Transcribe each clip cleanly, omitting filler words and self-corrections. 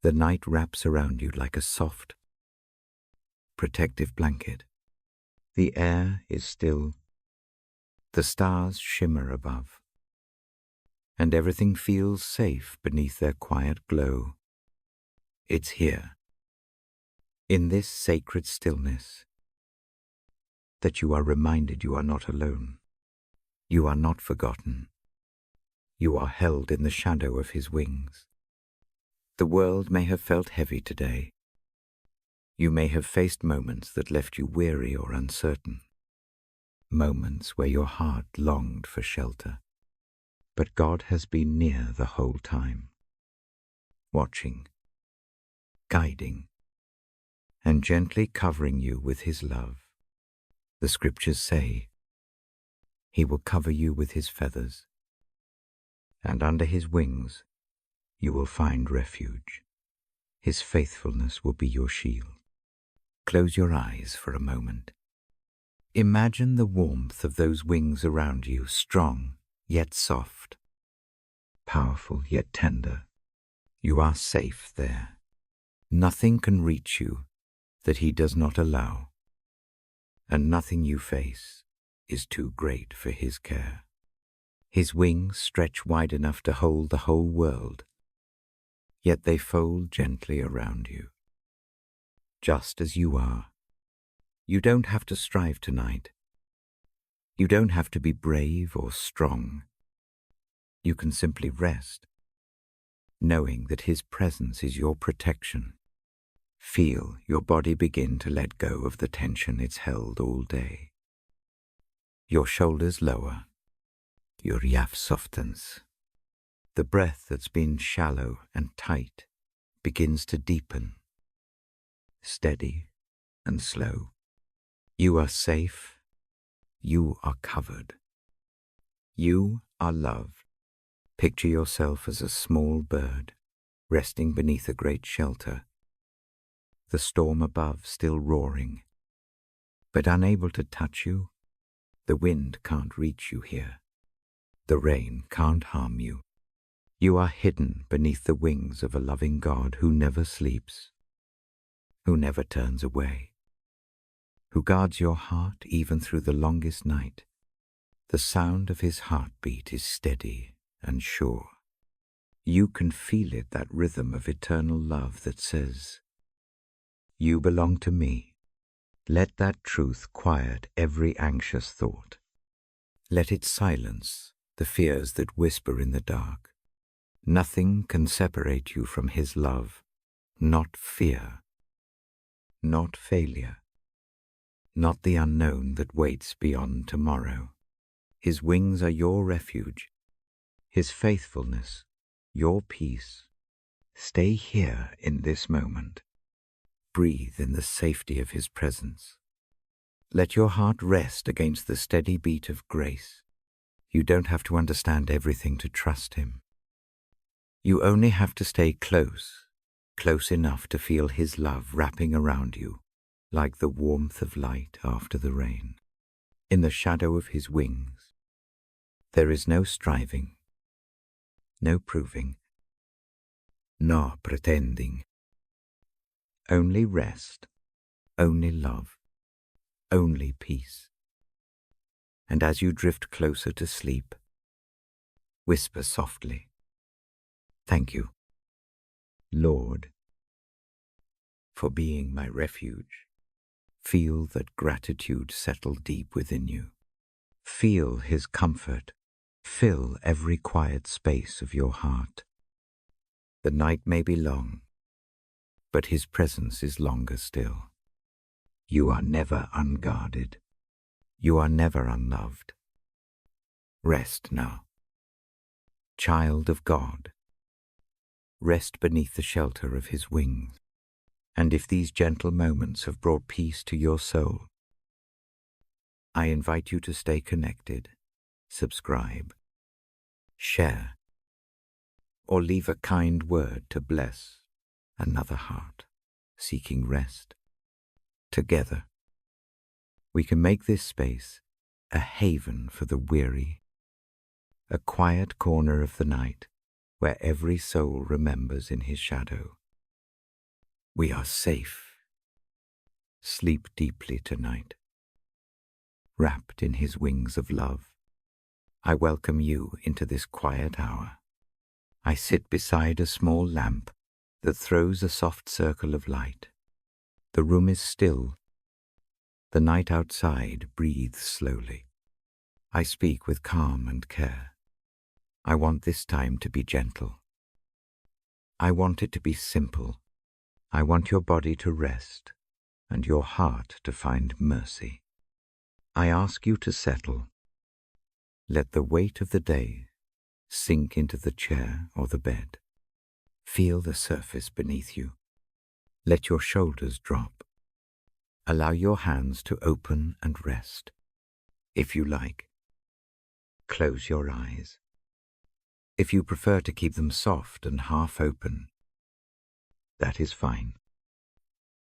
The night wraps around you like a soft, protective blanket. The air is still. The stars shimmer above, and everything feels safe beneath their quiet glow. It's here, in this sacred stillness, that you are reminded you are not alone. You are not forgotten. You are held in the shadow of his wings. The world may have felt heavy today. You may have faced moments that left you weary or uncertain, moments where your heart longed for shelter. But God has been near the whole time, watching, guiding, and gently covering you with his love. The scriptures say, he will cover you with his feathers, and under his wings you will find refuge. His faithfulness will be your shield. Close your eyes for a moment. Imagine the warmth of those wings around you, strong yet soft, powerful yet tender. You are safe there. Nothing can reach you that he does not allow, and nothing you face is too great for his care. His wings stretch wide enough to hold the whole world, yet they fold gently around you, just as you are. You don't have to strive tonight. You don't have to be brave or strong. You can simply rest, knowing that his presence is your protection. Feel your body begin to let go of the tension it's held all day. Your shoulders lower. Your yaf softens. The breath that's been shallow and tight begins to deepen, steady and slow. You are safe. You are covered. You are loved. Picture yourself as a small bird resting beneath a great shelter, the storm above still roaring, but unable to touch you. The wind can't reach you here. The rain can't harm you. You are hidden beneath the wings of a loving God who never sleeps, who never turns away, who guards your heart even through the longest night. The sound of his heartbeat is steady and sure. You can feel it, that rhythm of eternal love that says, you belong to me. Let that truth quiet every anxious thought. Let it silence the fears that whisper in the dark. Nothing can separate you from his love, not fear, not failure, not the unknown that waits beyond tomorrow. His wings are your refuge, his faithfulness, your peace. Stay here in this moment. Breathe in the safety of his presence. Let your heart rest against the steady beat of grace. You don't have to understand everything to trust him. You only have to stay close, close enough to feel his love wrapping around you, like the warmth of light after the rain. In the shadow of his wings, there is no striving, no proving, no pretending. Only rest, only love, only peace. And as you drift closer to sleep, whisper softly, thank you, Lord, for being my refuge. Feel that gratitude settle deep within you. Feel his comfort fill every quiet space of your heart. The night may be long, but his presence is longer still. You are never unguarded. You are never unloved. Rest now. Child of God, rest beneath the shelter of his wings. And if these gentle moments have brought peace to your soul, I invite you to stay connected, subscribe, share, or leave a kind word to bless another heart seeking rest. Together, we can make this space a haven for the weary, a quiet corner of the night where every soul remembers in his shadow We are safe. Sleep deeply tonight. Wrapped in his wings of love, I welcome you into this quiet hour. I sit beside a small lamp that throws a soft circle of light. The room is still. The night outside breathes slowly. I speak with calm and care. I want this time to be gentle. I want it to be simple. I want your body to rest and your heart to find mercy. I ask you to settle. Let the weight of the day sink into the chair or the bed. Feel the surface beneath you. Let your shoulders drop. Allow your hands to open and rest. If you like, close your eyes. If you prefer to keep them soft and half open, that is fine.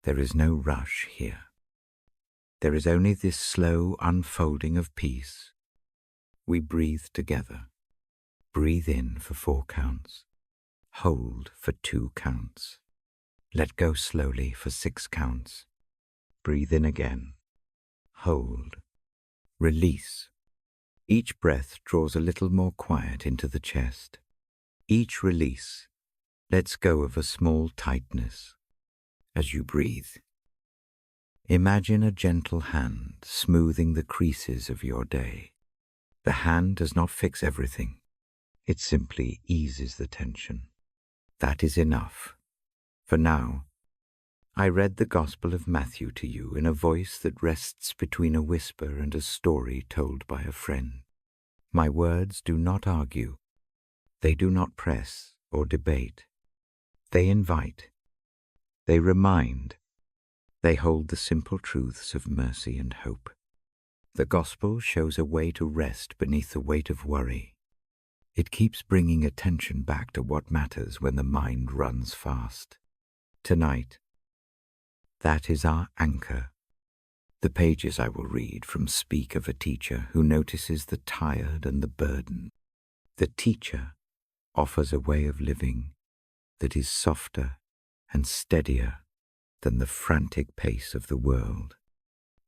There is no rush here. There is only this slow unfolding of peace. We breathe together. Breathe in for 4 counts. Hold for 2 counts. Let go slowly for 6 counts. Breathe in again. Hold. Release. Each breath draws a little more quiet into the chest. Each release lets go of a small tightness. As you breathe, imagine a gentle hand smoothing the creases of your day. The hand does not fix everything. It simply eases the tension. That is enough. For now, I read the Gospel of Matthew to you in a voice that rests between a whisper and a story told by a friend. My words do not argue. They do not press or debate. They invite. They remind. They hold the simple truths of mercy and hope. The Gospel shows a way to rest beneath the weight of worry. It keeps bringing attention back to what matters when the mind runs fast. Tonight, that is our anchor. The pages I will read from speak of a teacher who notices the tired and the burdened. The teacher offers a way of living that is softer and steadier than the frantic pace of the world.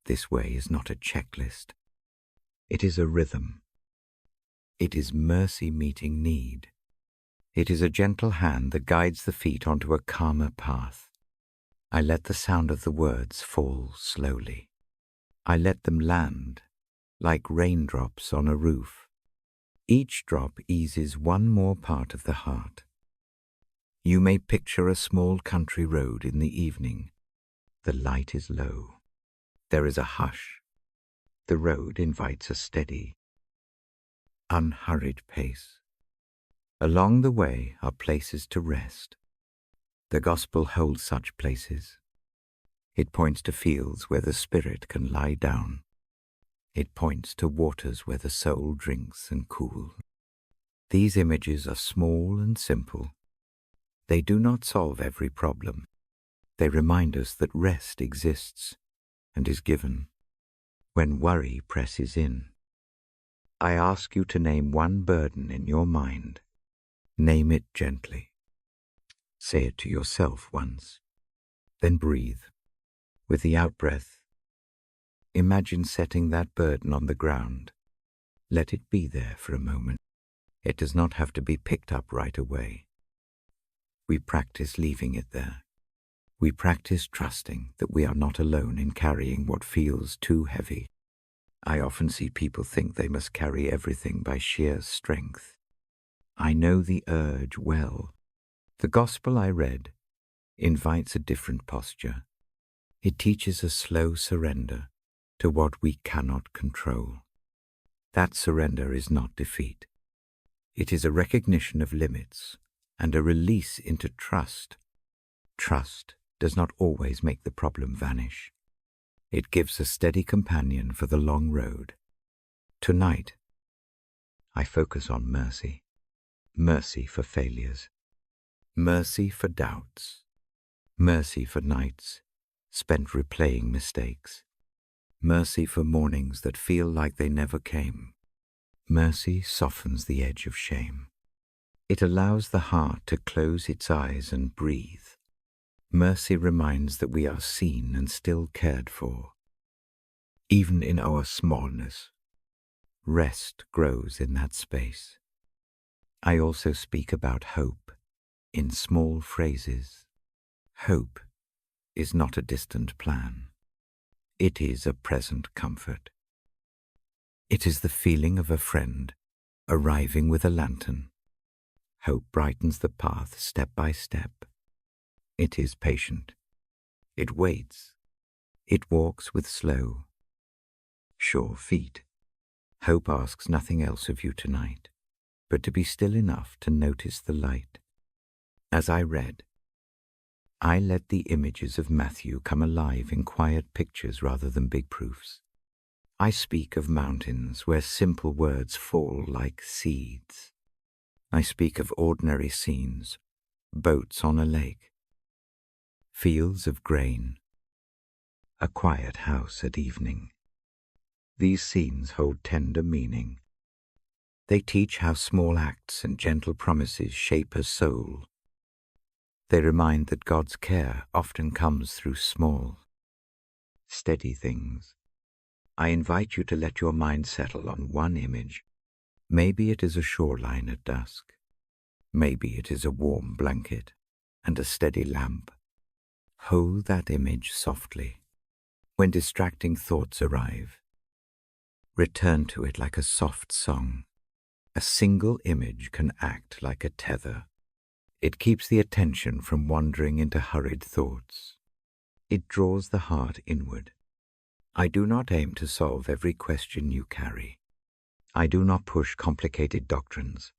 This way is not a checklist. It is a rhythm. It is mercy meeting need. It is a gentle hand that guides the feet onto a calmer path. I let the sound of the words fall slowly. I let them land like raindrops on a roof. Each drop eases one more part of the heart. You may picture a small country road in the evening. The light is low. There is a hush. The road invites a steady, unhurried pace. Along the way are places to rest. The Gospel holds such places. It points to fields where the spirit can lie down. It points to waters where the soul drinks and cools. These images are small and simple. They do not solve every problem. They remind us that rest exists and is given when worry presses in. I ask you to name one burden in your mind. Name it gently. Say it to yourself once. Then breathe. With the out-breath, imagine setting that burden on the ground. Let it be there for a moment. It does not have to be picked up right away. We practice leaving it there. We practice trusting that we are not alone in carrying what feels too heavy. I often see people think they must carry everything by sheer strength. I know the urge well. The Gospel I read invites a different posture. It teaches a slow surrender to what we cannot control. That surrender is not defeat. It is a recognition of limits and a release into trust. Trust does not always make the problem vanish. It gives a steady companion for the long road. Tonight, I focus on mercy. Mercy for failures. Mercy for doubts. Mercy for nights spent replaying mistakes. Mercy for mornings that feel like they never came. Mercy softens the edge of shame. It allows the heart to close its eyes and breathe. Mercy reminds that we are seen and still cared for. Even in our smallness, rest grows in that space. I also speak about hope in small phrases. Hope is not a distant plan. It is a present comfort. It is the feeling of a friend arriving with a lantern. Hope brightens the path step by step. It is patient. It waits. It walks with slow, sure feet. Hope asks nothing else of you tonight, but to be still enough to notice the light. As I read, I let the images of Matthew come alive in quiet pictures rather than big proofs. I speak of mountains where simple words fall like seeds. I speak of ordinary scenes, boats on a lake, fields of grain, a quiet house at evening. These scenes hold tender meaning. They teach how small acts and gentle promises shape a soul. They remind that God's care often comes through small, steady things. I invite you to let your mind settle on one image. Maybe it is a shoreline at dusk. Maybe it is a warm blanket and a steady lamp. Hold that image softly. When distracting thoughts arrive, return to it like a soft song. A single image can act like a tether. It keeps the attention from wandering into hurried thoughts. It draws the heart inward. I do not aim to solve every question you carry. I do not push complicated doctrines.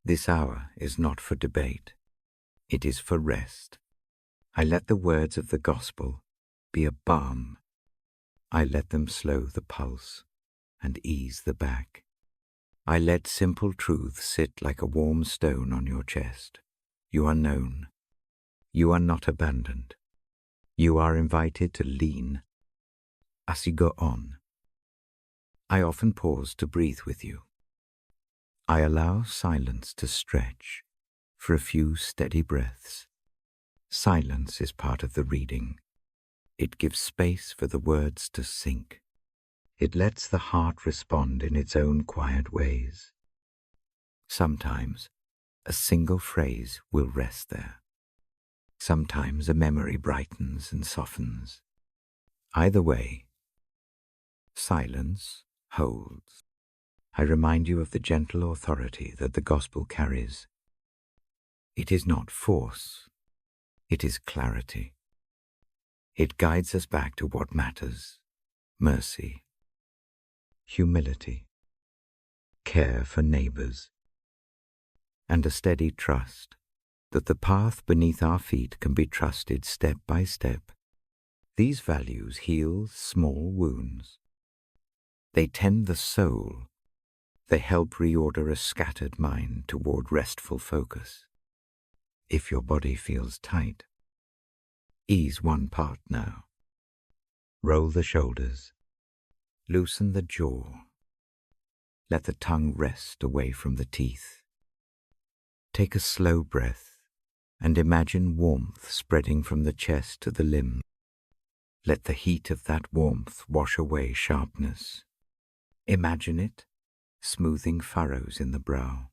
This hour is not for debate. It is for rest. I let the words of the gospel be a balm. I let them slow the pulse and ease the back. I let simple truth sit like a warm stone on your chest. You are known. You are not abandoned. You are invited to lean. As you go on, I often pause to breathe with you. I allow silence to stretch for a few steady breaths. Silence is part of the reading. It gives space for the words to sink. It lets the heart respond in its own quiet ways. Sometimes a single phrase will rest there. Sometimes a memory brightens and softens. Either way, silence holds. I remind you of the gentle authority that the gospel carries. It is not force, it is clarity. It guides us back to what matters: mercy, humility, care for neighbors, and a steady trust that the path beneath our feet can be trusted step by step. These values heal small wounds. They tend the soul. They help reorder a scattered mind toward restful focus. If your body feels tight, ease one part now. Roll the shoulders. Loosen the jaw. Let the tongue rest away from the teeth. Take a slow breath and imagine warmth spreading from the chest to the limbs. Let the heat of that warmth wash away sharpness. Imagine it smoothing furrows in the brow.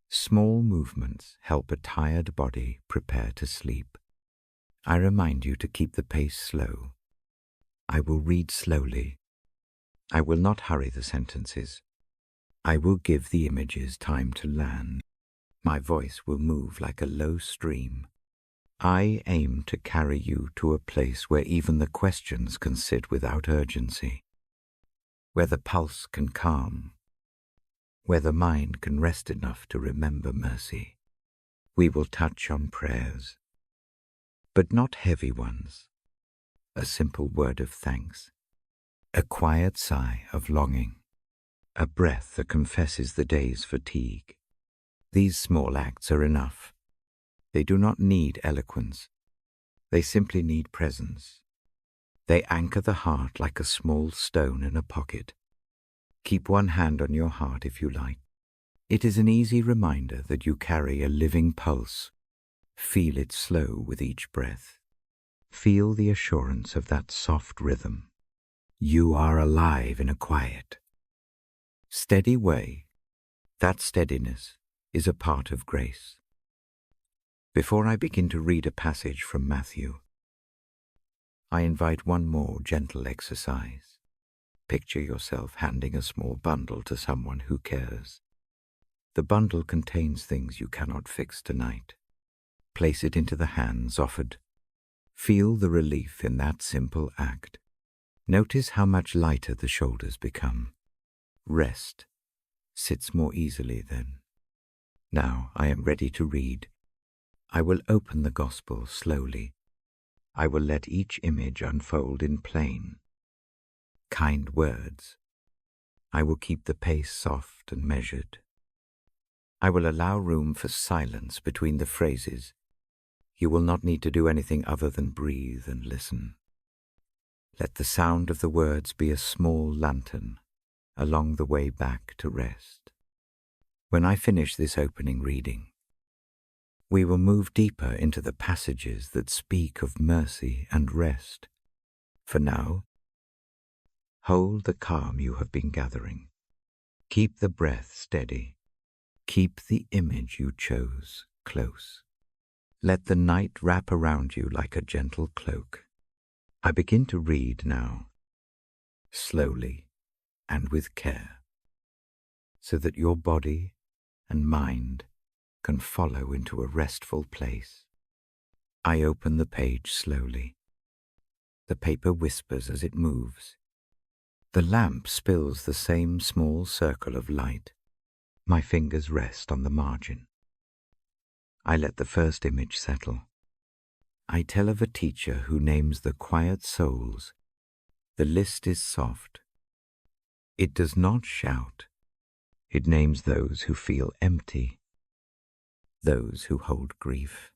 Small movements help a tired body prepare to sleep. I remind you to keep the pace slow. I will read slowly. I will not hurry the sentences. I will give the images time to land. My voice will move like a low stream. I aim to carry you to a place where even the questions can sit without urgency, where the pulse can calm, where the mind can rest enough to remember mercy. We will touch on prayers, but not heavy ones. A simple word of thanks, a quiet sigh of longing, a breath that confesses the day's fatigue. These small acts are enough. They do not need eloquence. They simply need presence. They anchor the heart like a small stone in a pocket. Keep one hand on your heart if you like. It is an easy reminder that you carry a living pulse. Feel it slow with each breath. Feel the assurance of that soft rhythm. You are alive in a quiet, steady way. That steadiness is a part of grace. Before I begin to read a passage from Matthew, I invite one more gentle exercise. Picture yourself handing a small bundle to someone who cares. The bundle contains things you cannot fix tonight. Place it into the hands offered. Feel the relief in that simple act. Notice how much lighter the shoulders become. Rest sits more easily then. Now I am ready to read. I will open the Gospel slowly. I will let each image unfold in plain, kind words. I will keep the pace soft and measured. I will allow room for silence between the phrases. You will not need to do anything other than breathe and listen. Let the sound of the words be a small lantern along the way back to rest. When I finish this opening reading, we will move deeper into the passages that speak of mercy and rest. For now, hold the calm you have been gathering. Keep the breath steady. Keep the image you chose close. Let the night wrap around you like a gentle cloak. I begin to read now, slowly and with care, so that your body and mind can follow into a restful place. I open the page slowly. The paper whispers as it moves. The lamp spills the same small circle of light. My fingers rest on the margin. I let the first image settle. I tell of a teacher who names the quiet souls. The list is soft. It does not shout. It names those who feel empty, those who hold grief,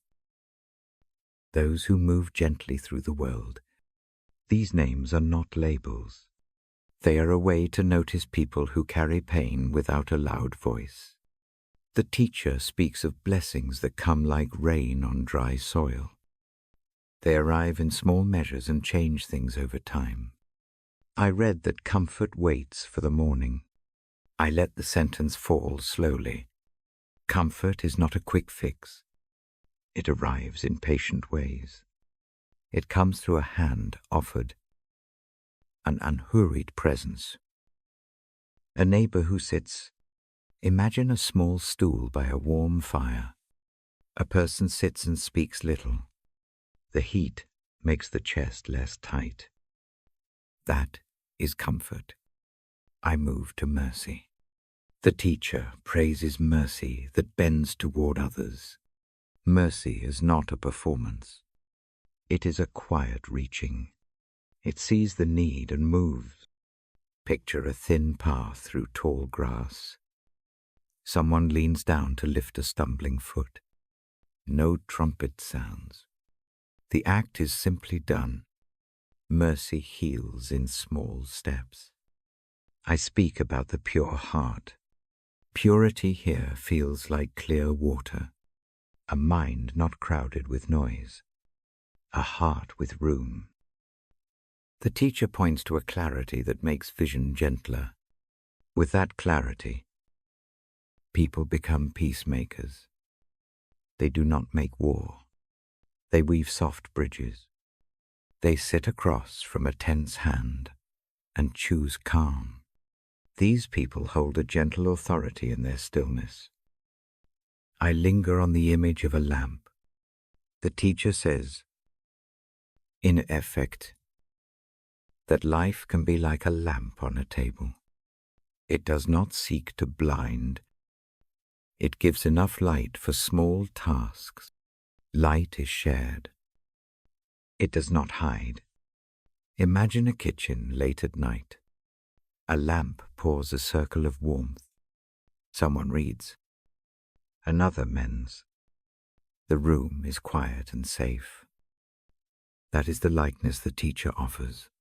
those who move gently through the world. These names are not labels. They are a way to notice people who carry pain without a loud voice. The teacher speaks of blessings that come like rain on dry soil. They arrive in small measures and change things over time. I read that comfort waits for the morning. I let the sentence fall slowly. Comfort is not a quick fix. It arrives in patient ways. It comes through a hand offered, an unhurried presence. A neighbor who sits. Imagine a small stool by a warm fire. A person sits and speaks little. The heat makes the chest less tight. That is comfort. I move to mercy. The teacher praises mercy that bends toward others. Mercy is not a performance. It is a quiet reaching. It sees the need and moves. Picture a thin path through tall grass. Someone leans down to lift a stumbling foot. No trumpet sounds. The act is simply done. Mercy heals in small steps. I speak about the pure heart. Purity here feels like clear water, a mind not crowded with noise, a heart with room. The teacher points to a clarity that makes vision gentler. With that clarity, people become peacemakers. They do not make war. They weave soft bridges. They sit across from a tense hand and choose calm. These people hold a gentle authority in their stillness. I linger on the image of a lamp. The teacher says, in effect, that life can be like a lamp on a table. It does not seek to blind. It gives enough light for small tasks. Light is shared. It does not hide. Imagine a kitchen late at night. A lamp pours a circle of warmth. Someone reads. Another mends. The room is quiet and safe. That is the likeness the teacher offers.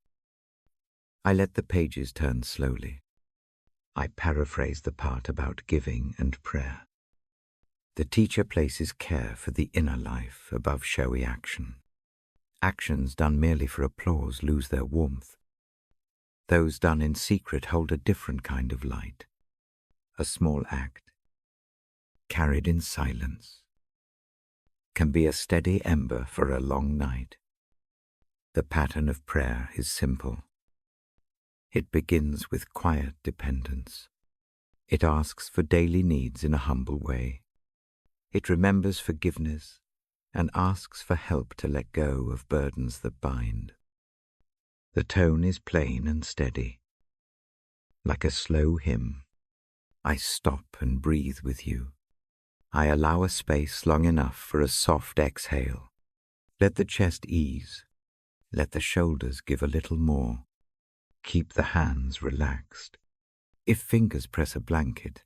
I let the pages turn slowly. I paraphrase the part about giving and prayer. The teacher places care for the inner life above showy action. Actions done merely for applause lose their warmth. Those done in secret hold a different kind of light. A small act, carried in silence, can be a steady ember for a long night. The pattern of prayer is simple. It begins with quiet dependence. It asks for daily needs in a humble way. It remembers forgiveness and asks for help to let go of burdens that bind. The tone is plain and steady. Like a slow hymn, I stop and breathe with you. I allow a space long enough for a soft exhale. Let the chest ease. Let the shoulders give a little more. Keep the hands relaxed. If fingers press a blanket,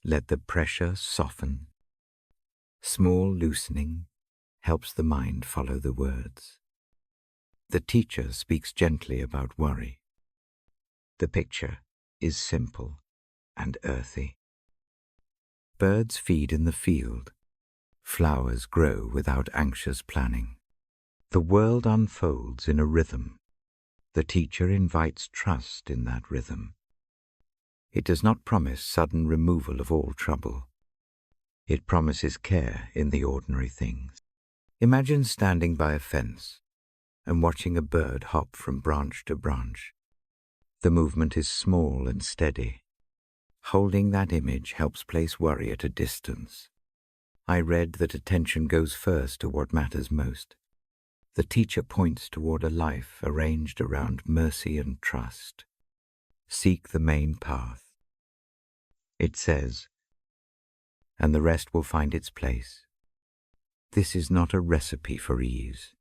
let the pressure soften. Small loosening helps the mind follow the words. The teacher speaks gently about worry. The picture is simple and earthy. Birds feed in the field. Flowers grow without anxious planning. The world unfolds in a rhythm. The teacher invites trust in that rhythm. It does not promise sudden removal of all trouble. It promises care in the ordinary things. Imagine standing by a fence and watching a bird hop from branch to branch. The movement is small and steady. Holding that image helps place worry at a distance. I read that attention goes first to what matters most. The teacher points toward a life arranged around mercy and trust. Seek the main path. It says, and the rest will find its place. This is not a recipe for ease.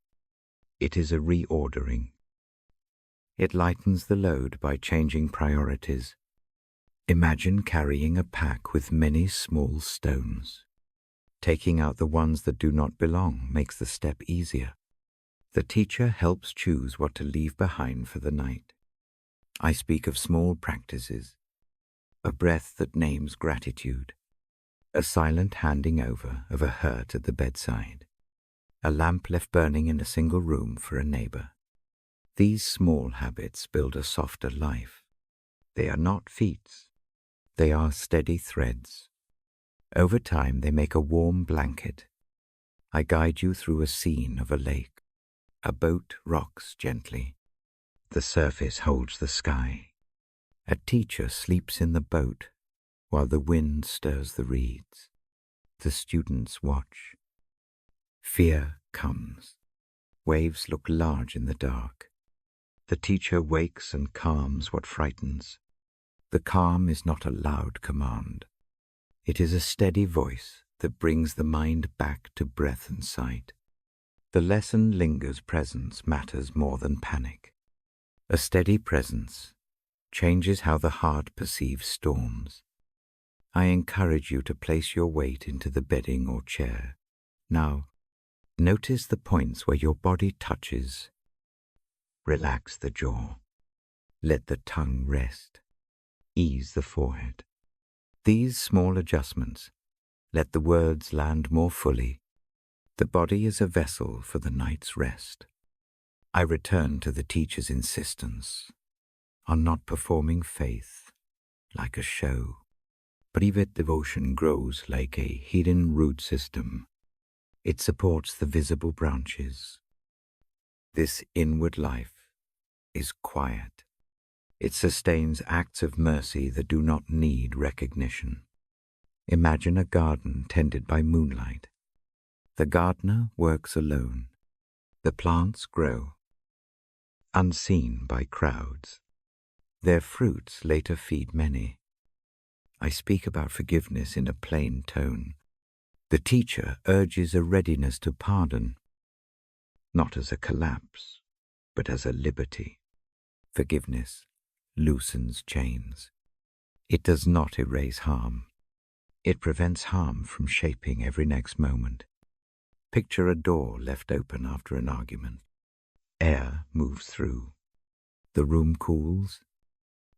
It is a reordering. It lightens the load by changing priorities. Imagine carrying a pack with many small stones. Taking out the ones that do not belong makes the step easier. The teacher helps choose what to leave behind for the night. I speak of small practices, a breath that names gratitude, a silent handing over of a hurt at the bedside, a lamp left burning in a single room for a neighbor. These small habits build a softer life. They are not feats. They are steady threads. Over time, they make a warm blanket. I guide you through a scene of a lake. A boat rocks gently. The surface holds the sky. A teacher sleeps in the boat while the wind stirs the reeds. The students watch. Fear comes. Waves look large in the dark. The teacher wakes and calms what frightens. The calm is not a loud command. It is a steady voice that brings the mind back to breath and sight. The lesson lingers. Presence matters more than panic. A steady presence changes how the heart perceives storms. I encourage you to place your weight into the bedding or chair. Now, notice the points where your body touches. Relax the jaw. Let the tongue rest. Ease the forehead. These small adjustments let the words land more fully. The body is a vessel for the night's rest. I return to the teacher's insistence on not performing faith like a show, but even devotion grows like a hidden root system. It supports the visible branches. This inward life is quiet. It sustains acts of mercy that do not need recognition. Imagine a garden tended by moonlight. The gardener works alone. The plants grow, unseen by crowds. Their fruits later feed many. I speak about forgiveness in a plain tone. The teacher urges a readiness to pardon, not as a collapse, but as a liberty. Forgiveness loosens chains. It does not erase harm. It prevents harm from shaping every next moment. Picture a door left open after an argument. Air moves through. The room cools.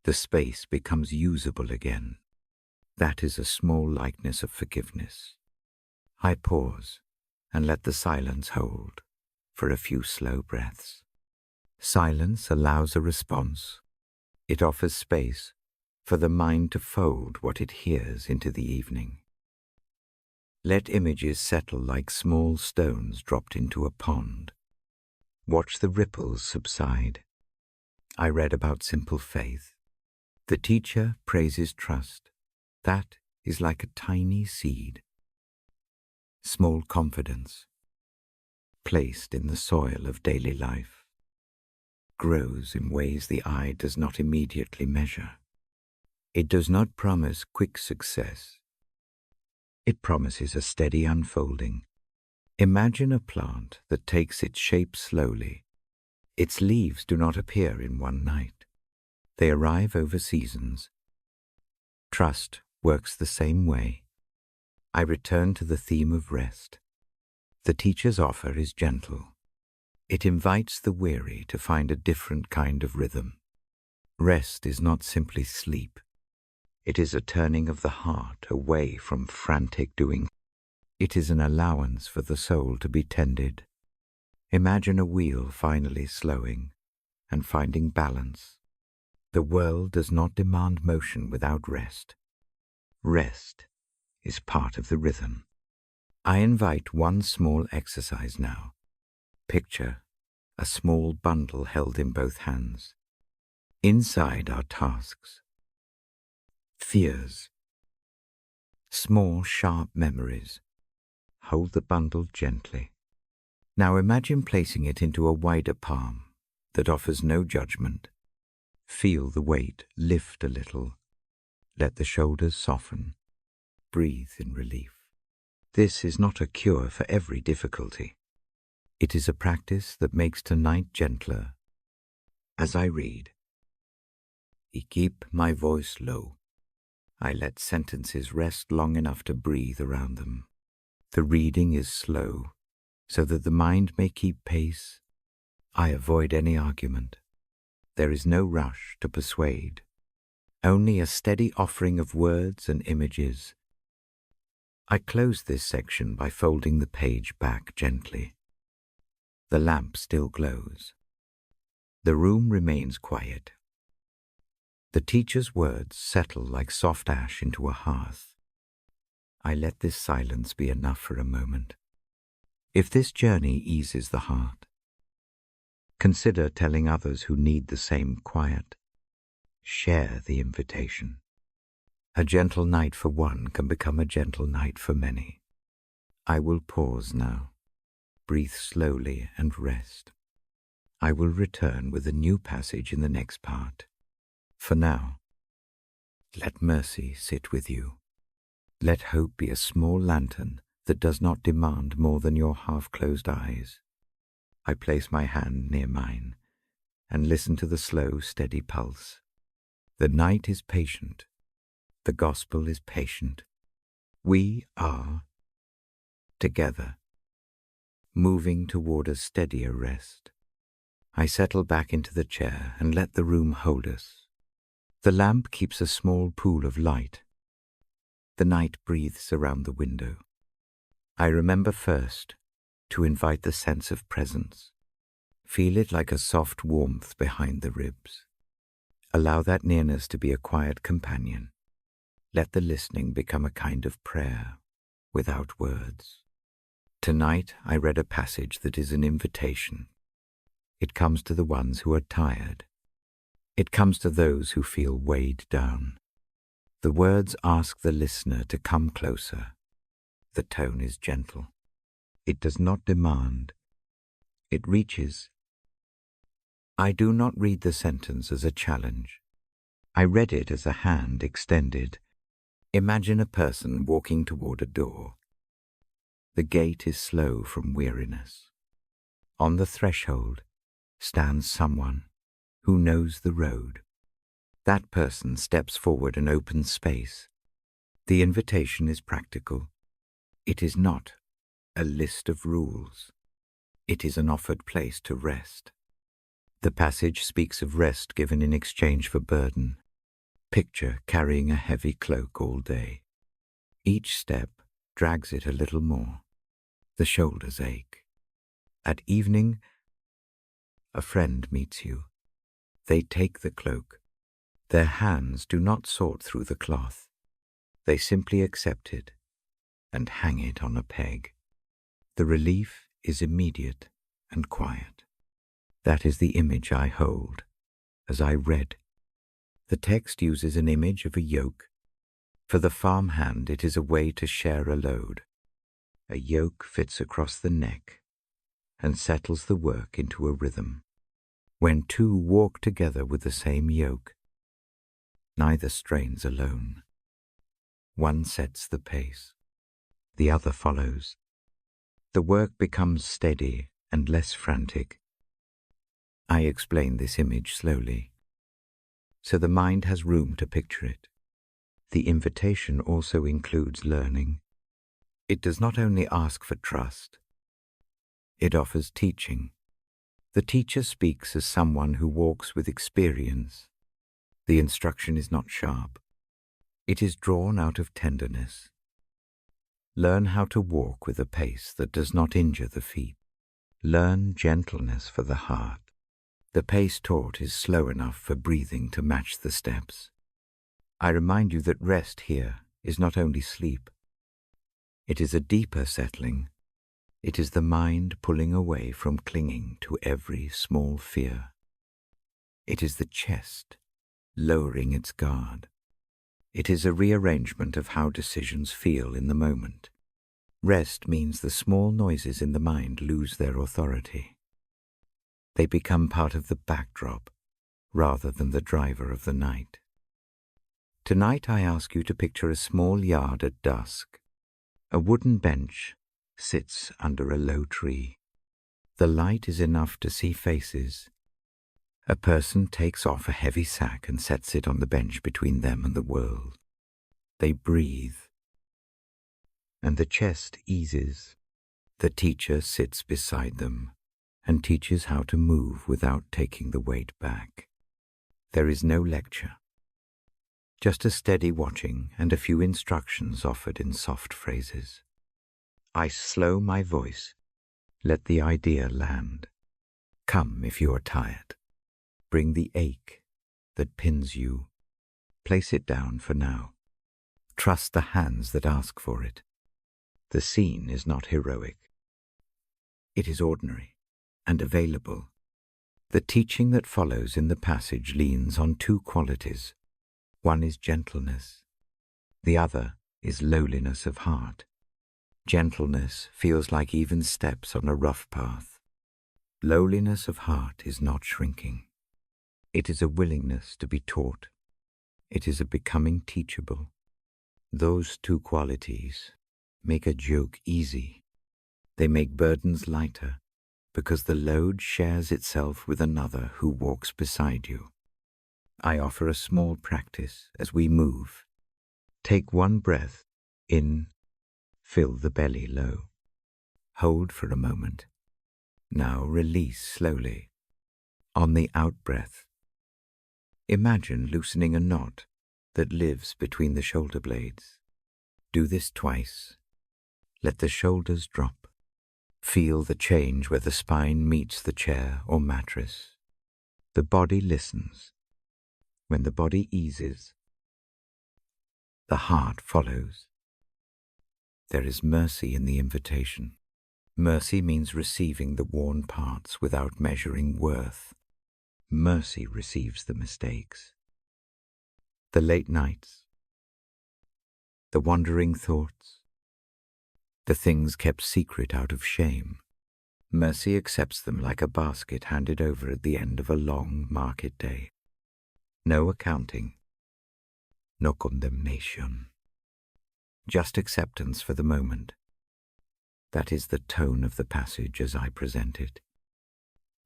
The space becomes usable again. That is a small likeness of forgiveness. I pause and let the silence hold. for a few slow breaths. Silence allows a response. It offers space for the mind to fold what it hears into the evening. Let images settle like small stones dropped into a pond. Watch the ripples subside. I read about simple faith. The teacher praises trust. That is like a tiny seed. Small confidence, placed in the soil of daily life, grows in ways the eye does not immediately measure. It does not promise quick success. It promises a steady unfolding. Imagine a plant that takes its shape slowly. Its leaves do not appear in one night. They arrive over seasons. Trust works the same way. I return to the theme of rest. The teacher's offer is gentle. It invites the weary to find a different kind of rhythm. Rest is not simply sleep. It is a turning of the heart away from frantic doing. It is an allowance for the soul to be tended. Imagine a wheel finally slowing and finding balance. The world does not demand motion without rest. Rest is part of the rhythm. I invite one small exercise now. Picture a small bundle held in both hands. Inside are tasks, fears, small sharp memories. Hold the bundle gently. Now imagine placing it into a wider palm that offers no judgment. Feel the weight lift a little. Let the shoulders soften. Breathe in relief. This is not a cure for every difficulty. It is a practice that makes tonight gentler. As I read, I keep my voice low. I let sentences rest long enough to breathe around them. The reading is slow, so that the mind may keep pace. I avoid any argument. There is no rush to persuade, only a steady offering of words and images. I close this section by folding the page back gently. The lamp still glows. The room remains quiet. The teacher's words settle like soft ash into a hearth. I let this silence be enough for a moment. If this journey eases the heart, consider telling others who need the same quiet. Share the invitation. A gentle night for one can become a gentle night for many. I will pause now. Breathe slowly and rest. I will return with a new passage in the next part. For now, let mercy sit with you. Let hope be a small lantern that does not demand more than your half-closed eyes. I place my hand near mine and listen to the slow, steady pulse. The night is patient. The gospel is patient. We are together, moving toward a steadier rest. I settle back into the chair and let the room hold us. The lamp keeps a small pool of light. The night breathes around the window. I remember first to invite the sense of presence. Feel it like a soft warmth behind the ribs. Allow that nearness to be a quiet companion. Let the listening become a kind of prayer without words. Tonight I read a passage that is an invitation. It comes to the ones who are tired. It comes to those who feel weighed down. The words ask the listener to come closer. The tone is gentle. It does not demand. It reaches. I do not read the sentence as a challenge. I read it as a hand extended. Imagine a person walking toward a door. The gate is slow from weariness. On the threshold stands someone who knows the road. That person steps forward and opens space. The invitation is practical. It is not a list of rules. It is an offered place to rest. The passage speaks of rest given in exchange for burden. Picture carrying a heavy cloak all day. Each step drags it a little more. The shoulders ache. At evening, a friend meets you. They take the cloak. Their hands do not sort through the cloth. They simply accept it and hang it on a peg. The relief is immediate and quiet. That is the image I hold as I read. The text uses an image of a yoke. For the farmhand, it is a way to share a load. A yoke fits across the neck and settles the work into a rhythm. When two walk together with the same yoke, neither strains alone. One sets the pace, the other follows. The work becomes steady and less frantic. I explain this image slowly, so the mind has room to picture it. The invitation also includes learning. It does not only ask for trust, it offers teaching. The teacher speaks as someone who walks with experience. The instruction is not sharp. It is drawn out of tenderness. Learn how to walk with a pace that does not injure the feet. Learn gentleness for the heart. The pace taught is slow enough for breathing to match the steps. I remind you that rest here is not only sleep. It is a deeper settling. It is the mind pulling away from clinging to every small fear. It is the chest lowering its guard. It is a rearrangement of how decisions feel in the moment. Rest means the small noises in the mind lose their authority. They become part of the backdrop rather than the driver of the night. Tonight I ask you to picture a small yard at dusk. A wooden bench sits under a low tree. The light is enough to see faces. A person takes off a heavy sack and sets it on the bench between them and the world. They breathe, and the chest eases. The teacher sits beside them and teaches how to move without taking the weight back. There is no lecture, just a steady watching and a few instructions offered in soft phrases. I slow my voice. Let the idea land. Come if you are tired. Bring the ache that pins you. Place it down for now. Trust the hands that ask for it. The scene is not heroic. It is ordinary and available. The teaching that follows in the passage leans on two qualities. One is gentleness. The other is lowliness of heart. Gentleness feels like even steps on a rough path. Lowliness of heart is not shrinking. It is a willingness to be taught. It is a becoming teachable. Those two qualities make a joke easy. They make burdens lighter because the load shares itself with another who walks beside you. I offer a small practice as we move. Take one breath in. Fill the belly low. Hold for a moment. Now release slowly. On the out-breath, imagine loosening a knot that lives between the shoulder blades. Do this twice. Let the shoulders drop. Feel the change where the spine meets the chair or mattress. The body listens. When the body eases, the heart follows. There is mercy in the invitation. Mercy means receiving the worn parts without measuring worth. Mercy receives the mistakes, the late nights, the wandering thoughts, the things kept secret out of shame. Mercy accepts them like a basket handed over at the end of a long market day. No accounting, no condemnation. Just acceptance for the moment. That is the tone of the passage as I present it.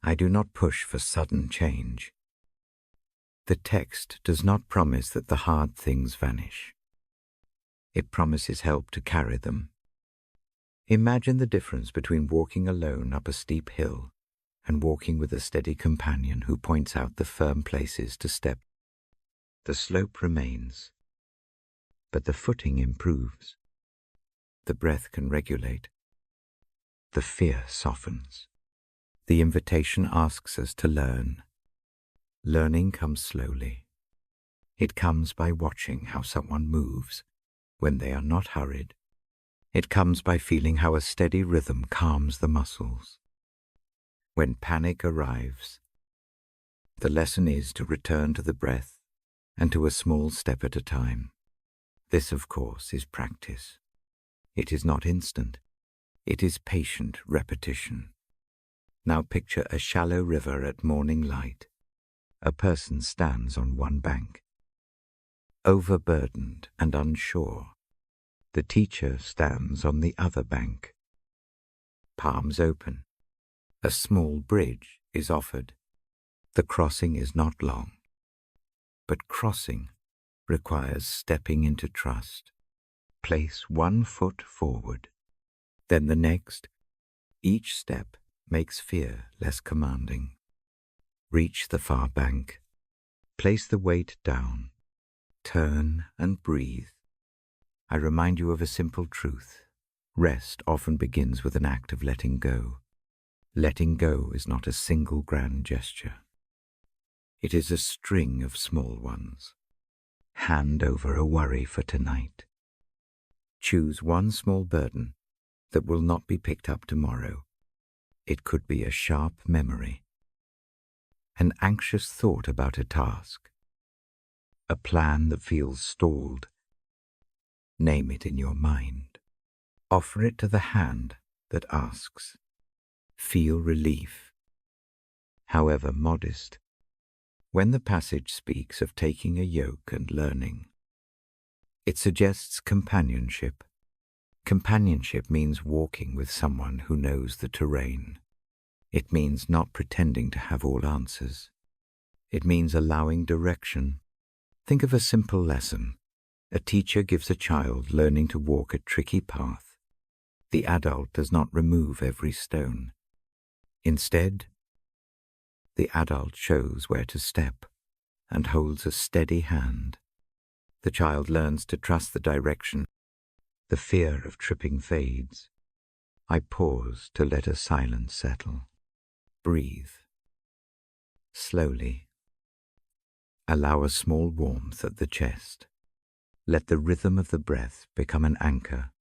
I do not push for sudden change. The text does not promise that the hard things vanish. It promises help to carry them. Imagine the difference between walking alone up a steep hill and walking with a steady companion who points out the firm places to step. The slope remains, but the footing improves. The breath can regulate. The fear softens. The invitation asks us to learn. Learning comes slowly. It comes by watching how someone moves when they are not hurried. It comes by feeling how a steady rhythm calms the muscles. When panic arrives, the lesson is to return to the breath and to a small step at a time. This, of course, is practice. It is not instant. It is patient repetition. Now picture a shallow river at morning light. A person stands on one bank. Overburdened and unsure, the teacher stands on the other bank. Palms open. A small bridge is offered. The crossing is not long, but crossing requires stepping into trust. Place one foot forward, then the next. Each step makes fear less commanding. Reach the far bank. Place the weight down. Turn and breathe. I remind you of a simple truth. Rest often begins with an act of letting go. Letting go is not a single grand gesture. It is a string of small ones. Hand over a worry for tonight. Choose one small burden that will not be picked up tomorrow. It could be a sharp memory, an anxious thought about a task, a plan that feels stalled. Name it in your mind. Offer it to the hand that asks. Feel relief, however modest, when the passage speaks of taking a yoke and learning. It suggests companionship. Companionship means walking with someone who knows the terrain. It means not pretending to have all answers. It means allowing direction. Think of a simple lesson. A teacher gives a child learning to walk a tricky path. The adult does not remove every stone. Instead, the adult shows where to step and holds a steady hand. The child learns to trust the direction. The fear of tripping fades. I pause to let a silence settle. Breathe. Slowly. Allow a small warmth at the chest. Let the rhythm of the breath become an anchor.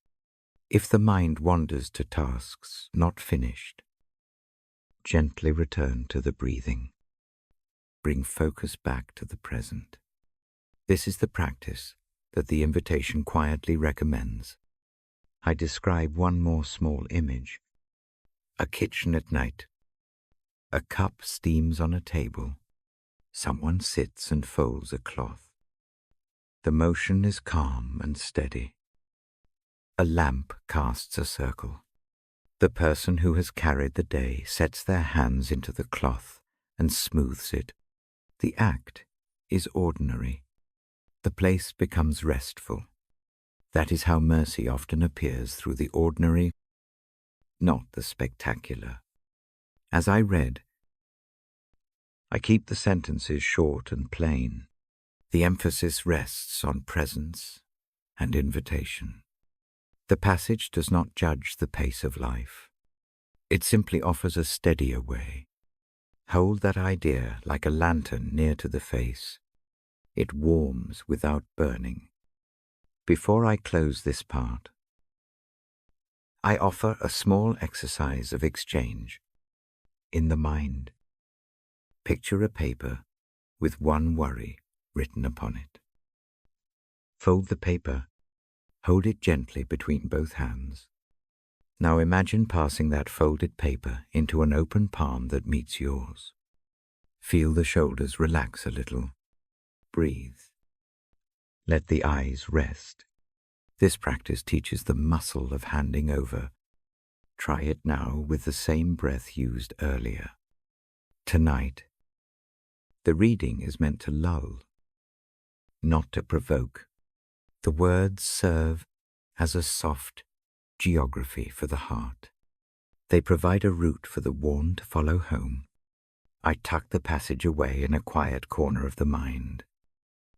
If the mind wanders to tasks not finished, gently return to the breathing. Bring focus back to the present. This is the practice that the invitation quietly recommends. I describe one more small image. A kitchen at night. A cup steams on a table. Someone sits and folds a cloth. The motion is calm and steady. A lamp casts a circle. The person who has carried the day sets their hands into the cloth and smooths it. The act is ordinary. The place becomes restful. That is how mercy often appears through the ordinary, not the spectacular. As I read, I keep the sentences short and plain. The emphasis rests on presence and invitation. The passage does not judge the pace of life. It simply offers a steadier way. Hold that idea like a lantern near to the face. It warms without burning. Before I close this part, I offer a small exercise of exchange. In the mind, picture a paper with one worry written upon it. Fold the paper. Hold it gently between both hands. Now imagine passing that folded paper into an open palm that meets yours. Feel the shoulders relax a little. Breathe. Let the eyes rest. This practice teaches the muscle of handing over. Try it now with the same breath used earlier. Tonight, the reading is meant to lull, not to provoke. The words serve as a soft geography for the heart. They provide a route for the worn to follow home. I tuck the passage away in a quiet corner of the mind.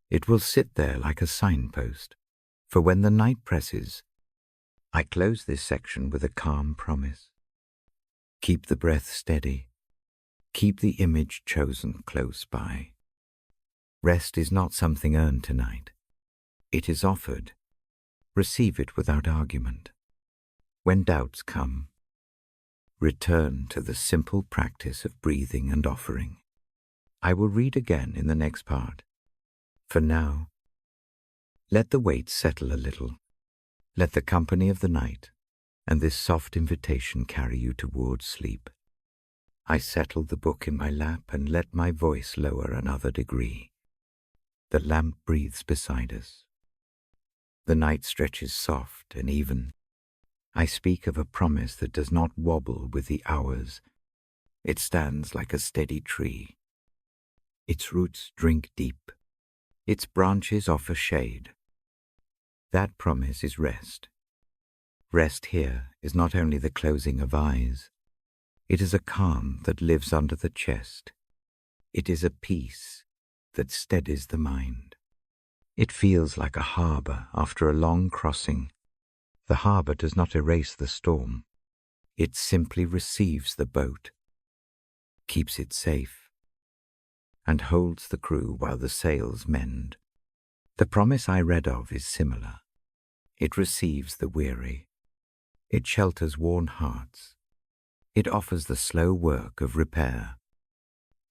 It will sit there like a signpost, for when the night presses, I close this section with a calm promise. Keep the breath steady. Keep the image chosen close by. Rest is not something earned tonight. It is offered. Receive it without argument. When doubts come, return to the simple practice of breathing and offering. I will read again in the next part. For now, let the weight settle a little. Let the company of the night and this soft invitation carry you towards sleep. I settle the book in my lap and let my voice lower another degree. The lamp breathes beside us. The night stretches soft and even. I speak of a promise that does not wobble with the hours. It stands like a steady tree. Its roots drink deep. Its branches offer shade. That promise is rest. Rest here is not only the closing of eyes. It is a calm that lives under the chest. It is a peace that steadies the mind. It feels like a harbor after a long crossing. The harbor does not erase the storm. It simply receives the boat, keeps it safe, and holds the crew while the sails mend. The promise I read of is similar. It receives the weary. It shelters worn hearts. It offers the slow work of repair.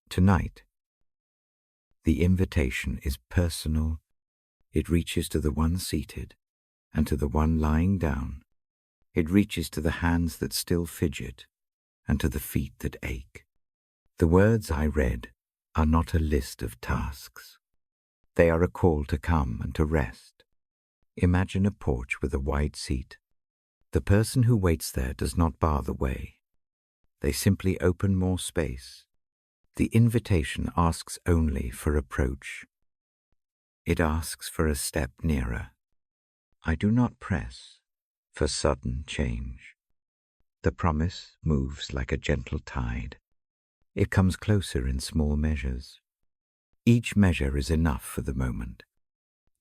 Tonight, the invitation is personal. It reaches to the one seated and to the one lying down. It reaches to the hands that still fidget and to the feet that ache. The words I read are not a list of tasks. They are a call to come and to rest. Imagine a porch with a wide seat. The person who waits there does not bar the way. They simply open more space. The invitation asks only for approach. It asks for a step nearer. I do not press for sudden change. The promise moves like a gentle tide. It comes closer in small measures. Each measure is enough for the moment.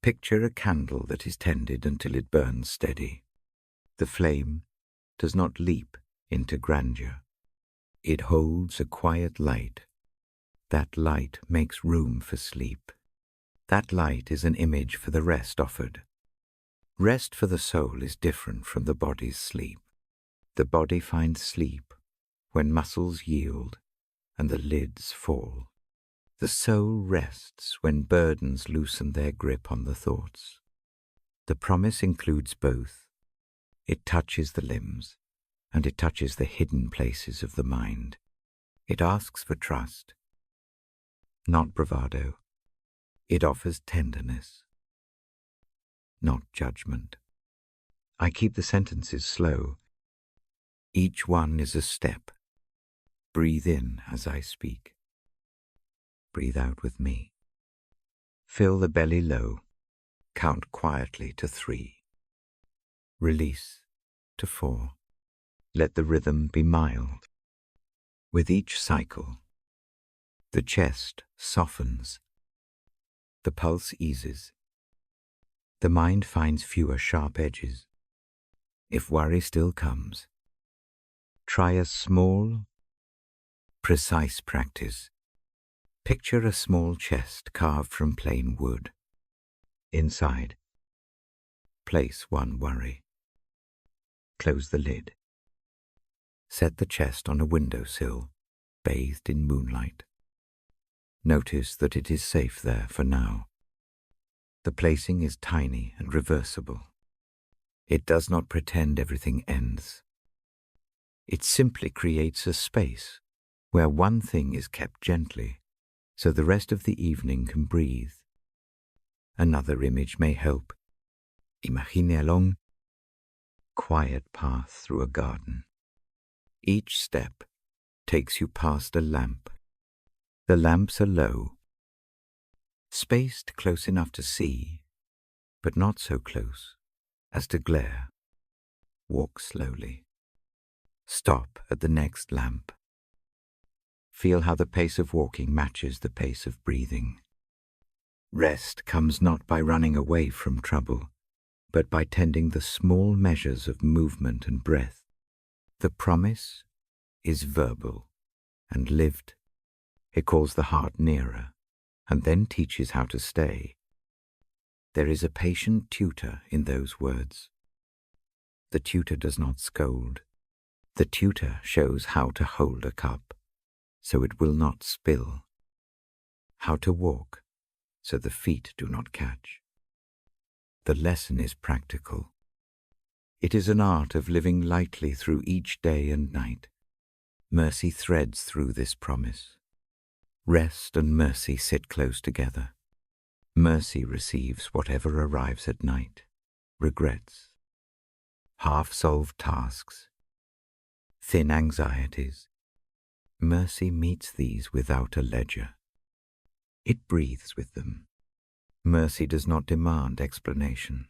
Picture a candle that is tended until it burns steady. The flame does not leap into grandeur. It holds a quiet light. That light makes room for sleep. That light is an image for the rest offered. Rest for the soul is different from the body's sleep. The body finds sleep when muscles yield and the lids fall. The soul rests when burdens loosen their grip on the thoughts. The promise includes both. It touches the limbs, and it touches the hidden places of the mind. It asks for trust, not bravado. It offers tenderness, not judgment. I keep the sentences slow. Each one is a step. Breathe in as I speak. Breathe out with me. Fill the belly low. Count quietly to 3. Release to 4. Let the rhythm be mild. With each cycle, the chest softens. The pulse eases. The mind finds fewer sharp edges. If worry still comes, try a small, precise practice. Picture a small chest carved from plain wood. Inside, place one worry. Close the lid. Set the chest on a windowsill, bathed in moonlight. Notice that it is safe there for now. The placing is tiny and reversible. It does not pretend everything ends. It simply creates a space where one thing is kept gently, so the rest of the evening can breathe. Another image may help. Imagine a long, quiet path through a garden. Each step takes you past a lamp. The lamps are low, spaced close enough to see, but not so close as to glare. Walk slowly. Stop at the next lamp. Feel how the pace of walking matches the pace of breathing. Rest comes not by running away from trouble, but by tending the small measures of movement and breath. The promise is verbal and lived It calls the heart nearer, and then teaches how to stay. There is a patient tutor in those words. The tutor does not scold. The tutor shows how to hold a cup, so it will not spill. How to walk, so the feet do not catch. The lesson is practical. It is an art of living lightly through each day and night. Mercy threads through this promise. Rest and mercy sit close together. Mercy receives whatever arrives at night, regrets, half-solved tasks, thin anxieties. Mercy meets these without a ledger. It breathes with them. Mercy does not demand explanation.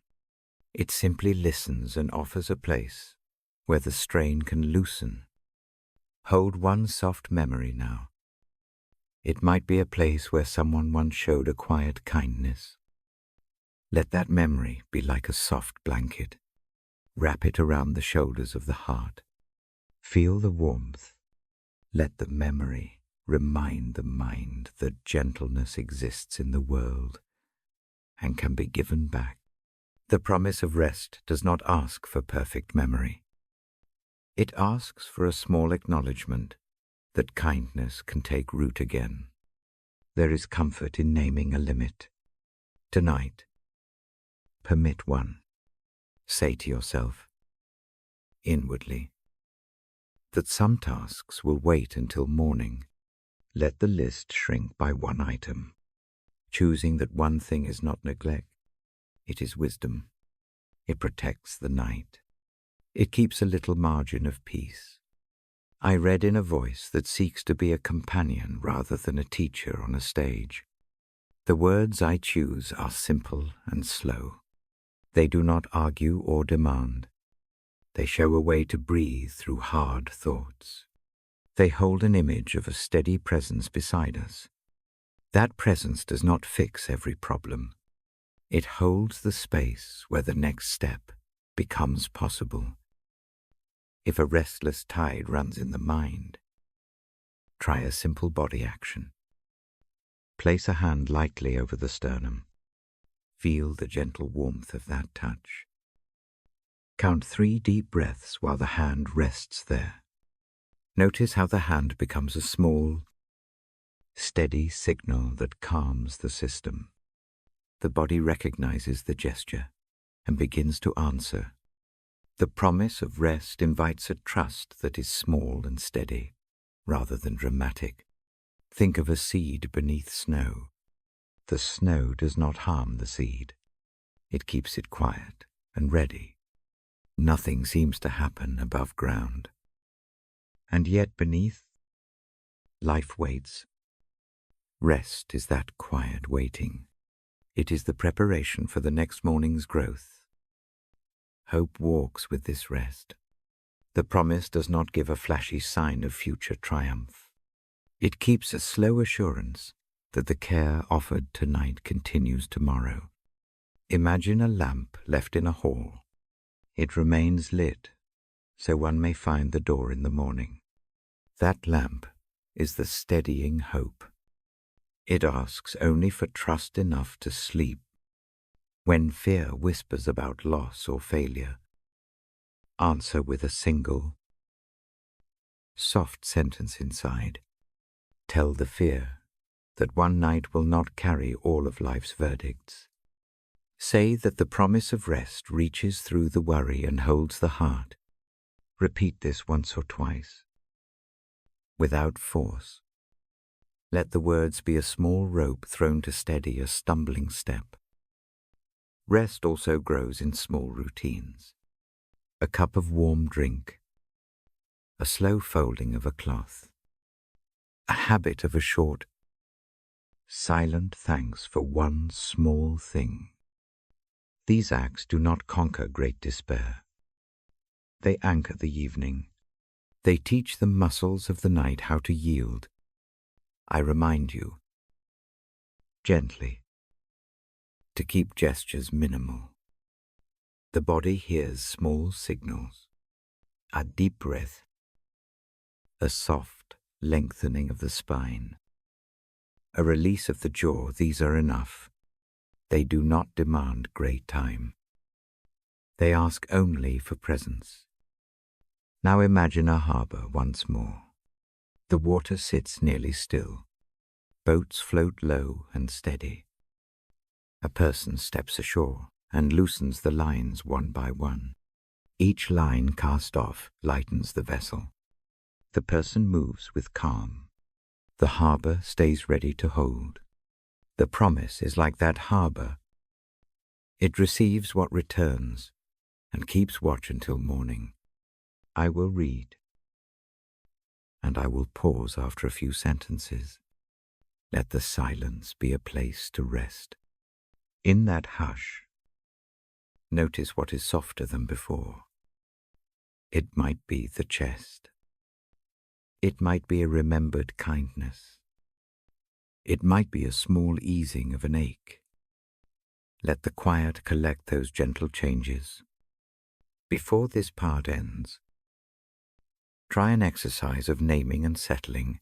It simply listens and offers a place where the strain can loosen. Hold one soft memory now. It might be a place where someone once showed a quiet kindness. Let that memory be like a soft blanket. Wrap it around the shoulders of the heart. Feel the warmth. Let the memory remind the mind that gentleness exists in the world and can be given back. The promise of rest does not ask for perfect memory. It asks for a small acknowledgement that kindness can take root again. There is comfort in naming a limit. Tonight, permit one. Say to yourself, inwardly, that some tasks will wait until morning. Let the list shrink by one item. Choosing that one thing is not neglect. It is wisdom. It protects the night. It keeps a little margin of peace. I read in a voice that seeks to be a companion rather than a teacher on a stage. The words I choose are simple and slow. They do not argue or demand. They show a way to breathe through hard thoughts. They hold an image of a steady presence beside us. That presence does not fix every problem. It holds the space where the next step becomes possible. If a restless tide runs in the mind, try a simple body action. Place a hand lightly over the sternum. Feel the gentle warmth of that touch. Count 3 deep breaths while the hand rests there. Notice how the hand becomes a small, steady signal that calms the system. The body recognizes the gesture and begins to answer. The promise of rest invites a trust that is small and steady, rather than dramatic. Think of a seed beneath snow. The snow does not harm the seed. It keeps it quiet and ready. Nothing seems to happen above ground. And yet beneath, life waits. Rest is that quiet waiting. It is the preparation for the next morning's growth. Hope walks with this rest. The promise does not give a flashy sign of future triumph. It keeps a slow assurance that the care offered tonight continues tomorrow. Imagine a lamp left in a hall. It remains lit, so one may find the door in the morning. That lamp is the steadying hope. It asks only for trust enough to sleep. When fear whispers about loss or failure, answer with a single, soft sentence inside. Tell the fear that one night will not carry all of life's verdicts. Say that the promise of rest reaches through the worry and holds the heart. Repeat this once or twice, without force. Let the words be a small rope thrown to steady a stumbling step. Rest also grows in small routines. A cup of warm drink, a slow folding of a cloth, a habit of a short, silent thanks for one small thing. These acts do not conquer great despair. They anchor the evening. They teach the muscles of the night how to yield. I remind you, gently, to keep gestures minimal. The body hears small signals. A deep breath, a soft lengthening of the spine, a release of the jaw, these are enough. They do not demand great time. They ask only for presence. Now imagine a harbor once more. The water sits nearly still. Boats float low and steady. A person steps ashore and loosens the lines one by one. Each line cast off lightens the vessel. The person moves with calm. The harbor stays ready to hold. The promise is like that harbor. It receives what returns and keeps watch until morning. I will read, and I will pause after a few sentences. Let the silence be a place to rest. In that hush, notice what is softer than before. It might be the chest. It might be a remembered kindness. It might be a small easing of an ache. Let the quiet collect those gentle changes. Before this part ends, try an exercise of naming and settling.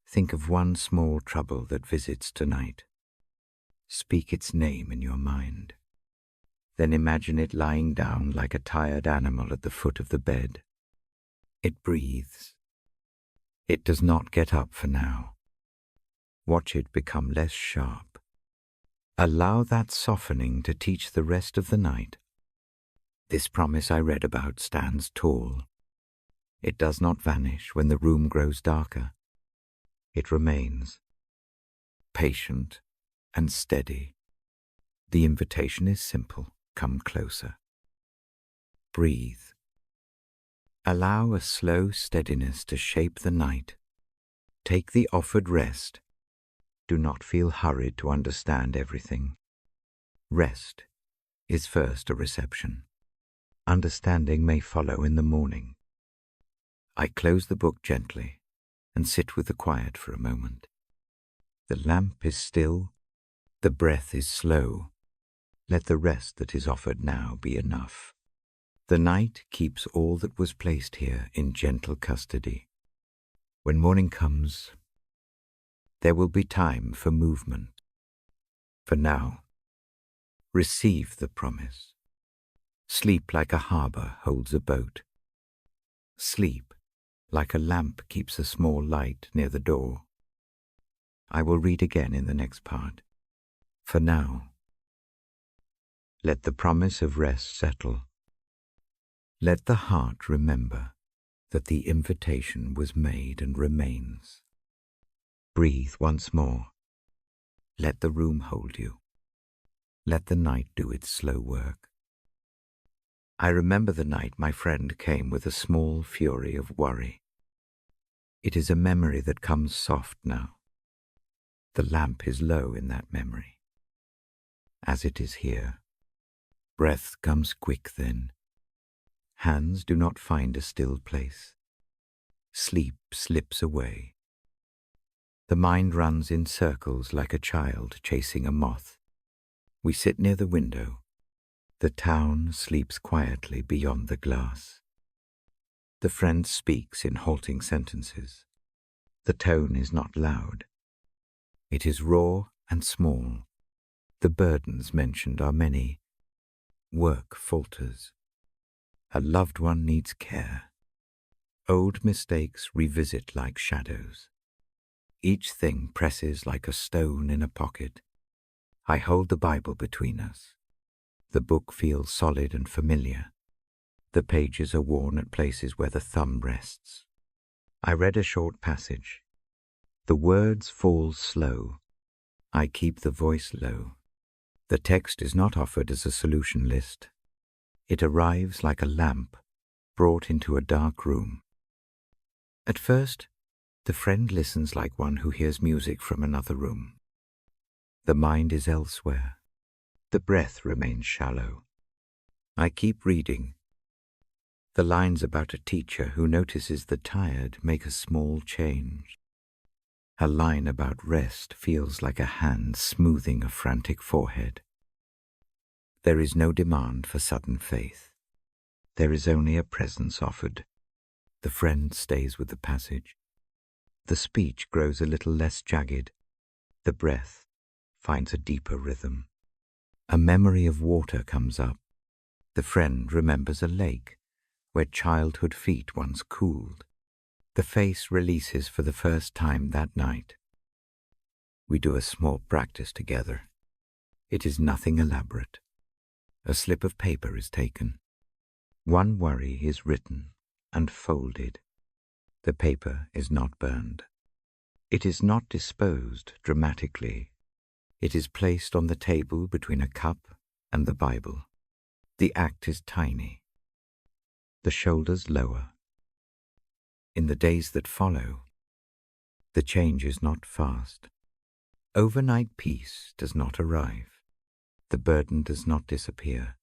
Think of one small trouble that visits tonight. Speak its name in your mind. Then imagine it lying down like a tired animal at the foot of the bed. It breathes. It does not get up for now. Watch it become less sharp. Allow that softening to teach the rest of the night. This promise I read about stands tall. It does not vanish when the room grows darker. It remains, patient and steady. The invitation is simple. Come closer. Breathe. Allow a slow steadiness to shape the night. Take the offered rest. Do not feel hurried to understand everything. Rest is first a reception. Understanding may follow in the morning. I close the book gently and sit with the quiet for a moment. The lamp is still. The breath is slow. Let the rest that is offered now be enough. The night keeps all that was placed here in gentle custody. When morning comes, there will be time for movement. For now, receive the promise. Sleep like a harbor holds a boat. Sleep like a lamp keeps a small light near the door. I will read again in the next part. For now, let the promise of rest settle. Let the heart remember that the invitation was made and remains. Breathe once more. Let the room hold you. Let the night do its slow work. I remember the night my friend came with a small fury of worry. It is a memory that comes soft now. The lamp is low in that memory, as it is here. Breath comes quick then. Hands do not find a still place. Sleep slips away. The mind runs in circles like a child chasing a moth. We sit near the window. The town sleeps quietly beyond the glass. The friend speaks in halting sentences. The tone is not loud. It is raw and small. The burdens mentioned are many. Work falters. A loved one needs care. Old mistakes revisit like shadows. Each thing presses like a stone in a pocket. I hold the Bible between us. The book feels solid and familiar. The pages are worn at places where the thumb rests. I read a short passage. The words fall slow. I keep the voice low. The text is not offered as a solution list. It arrives like a lamp brought into a dark room. At first, the friend listens like one who hears music from another room. The mind is elsewhere. The breath remains shallow. I keep reading. The lines about a teacher who notices the tired make a small change. A line about rest feels like a hand smoothing a frantic forehead. There is no demand for sudden faith. There is only a presence offered. The friend stays with the passage. The speech grows a little less jagged. The breath finds a deeper rhythm. A memory of water comes up. The friend remembers a lake where childhood feet once cooled. The face releases for the first time that night. We do a small practice together. It is nothing elaborate. A slip of paper is taken. One worry is written and folded. The paper is not burned. It is not disposed dramatically. It is placed on the table between a cup and the Bible. The act is tiny. The shoulders lower. In the days that follow, the change is not fast. Overnight peace does not arrive. The burden does not disappear.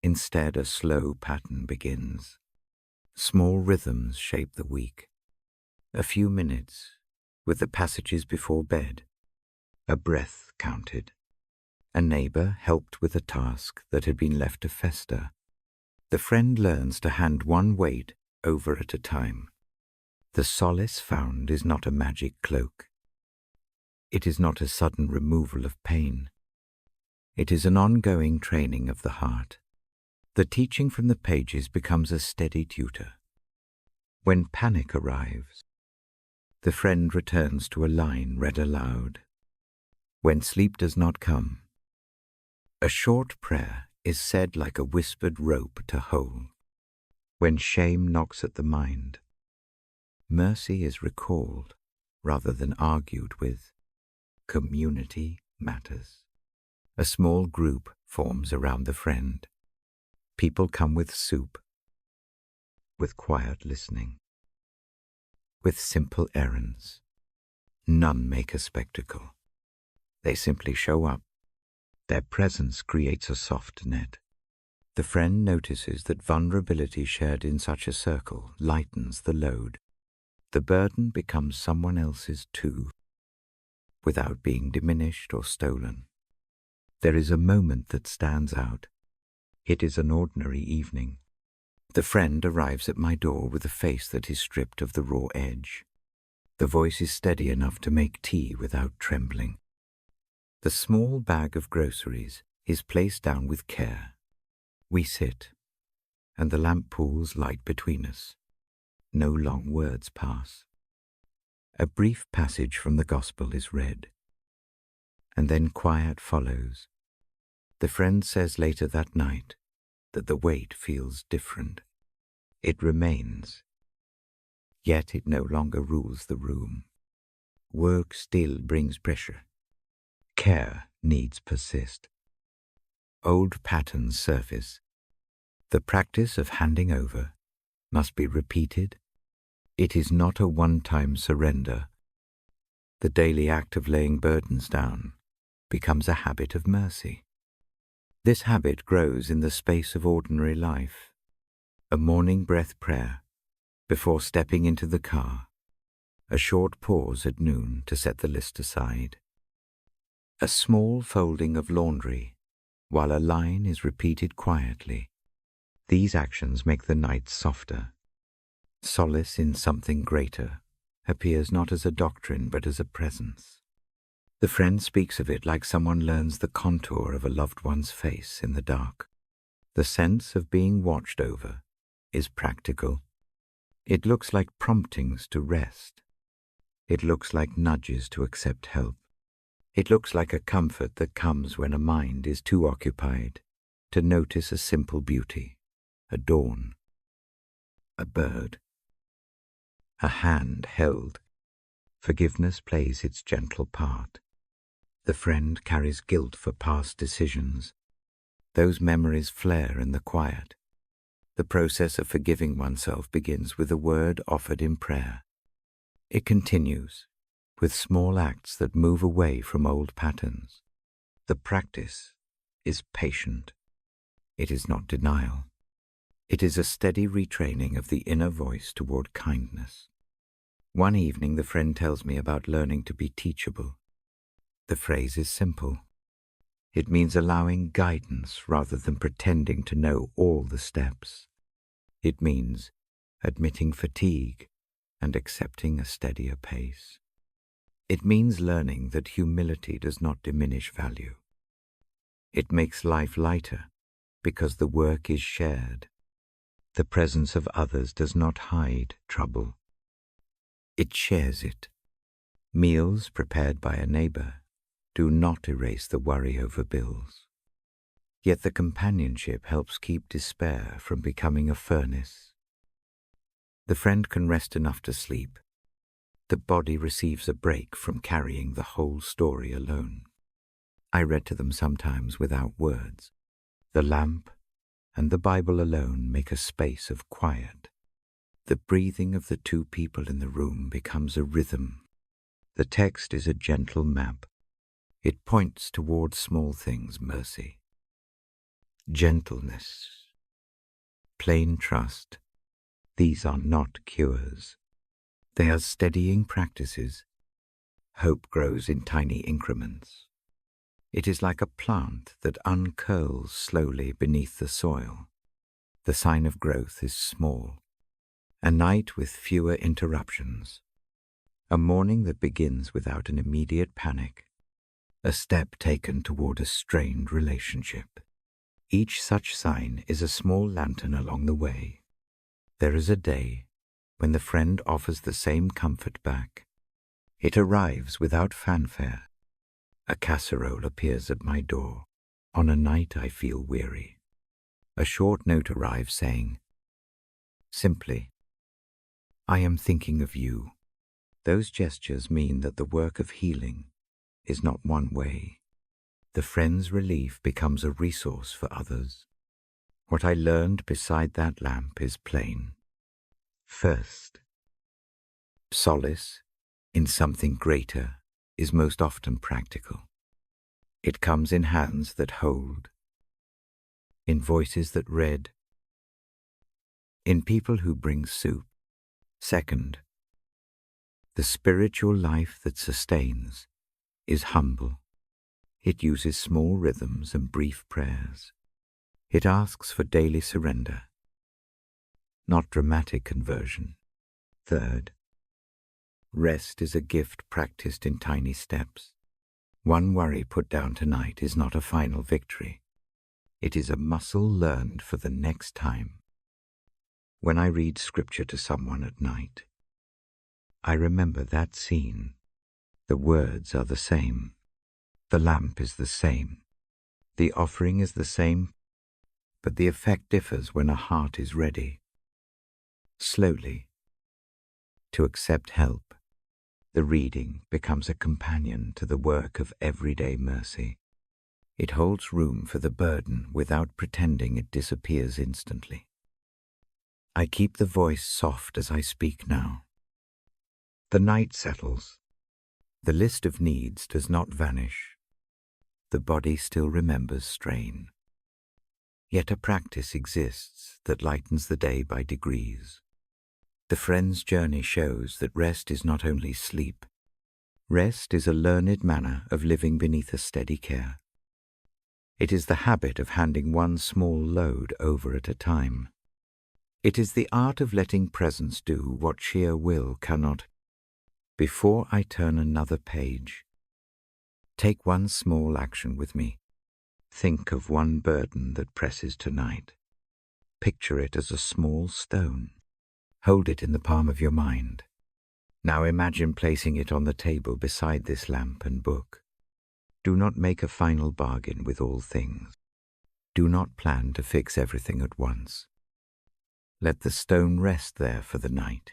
Instead, a slow pattern begins. Small rhythms shape the week. A few minutes, with the passages before bed. A breath counted. A neighbor helped with a task that had been left to fester. The friend learns to hand one weight over at a time. The solace found is not a magic cloak. It is not a sudden removal of pain. It is an ongoing training of the heart. The teaching from the pages becomes a steady tutor. When panic arrives, the friend returns to a line read aloud. When sleep does not come, a short prayer is said like a whispered rope to hold. When shame knocks at the mind, mercy is recalled rather than argued with. Community matters. A small group forms around the friend. People come with soup, with quiet listening, with simple errands. None make a spectacle. They simply show up. Their presence creates a soft net. The friend notices that vulnerability shared in such a circle lightens the load. The burden becomes someone else's too, without being diminished or stolen. There is a moment that stands out. It is an ordinary evening. The friend arrives at my door with a face that is stripped of the raw edge. The voice is steady enough to make tea without trembling. The small bag of groceries is placed down with care. We sit, and the lamp pools light between us. No long words pass. A brief passage from the Gospel is read, and then quiet follows. The friend says later that night that the weight feels different. It remains, yet it no longer rules the room. Work still brings pressure. Care needs persist. Old patterns surface. The practice of handing over must be repeated. It is not a one-time surrender. The daily act of laying burdens down becomes a habit of mercy. This habit grows in the space of ordinary life. A morning breath prayer before stepping into the car. A short pause at noon to set the list aside. A small folding of laundry while a line is repeated quietly. These actions make the night softer. Solace in something greater appears not as a doctrine but as a presence. The friend speaks of it like someone learns the contour of a loved one's face in the dark. The sense of being watched over is practical. It looks like promptings to rest. It looks like nudges to accept help. It looks like a comfort that comes when a mind is too occupied to notice a simple beauty, a dawn, a bird, a hand held. Forgiveness plays its gentle part. The friend carries guilt for past decisions. Those memories flare in the quiet. The process of forgiving oneself begins with a word offered in prayer. It continues with small acts that move away from old patterns. The practice is patient. It is not denial. It is a steady retraining of the inner voice toward kindness. One evening, the friend tells me about learning to be teachable. The phrase is simple. It means allowing guidance rather than pretending to know all the steps. It means admitting fatigue and accepting a steadier pace. It means learning that humility does not diminish value. It makes life lighter because the work is shared. The presence of others does not hide trouble. It shares it. Meals prepared by a neighbor do not erase the worry over bills. Yet the companionship helps keep despair from becoming a furnace. The friend can rest enough to sleep. The body receives a break from carrying the whole story alone. I read to them sometimes without words. The lamp and the Bible alone make a space of quiet. The breathing of the two people in the room becomes a rhythm. The text is a gentle map. It points toward small things, mercy, gentleness, plain trust. These are not cures. They are steadying practices. Hope grows in tiny increments. It is like a plant that uncurls slowly beneath the soil. The sign of growth is small. A night with fewer interruptions. A morning that begins without an immediate panic. A step taken toward a strained relationship. Each such sign is a small lantern along the way. There is a day when the friend offers the same comfort back. It arrives without fanfare. A casserole appears at my door. On a night I feel weary. A short note arrives saying, simply, I am thinking of you. Those gestures mean that the work of healing is not one way. The friend's relief becomes a resource for others. What I learned beside that lamp is plain. First, solace in something greater is most often practical. It comes in hands that hold, in voices that read, in people who bring soup. Second, the spiritual life that sustains is humble. It uses small rhythms and brief prayers. It asks for daily surrender, not dramatic conversion. Third, rest is a gift practiced in tiny steps. One worry put down tonight is not a final victory. It is a muscle learned for the next time. When I read scripture to someone at night, I remember that scene. The words are the same. The lamp is the same. The offering is the same, but the effect differs when a heart is ready. Slowly, to accept help, the reading becomes a companion to the work of everyday mercy. It holds room for the burden without pretending it disappears instantly. I keep the voice soft as I speak now. The night settles. The list of needs does not vanish. The body still remembers strain. Yet a practice exists that lightens the day by degrees. The friend's journey shows that rest is not only sleep. Rest is a learned manner of living beneath a steady care. It is the habit of handing one small load over at a time. It is the art of letting presence do what sheer will cannot. Before I turn another page, take one small action with me. Think of one burden that presses tonight. Picture it as a small stone. Hold it in the palm of your mind. Now imagine placing it on the table beside this lamp and book. Do not make a final bargain with all things. Do not plan to fix everything at once. Let the stone rest there for the night.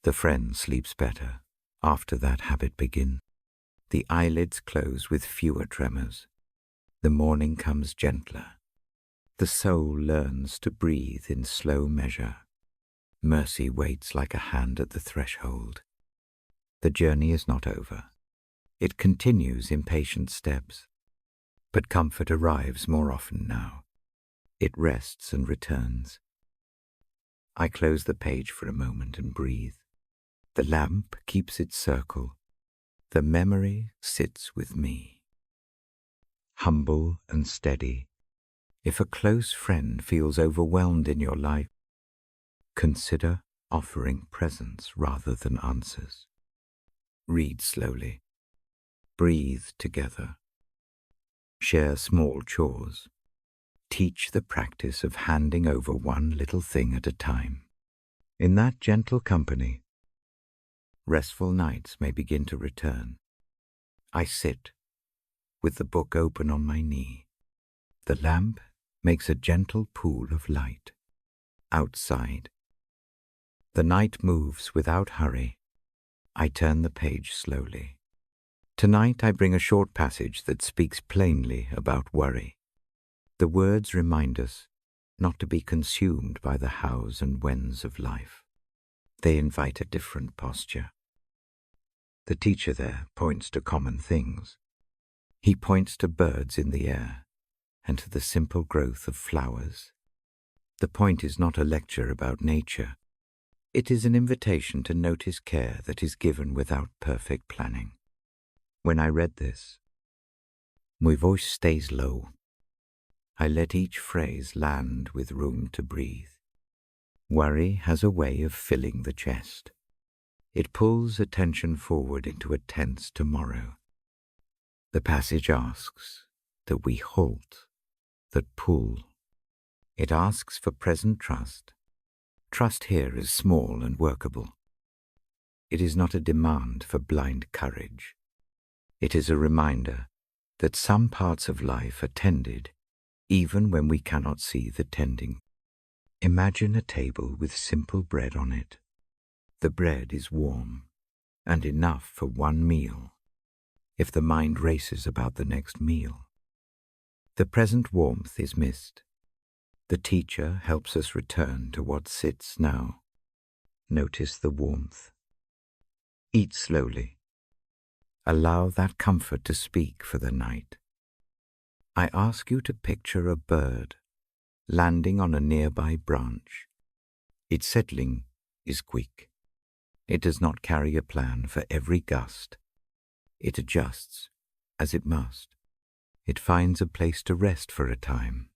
The friend sleeps better after that habit begins. The eyelids close with fewer tremors. The morning comes gentler. The soul learns to breathe in slow measure. Mercy waits like a hand at the threshold. The journey is not over. It continues in patient steps. But comfort arrives more often now. It rests and returns. I close the page for a moment and breathe. The lamp keeps its circle. The memory sits with me. Humble and steady. If a close friend feels overwhelmed in your life, consider offering presence rather than answers. Read slowly. Breathe together. Share small chores. Teach the practice of handing over one little thing at a time. In that gentle company, restful nights may begin to return. I sit, with the book open on my knee. The lamp makes a gentle pool of light. Outside, the night moves without hurry. I turn the page slowly. Tonight I bring a short passage that speaks plainly about worry. The words remind us not to be consumed by the hows and whens of life. They invite a different posture. The teacher there points to common things. He points to birds in the air and to the simple growth of flowers. The point is not a lecture about nature. It is an invitation to notice care that is given without perfect planning. When I read this, my voice stays low. I let each phrase land with room to breathe. Worry has a way of filling the chest. It pulls attention forward into a tense tomorrow. The passage asks that we halt, that pull. It asks for present trust. Trust here is small and workable. It is not a demand for blind courage. It is a reminder that some parts of life are tended even when we cannot see the tending. Imagine a table with simple bread on it. The bread is warm and enough for one meal, if the mind races about the next meal. The present warmth is missed. The teacher helps us return to what sits now. Notice the warmth. Eat slowly. Allow that comfort to speak for the night. I ask you to picture a bird landing on a nearby branch. Its settling is quick. It does not carry a plan for every gust. It adjusts as it must. It finds a place to rest for a time.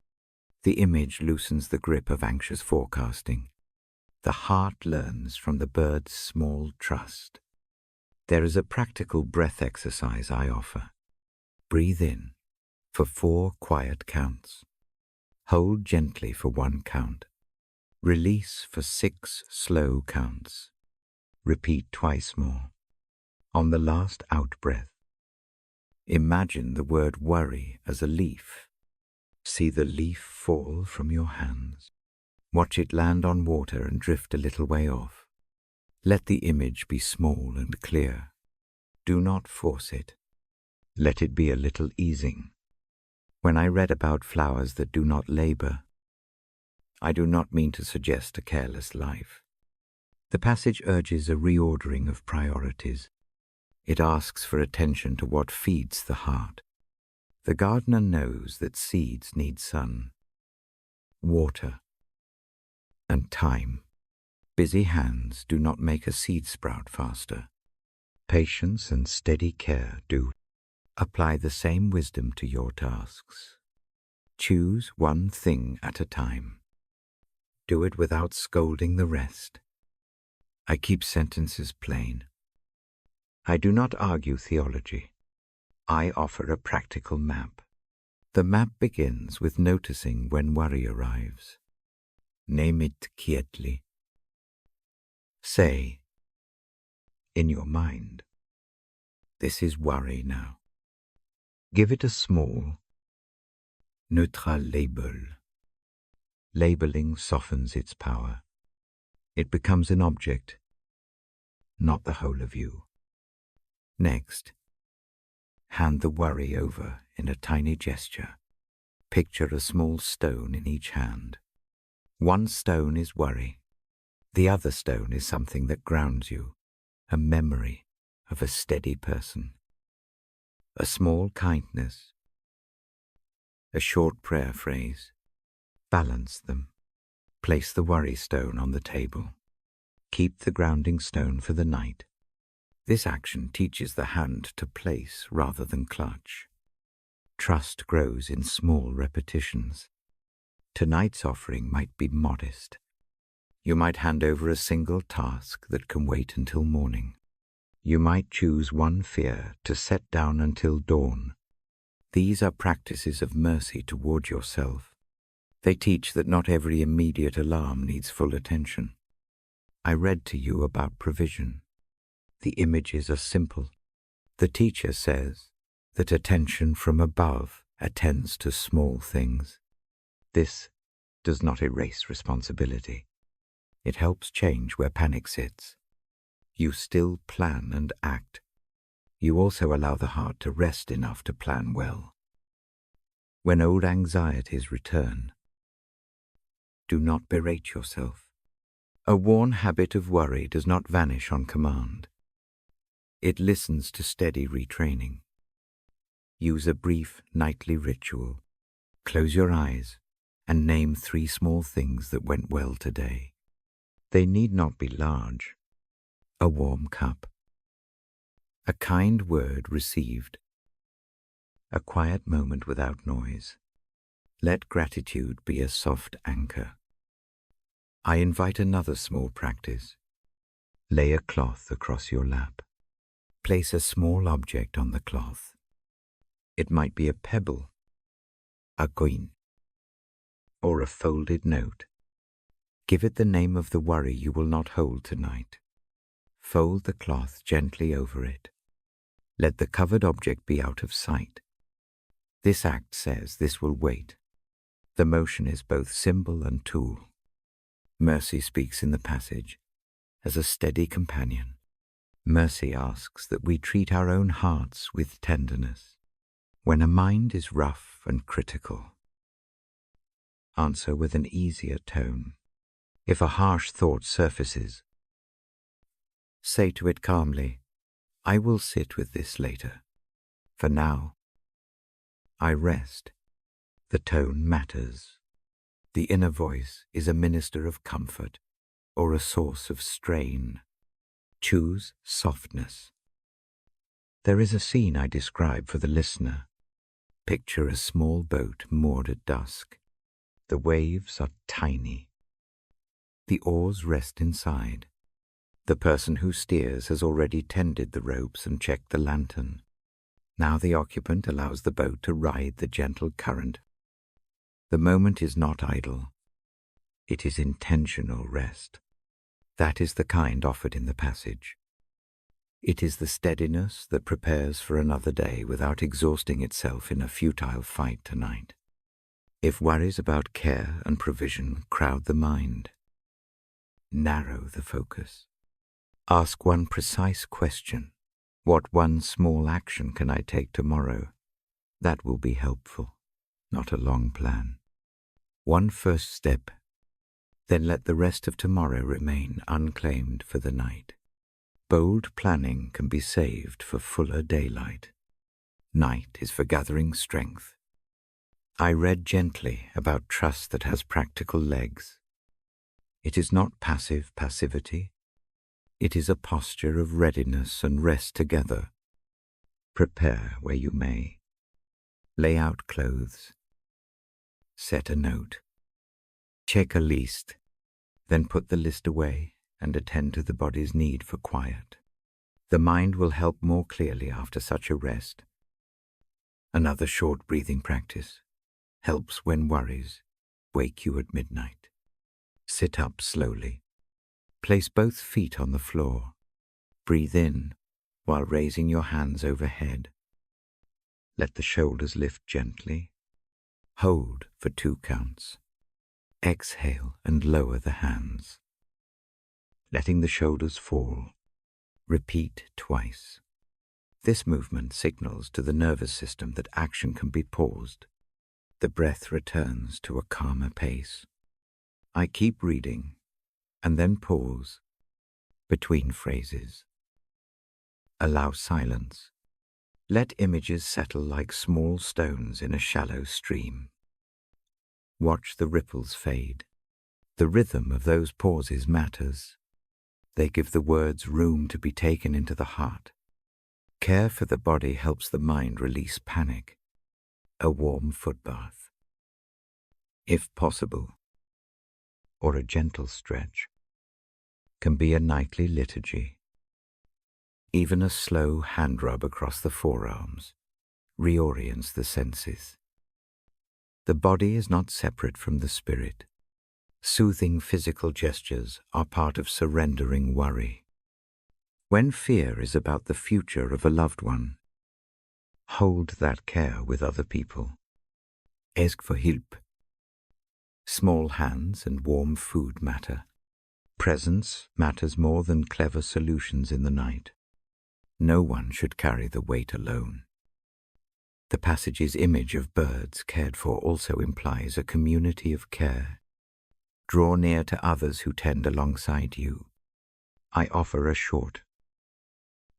The image loosens the grip of anxious forecasting. The heart learns from the bird's small trust. There is a practical breath exercise I offer. Breathe in for 4 quiet counts. Hold gently for 1 count. Release for 6 slow counts. Repeat twice more. On the last out-breath, imagine the word worry as a leaf. See the leaf fall from your hands. Watch it land on water and drift a little way off. Let the image be small and clear. Do not force it. Let it be a little easing. When I read about flowers that do not labor, I do not mean to suggest a careless life. The passage urges a reordering of priorities. It asks for attention to what feeds the heart. The gardener knows that seeds need sun, water, and time. Busy hands do not make a seed sprout faster. Patience and steady care do. Apply the same wisdom to your tasks. Choose one thing at a time. Do it without scolding the rest. I keep sentences plain. I do not argue theology. I offer a practical map. The map begins with noticing when worry arrives. Name it quietly. Say, in your mind, this is worry now. Give it a small, neutral label. Labeling softens its power. It becomes an object, not the whole of you. Next, hand the worry over in a tiny gesture. Picture a small stone in each hand. One stone is worry. The other stone is something that grounds you, a memory of a steady person. A small kindness, a short prayer phrase. Balance them. Place the worry stone on the table. Keep the grounding stone for the night. This action teaches the hand to place rather than clutch. Trust grows in small repetitions. Tonight's offering might be modest. You might hand over a single task that can wait until morning. You might choose one fear to set down until dawn. These are practices of mercy toward yourself. They teach that not every immediate alarm needs full attention. I read to you about provision. The images are simple. The teacher says that attention from above attends to small things. This does not erase responsibility. It helps change where panic sits. You still plan and act. You also allow the heart to rest enough to plan well. When old anxieties return, do not berate yourself. A worn habit of worry does not vanish on command. It listens to steady retraining. Use a brief nightly ritual. Close your eyes and name 3 small things that went well today. They need not be large. A warm cup. A kind word received. A quiet moment without noise. Let gratitude be a soft anchor. I invite another small practice. Lay a cloth across your lap. Place a small object on the cloth. It might be a pebble, a coin, or a folded note. Give it the name of the worry you will not hold tonight. Fold the cloth gently over it. Let the covered object be out of sight. This act says this will wait. The motion is both symbol and tool. Mercy speaks in the passage as a steady companion. Mercy asks that we treat our own hearts with tenderness. When a mind is rough and critical, answer with an easier tone. If a harsh thought surfaces, say to it calmly, I will sit with this later. For now, I rest. The tone matters. The inner voice is a minister of comfort or a source of strain. Choose softness. There is a scene I describe for the listener. Picture a small boat moored at dusk. The waves are tiny. The oars rest inside. The person who steers has already tended the ropes and checked the lantern. Now the occupant allows the boat to ride the gentle current. The moment is not idle. It is intentional rest. That is the kind offered in the passage. It is the steadiness that prepares for another day without exhausting itself in a futile fight tonight. If worries about care and provision crowd the mind, narrow the focus. Ask one precise question. What one small action can I take tomorrow? That will be helpful, not a long plan. One first step, then let the rest of tomorrow remain unclaimed for the night. Bold planning can be saved for fuller daylight. Night is for gathering strength. I read gently about trust that has practical legs. It is not passive passivity. It is a posture of readiness and rest together. Prepare where you may. Lay out clothes. Set a note. Check a list. Then put the list away and attend to the body's need for quiet. The mind will help more clearly after such a rest. Another short breathing practice helps when worries wake you at midnight. Sit up slowly. Place both feet on the floor. Breathe in while raising your hands overhead. Let the shoulders lift gently. Hold for 2 counts. Exhale and lower the hands. Letting the shoulders fall. Repeat twice. This movement signals to the nervous system that action can be paused. The breath returns to a calmer pace. I keep reading and then pause between phrases. Allow silence. Let images settle like small stones in a shallow stream. Watch the ripples fade. The rhythm of those pauses matters. They give the words room to be taken into the heart. Care for the body helps the mind release panic. A warm foot bath, if possible, or a gentle stretch, can be a nightly liturgy. Even a slow hand rub across the forearms reorients the senses. The body is not separate from the spirit. Soothing physical gestures are part of surrendering worry. When fear is about the future of a loved one, hold that care with other people. Ask for help. Small hands and warm food matter. Presence matters more than clever solutions in the night. No one should carry the weight alone. The passage's image of birds cared for also implies a community of care. Draw near to others who tend alongside you. I offer a short,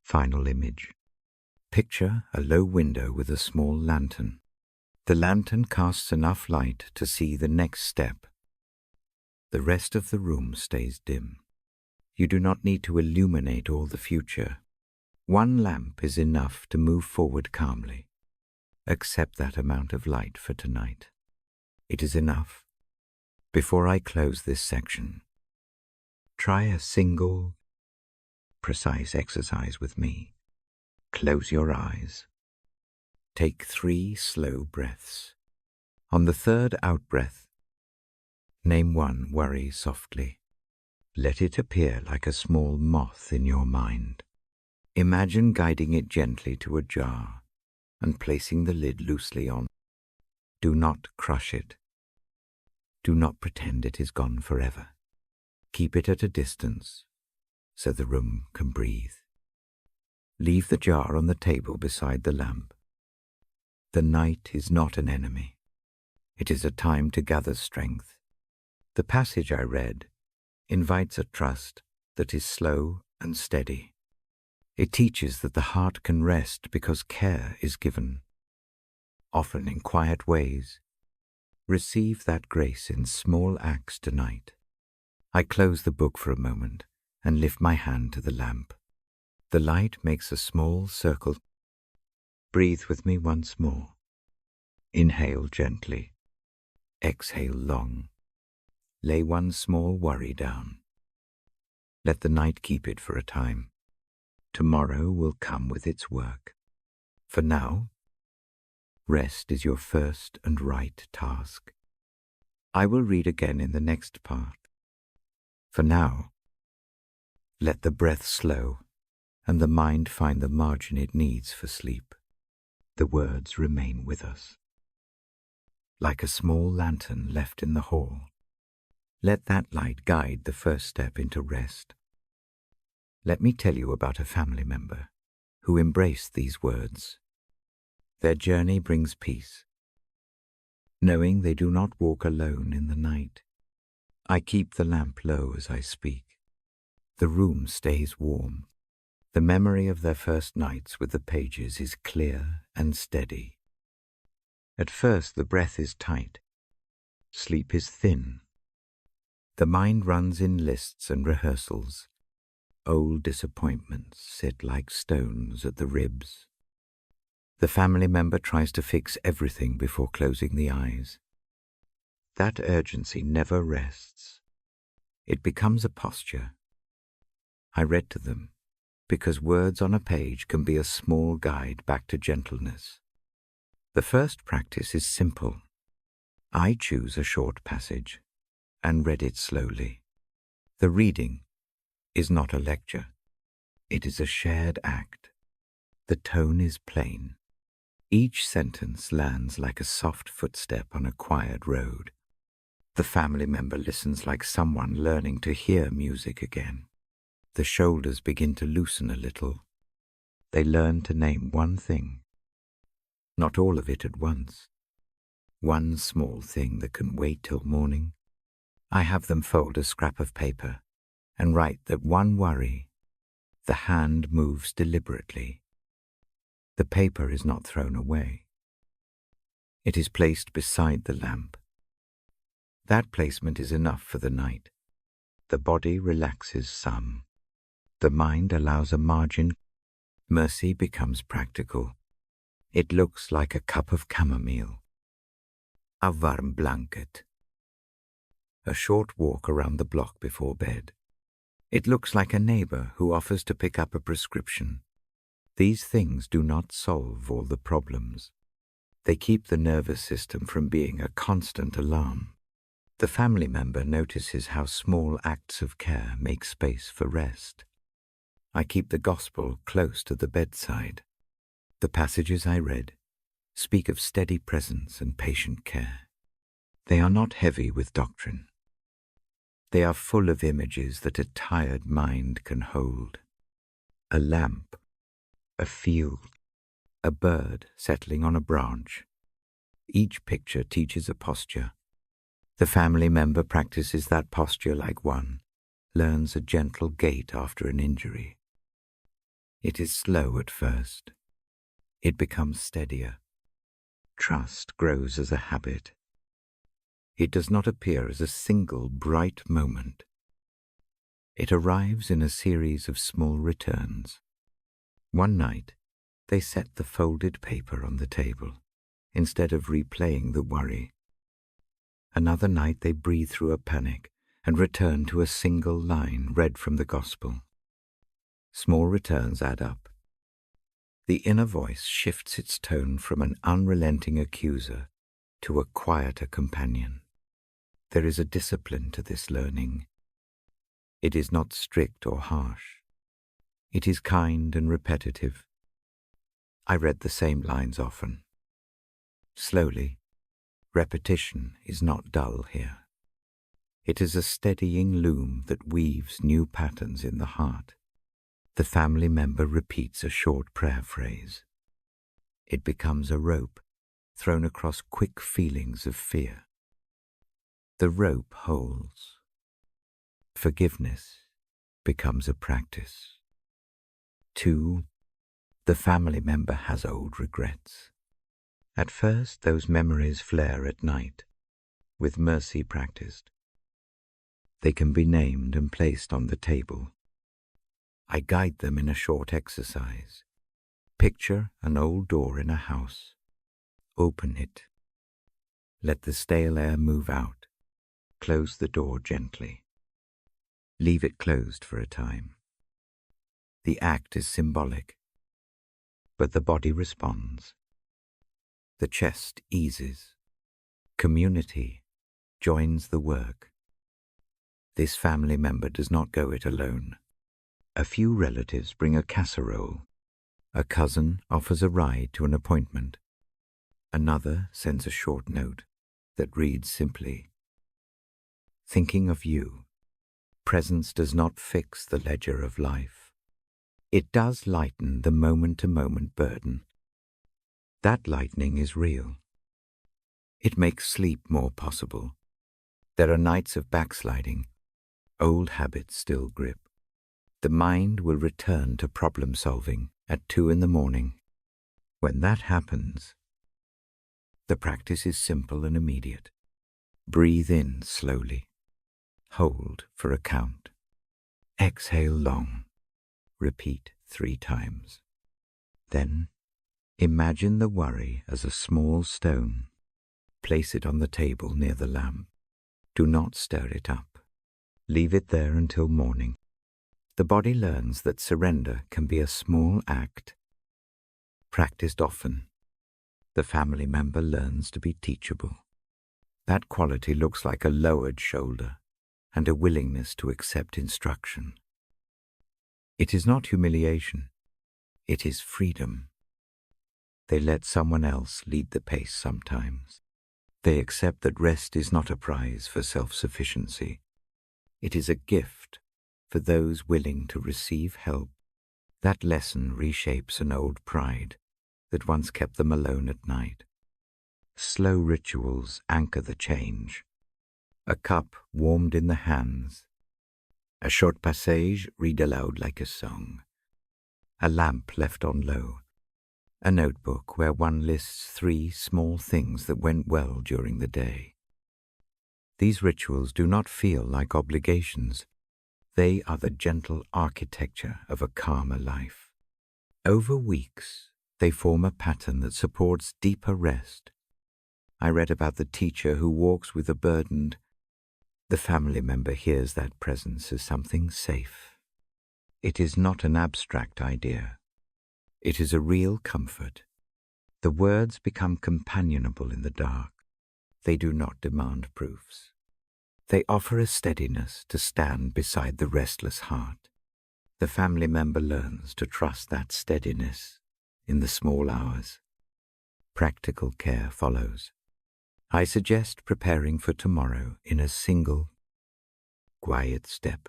final image. Picture a low window with a small lantern. The lantern casts enough light to see the next step. The rest of the room stays dim. You do not need to illuminate all the future. One lamp is enough to move forward calmly. Accept that amount of light for tonight. It is enough. Before I close this section, try a single, precise exercise with me. Close your eyes. Take 3 slow breaths. On the third out-breath, name one worry softly. Let it appear like a small moth in your mind. Imagine guiding it gently to a jar and placing the lid loosely on. Do not crush it. Do not pretend it is gone forever. Keep it at a distance so the room can breathe. Leave the jar on the table beside the lamp. The night is not an enemy. It is a time to gather strength. The passage I read invites a trust that is slow and steady. It teaches that the heart can rest because care is given, often in quiet ways. Receive that grace in small acts tonight. I close the book for a moment and lift my hand to the lamp. The light makes a small circle. Breathe with me once more. Inhale gently. Exhale long. Lay one small worry down. Let the night keep it for a time. Tomorrow will come with its work. For now, rest is your first and right task. I will read again in the next part. For now, let the breath slow and the mind find the margin it needs for sleep. The words remain with us. Like a small lantern left in the hall, let that light guide the first step into rest. Let me tell you about a family member who embraced these words. Their journey brings peace, knowing they do not walk alone in the night. I keep the lamp low as I speak. The room stays warm. The memory of their first nights with the pages is clear and steady. At first the breath is tight. Sleep is thin. The mind runs in lists and rehearsals. Old disappointments sit like stones at the ribs. The family member tries to fix everything before closing the eyes. That urgency never rests. It becomes a posture. I read to them, because words on a page can be a small guide back to gentleness. The first practice is simple. I choose a short passage and read it slowly. The reading is not a lecture. It is a shared act. The tone is plain. Each sentence lands like a soft footstep on a quiet road. The family member listens like someone learning to hear music again. The shoulders begin to loosen a little. They learn to name one thing. Not all of it at once. One small thing that can wait till morning. I have them fold a scrap of paper and write that one worry. The hand moves deliberately. The paper is not thrown away. It is placed beside the lamp. That placement is enough for the night. The body relaxes some. The mind allows a margin. Mercy becomes practical. It looks like a cup of chamomile. A warm blanket. A short walk around the block before bed. It looks like a neighbor who offers to pick up a prescription. These things do not solve all the problems. They keep the nervous system from being a constant alarm. The family member notices how small acts of care make space for rest. I keep the gospel close to the bedside. The passages I read speak of steady presence and patient care. They are not heavy with doctrine. They are full of images that a tired mind can hold. A lamp, a field, a bird settling on a branch. Each picture teaches a posture. The family member practices that posture like one learns a gentle gait after an injury. It is slow at first. It becomes steadier. Trust grows as a habit. It does not appear as a single bright moment. It arrives in a series of small returns. One night, they set the folded paper on the table, instead of replaying the worry. Another night they breathe through a panic and return to a single line read from the gospel. Small returns add up. The inner voice shifts its tone from an unrelenting accuser to a quieter companion. There is a discipline to this learning. It is not strict or harsh. It is kind and repetitive. I read the same lines often. Slowly, repetition is not dull here. It is a steadying loom that weaves new patterns in the heart. The family member repeats a short prayer phrase. It becomes a rope thrown across quick feelings of fear. The rope holds. Forgiveness becomes a practice. 2. The family member has old regrets. At first, those memories flare at night, with mercy practiced. They can be named and placed on the table. I guide them in a short exercise. Picture an old door in a house. Open it. Let the stale air move out. Close the door gently. Leave it closed for a time. The act is symbolic, but the body responds. The chest eases. Community joins the work. This family member does not go it alone. A few relatives bring a casserole. A cousin offers a ride to an appointment. Another sends a short note that reads simply, "Thinking of you. Presence does not fix the ledger of life. It does lighten the moment-to-moment burden. That lightening is real. It makes sleep more possible. There are nights of backsliding. Old habits still grip. The mind will return to problem-solving at 2 a.m. When that happens, the practice is simple and immediate. Breathe in slowly. Hold for a count. Exhale long. Repeat 3 times. Then, imagine the worry as a small stone. Place it on the table near the lamp. Do not stir it up. Leave it there until morning. The body learns that surrender can be a small act. Practiced often, the family member learns to be teachable. That quality looks like a lowered shoulder and a willingness to accept instruction. It is not humiliation. It is freedom. They let someone else lead the pace sometimes. They accept that rest is not a prize for self-sufficiency. It is a gift for those willing to receive help. That lesson reshapes an old pride that once kept them alone at night. Slow rituals anchor the change. A cup warmed in the hands. A short passage read aloud like a song. A lamp left on low. A notebook where one lists 3 small things that went well during the day. These rituals do not feel like obligations. They are the gentle architecture of a calmer life. Over weeks, they form a pattern that supports deeper rest. I read about the teacher who walks with a burdened. The family member hears that presence as something safe. It is not an abstract idea. It is a real comfort. The words become companionable in the dark. They do not demand proofs. They offer a steadiness to stand beside the restless heart. The family member learns to trust that steadiness in the small hours. Practical care follows. I suggest preparing for tomorrow in a single, quiet step.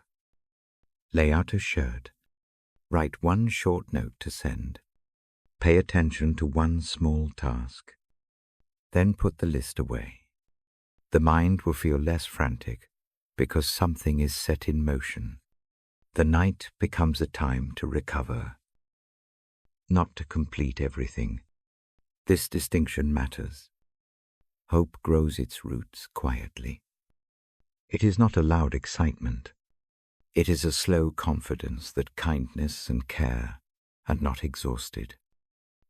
Lay out a shirt. Write one short note to send. Pay attention to one small task. Then put the list away. The mind will feel less frantic because something is set in motion. The night becomes a time to recover, not to complete everything. This distinction matters. Hope grows its roots quietly. It is not a loud excitement. It is a slow confidence that kindness and care are not exhausted.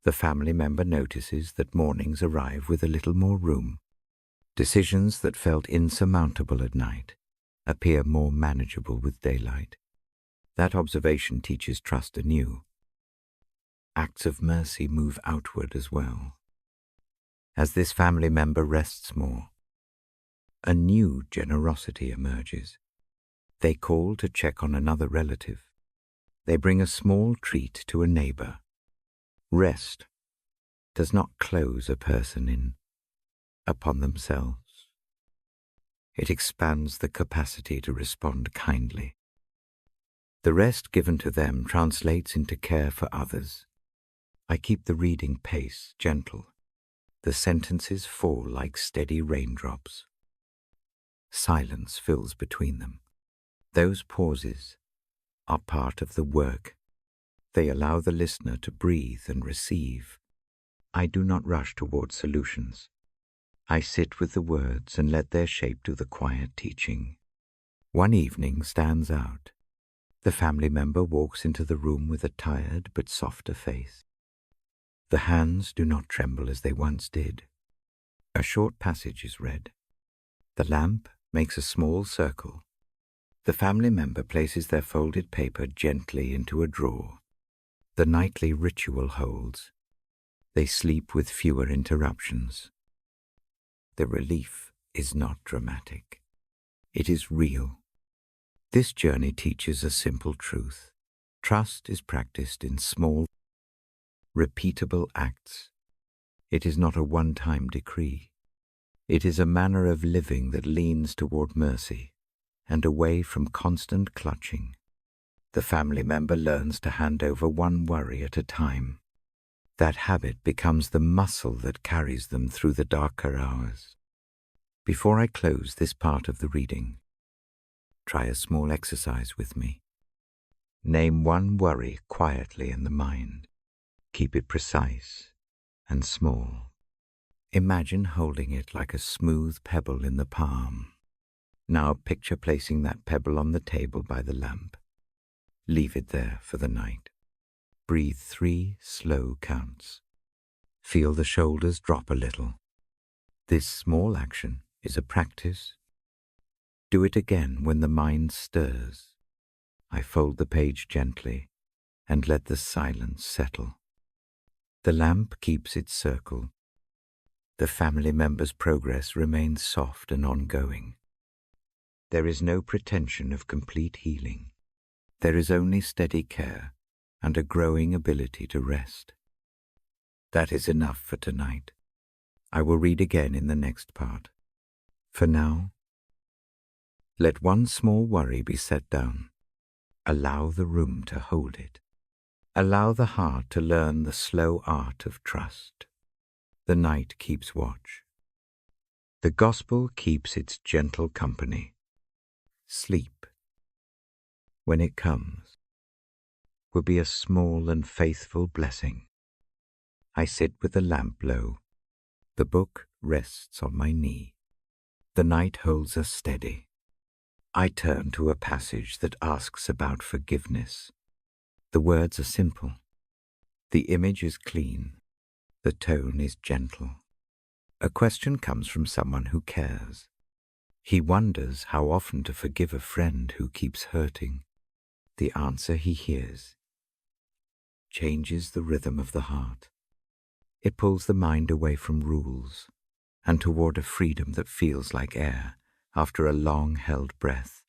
The family member notices that mornings arrive with a little more room. Decisions that felt insurmountable at night appear more manageable with daylight. That observation teaches trust anew. Acts of mercy move outward as well. As this family member rests more, a new generosity emerges. They call to check on another relative. They bring a small treat to a neighbor. Rest does not close a person in upon themselves. It expands the capacity to respond kindly. The rest given to them translates into care for others. I keep the reading pace gentle. The sentences fall like steady raindrops. Silence fills between them. Those pauses are part of the work. They allow the listener to breathe and receive. I do not rush toward solutions. I sit with the words and let their shape do the quiet teaching. One evening stands out. The family member walks into the room with a tired but softer face. The hands do not tremble as they once did. A short passage is read. The lamp makes a small circle. The family member places their folded paper gently into a drawer. The nightly ritual holds. They sleep with fewer interruptions. The relief is not dramatic. It is real. This journey teaches a simple truth. Trust is practiced in small, repeatable acts. It is not a one-time decree. It is a manner of living that leans toward mercy and away from constant clutching. The family member learns to hand over one worry at a time. That habit becomes the muscle that carries them through the darker hours. Before I close this part of the reading, try a small exercise with me. Name one worry quietly in the mind. Keep it precise and small. Imagine holding it like a smooth pebble in the palm. Now picture placing that pebble on the table by the lamp. Leave it there for the night. Breathe 3 slow counts. Feel the shoulders drop a little. This small action is a practice. Do it again when the mind stirs. I fold the page gently and let the silence settle. The lamp keeps its circle. The family member's progress remains soft and ongoing. There is no pretension of complete healing. There is only steady care and a growing ability to rest. That is enough for tonight. I will read again in the next part. For now, let one small worry be set down. Allow the room to hold it. Allow the heart to learn the slow art of trust. The night keeps watch. The gospel keeps its gentle company. Sleep, when it comes, will be a small and faithful blessing. I sit with the lamp low. The book rests on my knee. The night holds us steady. I turn to a passage that asks about forgiveness. The words are simple. The image is clean. The tone is gentle. A question comes from someone who cares. He wonders how often to forgive a friend who keeps hurting. The answer he hears changes the rhythm of the heart. It pulls the mind away from rules and toward a freedom that feels like air after a long-held breath.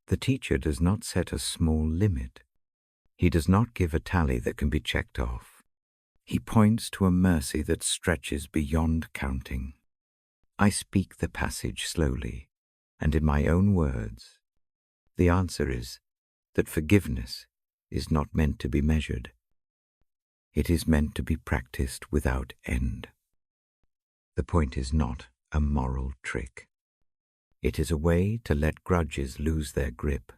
The teacher does not set a small limit. He does not give a tally that can be checked off. He points to a mercy that stretches beyond counting. I speak the passage slowly, and in my own words. The answer is that forgiveness is not meant to be measured. It is meant to be practiced without end. The point is not a moral trick. It is a way to let grudges lose their grip.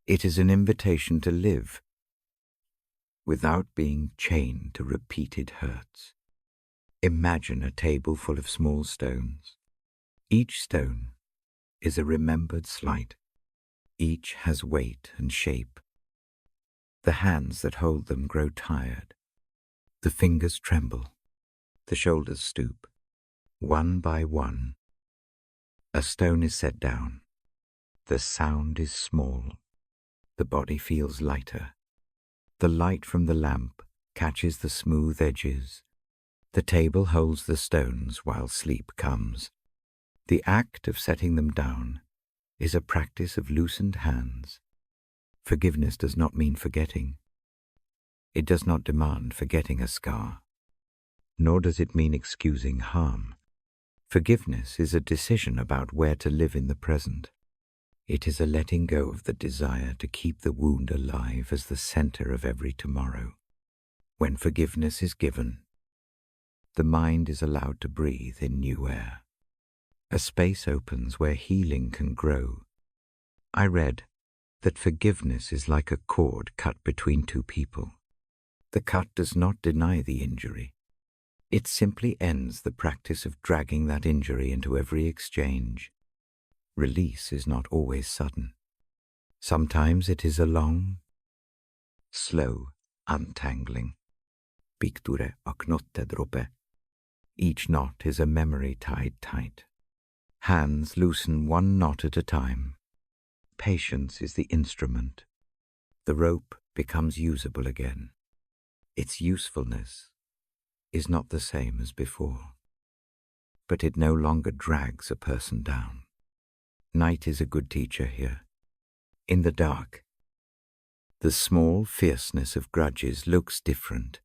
It is an invitation to live without being chained to repeated hurts. Imagine a table full of small stones. Each stone is a remembered slight. Each has weight and shape. The hands that hold them grow tired. The fingers tremble. The shoulders stoop. One by one, a stone is set down. The sound is small. The body feels lighter. The light from the lamp catches the smooth edges. The table holds the stones while sleep comes. The act of setting them down is a practice of loosened hands. Forgiveness does not mean forgetting. It does not demand forgetting a scar, nor does it mean excusing harm. Forgiveness is a decision about where to live in the present. It is a letting go of the desire to keep the wound alive as the center of every tomorrow. When forgiveness is given, the mind is allowed to breathe in new air. A space opens where healing can grow. I read that forgiveness is like a cord cut between two people. The cut does not deny the injury. It simply ends the practice of dragging that injury into every exchange. Release is not always sudden. Sometimes it is a long, slow untangling. Picture och knottedroppe. Each knot is a memory tied tight. Hands loosen one knot at a time. Patience is the instrument. The rope becomes usable again. Its usefulness is not the same as before, but it no longer drags a person down. Night is a good teacher here. In the dark, the small fierceness of grudges looks different.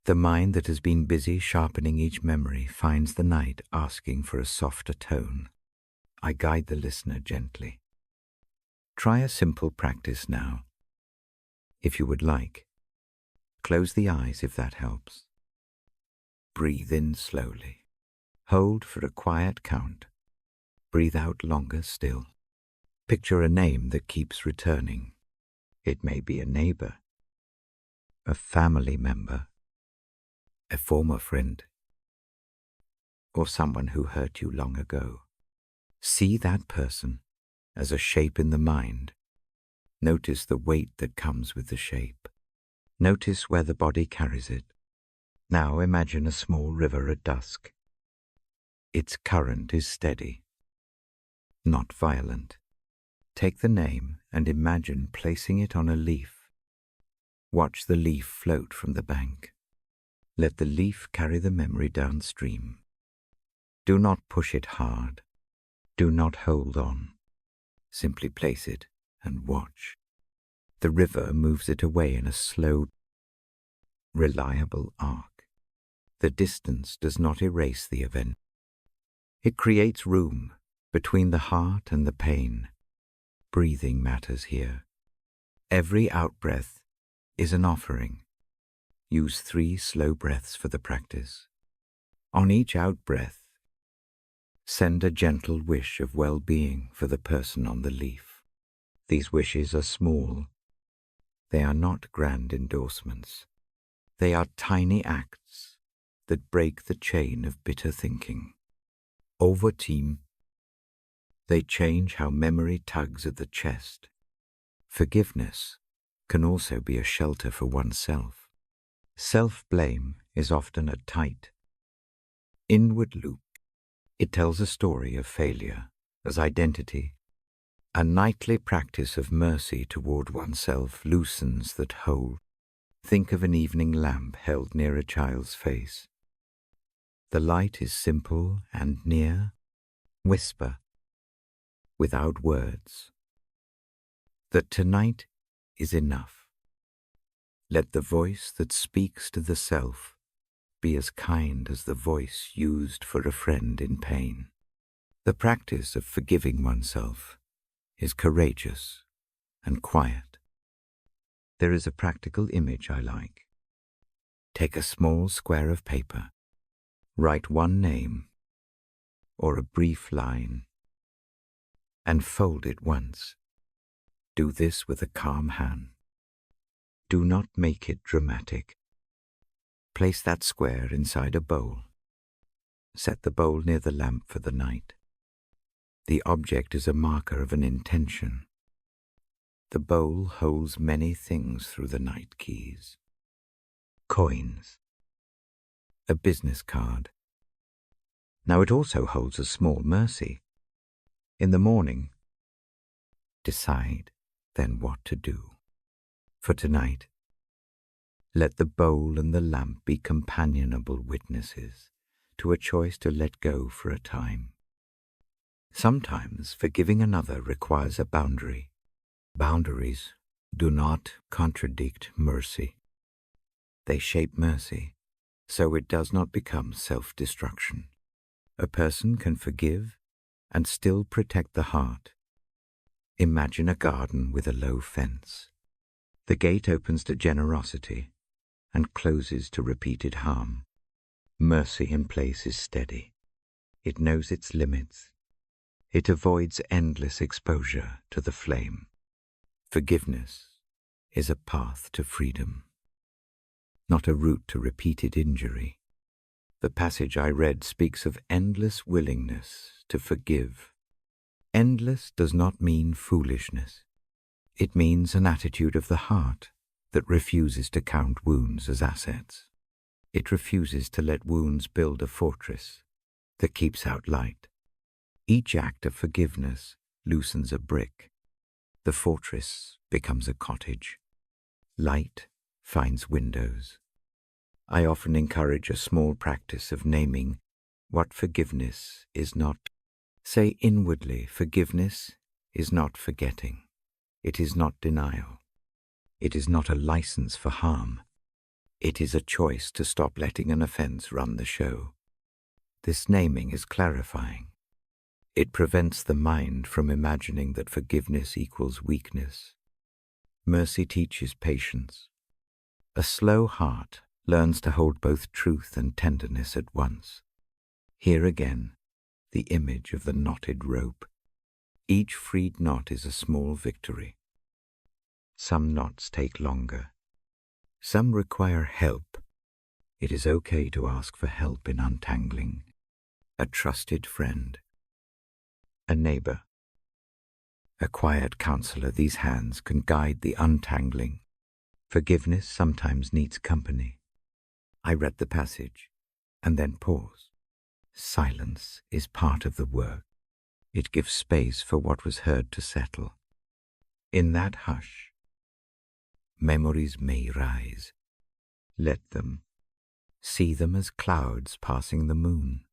The mind that has been busy sharpening each memory finds the night asking for a softer tone. I guide the listener gently. Try a simple practice now. If you would like, close the eyes if that helps. Breathe in slowly. Hold for a quiet count. Breathe out longer still. Picture a name that keeps returning. It may be a neighbor, a family member, a former friend, or someone who hurt you long ago. See that person as a shape in the mind. Notice the weight that comes with the shape. Notice where the body carries it. Now imagine a small river at dusk. Its current is steady, not violent. Take the name and imagine placing it on a leaf. Watch the leaf float from the bank. Let the leaf carry the memory downstream. Do not push it hard. Do not hold on. Simply place it and watch. The river moves it away in a slow, reliable arc. The distance does not erase the event. It creates room between the heart and the pain. Breathing matters here. Every out-breath is an offering. Use 3 slow breaths for the practice. On each out-breath, send a gentle wish of well-being for the person on the leaf. These wishes are small. They are not grand endorsements. They are tiny acts that break the chain of bitter thinking. Over time, they change how memory tugs at the chest. Forgiveness can also be a shelter for oneself. Self-blame is often a tight, inward loop. It tells a story of failure as identity. A nightly practice of mercy toward oneself loosens that hold. Think of an evening lamp held near a child's face. The light is simple and near. Whisper, without words, that tonight is enough. Let the voice that speaks to the self be as kind as the voice used for a friend in pain. The practice of forgiving oneself is courageous and quiet. There is a practical image I like. Take a small square of paper, write one name or a brief line, and fold it once. Do this with a calm hand. Do not make it dramatic. Place that square inside a bowl. Set the bowl near the lamp for the night. The object is a marker of an intention. The bowl holds many things through the night keys. Coins. A business card. Now it also holds a small mercy. In the morning, decide then what to do. For tonight, let the bowl and the lamp be companionable witnesses to a choice to let go for a time. Sometimes forgiving another requires a boundary. Boundaries do not contradict mercy. They shape mercy, so it does not become self-destruction. A person can forgive and still protect the heart. Imagine a garden with a low fence. The gate opens to generosity and closes to repeated harm. Mercy in place is steady. It knows its limits. It avoids endless exposure to the flame. Forgiveness is a path to freedom, not a route to repeated injury. The passage I read speaks of endless willingness to forgive. Endless does not mean foolishness. It means an attitude of the heart that refuses to count wounds as assets. It refuses to let wounds build a fortress that keeps out light. Each act of forgiveness loosens a brick. The fortress becomes a cottage. Light finds windows. I often encourage a small practice of naming what forgiveness is not. Say inwardly, forgiveness is not forgetting. It is not denial. It is not a license for harm. It is a choice to stop letting an offense run the show. This naming is clarifying. It prevents the mind from imagining that forgiveness equals weakness. Mercy teaches patience. A slow heart learns to hold both truth and tenderness at once. Here again, the image of the knotted rope. Each freed knot is a small victory. Some knots take longer. Some require help. It is okay to ask for help in untangling. A trusted friend. A neighbor. A quiet counselor, these hands can guide the untangling. Forgiveness sometimes needs company. I read the passage and then pause. Silence is part of the work. It gives space for what was heard to settle. In that hush, memories may rise. Let them. See them as clouds passing the moon.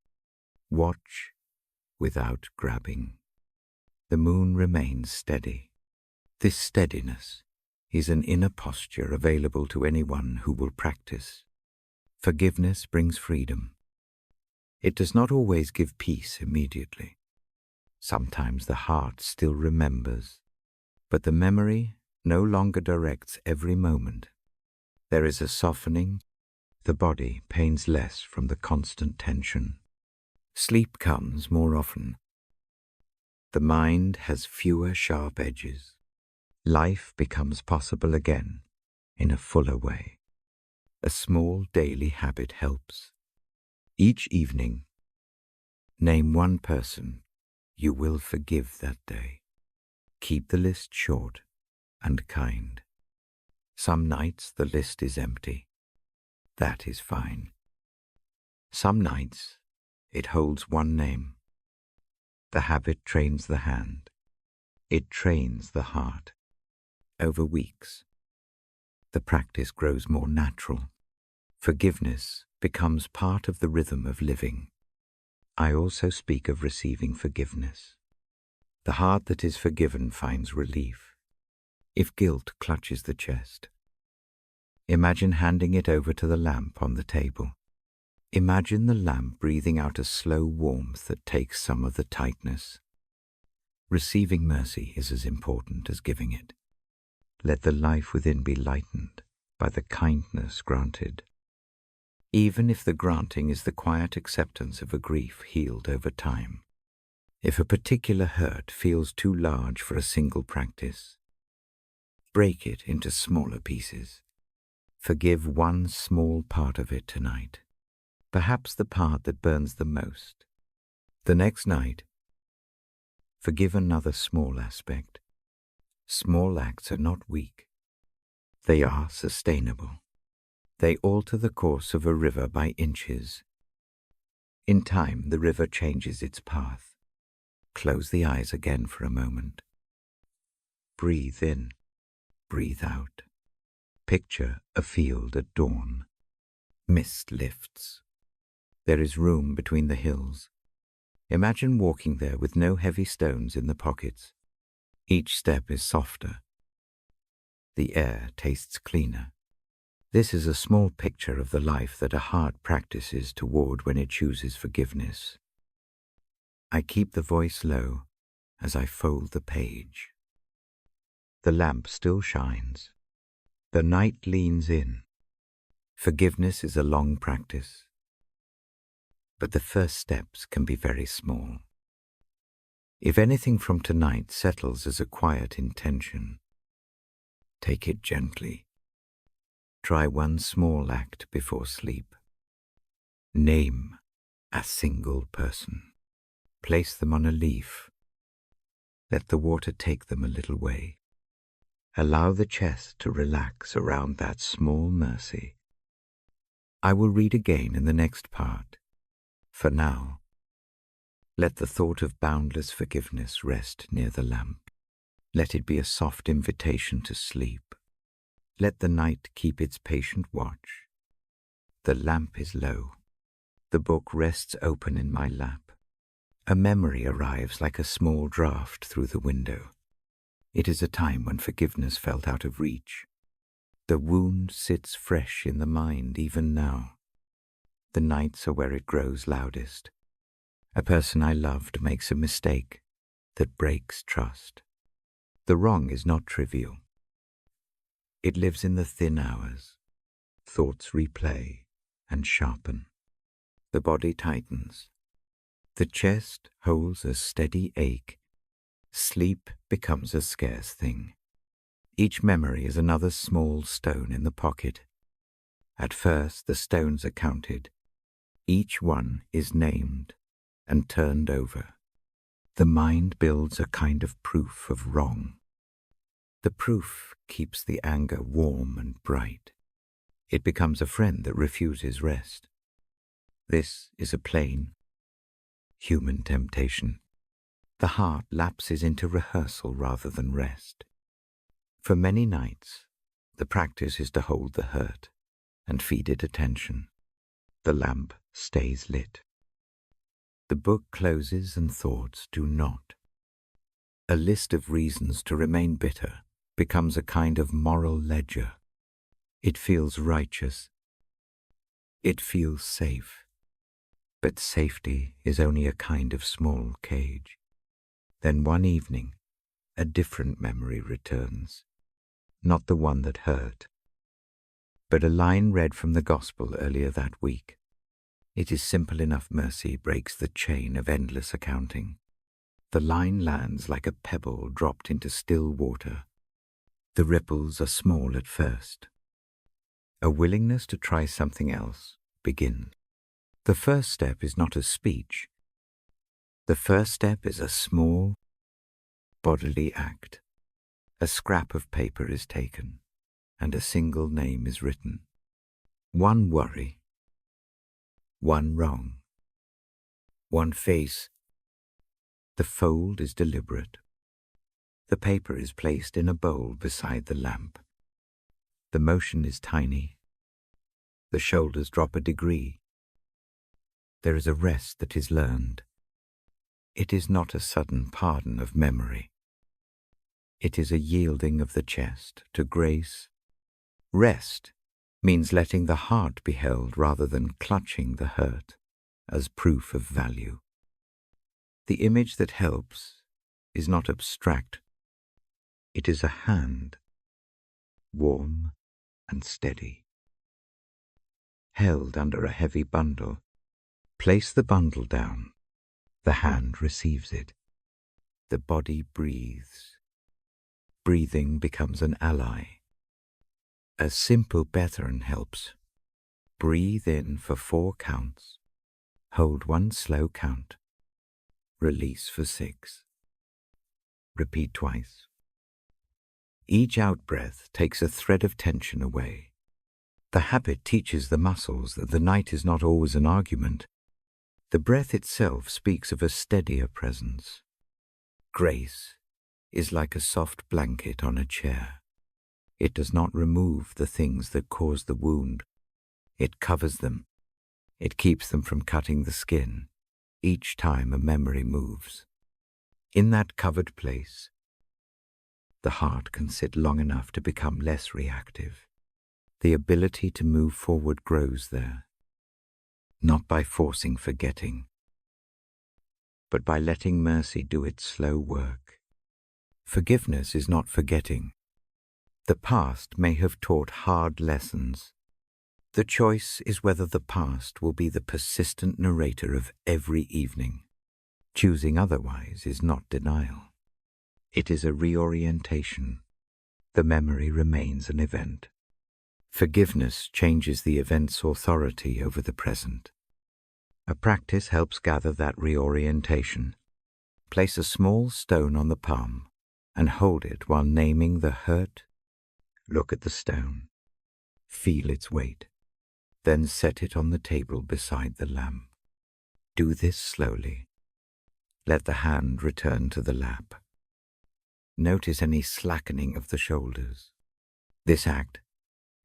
Watch without grabbing. The moon remains steady. This steadiness is an inner posture available to anyone who will practice. Forgiveness brings freedom. It does not always give peace immediately. Sometimes the heart still remembers, but the memory no longer directs every moment. There is a softening. The body pains less from the constant tension. Sleep comes more often. The mind has fewer sharp edges. Life becomes possible again in a fuller way. A small daily habit helps. Each evening, name one person you will forgive that day. Keep the list short and kind. Some nights the list is empty. That is fine. Some nights it holds one name. The habit trains the hand. It trains the heart. Over weeks, the practice grows more natural. Forgiveness becomes part of the rhythm of living. I also speak of receiving forgiveness. The heart that is forgiven finds relief. If guilt clutches the chest, imagine handing it over to the lamp on the table. Imagine the lamp breathing out a slow warmth that takes some of the tightness. Receiving mercy is as important as giving it. Let the life within be lightened by the kindness granted, even if the granting is the quiet acceptance of a grief healed over time. If a particular hurt feels too large for a single practice, break it into smaller pieces. Forgive one small part of it tonight, perhaps the part that burns the most. The next night, forgive another small aspect. Small acts are not weak. They are sustainable. They alter the course of a river by inches. In time, the river changes its path. Close the eyes again for a moment. Breathe in, breathe out. Picture a field at dawn. Mist lifts. There is room between the hills. Imagine walking there with no heavy stones in the pockets. Each step is softer. The air tastes cleaner. This is a small picture of the life that a heart practices toward when it chooses forgiveness. I keep the voice low as I fold the page. The lamp still shines. The night leans in. Forgiveness is a long practice, but the first steps can be very small. If anything from tonight settles as a quiet intention, take it gently. Try one small act before sleep. Name a single person. Place them on a leaf. Let the water take them a little way. Allow the chest to relax around that small mercy. I will read again in the next part. For now, let the thought of boundless forgiveness rest near the lamp. Let it be a soft invitation to sleep. Let the night keep its patient watch. The lamp is low. The book rests open in my lap. A memory arrives like a small draught through the window. It is a time when forgiveness felt out of reach. The wound sits fresh in the mind even now. The nights are where it grows loudest. A person I loved makes a mistake that breaks trust. The wrong is not trivial. It lives in the thin hours. Thoughts replay and sharpen. The body tightens. The chest holds a steady ache. Sleep becomes a scarce thing. Each memory is another small stone in the pocket. At first, the stones are counted. Each one is named and turned over. The mind builds a kind of proof of wrong. The proof keeps the anger warm and bright. It becomes a friend that refuses rest. This is a plain, human temptation. The heart lapses into rehearsal rather than rest. For many nights, the practice is to hold the hurt and feed it attention. The lamp stays lit. The book closes and thoughts do not. A list of reasons to remain bitter becomes a kind of moral ledger. It feels righteous. It feels safe. But safety is only a kind of small cage. Then one evening, a different memory returns. Not the one that hurt, but a line read from the Gospel earlier that week. It is simple enough mercy breaks the chain of endless accounting. The line lands like a pebble dropped into still water. The ripples are small at first. A willingness to try something else begins. The first step is not a speech. The first step is a small, bodily act. A scrap of paper is taken, and a single name is written. One worry, one wrong, one face. The fold is deliberate. The paper is placed in a bowl beside the lamp. The motion is tiny. The shoulders drop a degree. There is a rest that is learned. It is not a sudden pardon of memory. It is a yielding of the chest to grace. Rest means letting the heart be held rather than clutching the hurt as proof of value. The image that helps is not abstract. It is a hand, warm and steady. Held under a heavy bundle, place the bundle down. The hand receives it. The body breathes. Breathing becomes an ally. A simple pattern helps. Breathe in for 4 counts. Hold 1 slow count. Release for 6. Repeat twice. Each out-breath takes a thread of tension away. The habit teaches the muscles that the night is not always an argument. The breath itself speaks of a steadier presence. Grace is like a soft blanket on a chair. It does not remove the things that cause the wound. It covers them. It keeps them from cutting the skin each time a memory moves. In that covered place, the heart can sit long enough to become less reactive. The ability to move forward grows there, not by forcing forgetting, but by letting mercy do its slow work. Forgiveness is not forgetting. The past may have taught hard lessons. The choice is whether the past will be the persistent narrator of every evening. Choosing otherwise is not denial. It is a reorientation. The memory remains an event. Forgiveness changes the event's authority over the present. A practice helps gather that reorientation. Place a small stone on the palm and hold it while naming the hurt. Look at the stone. Feel its weight. Then set it on the table beside the lamp. Do this slowly. Let the hand return to the lap. Notice any slackening of the shoulders. This act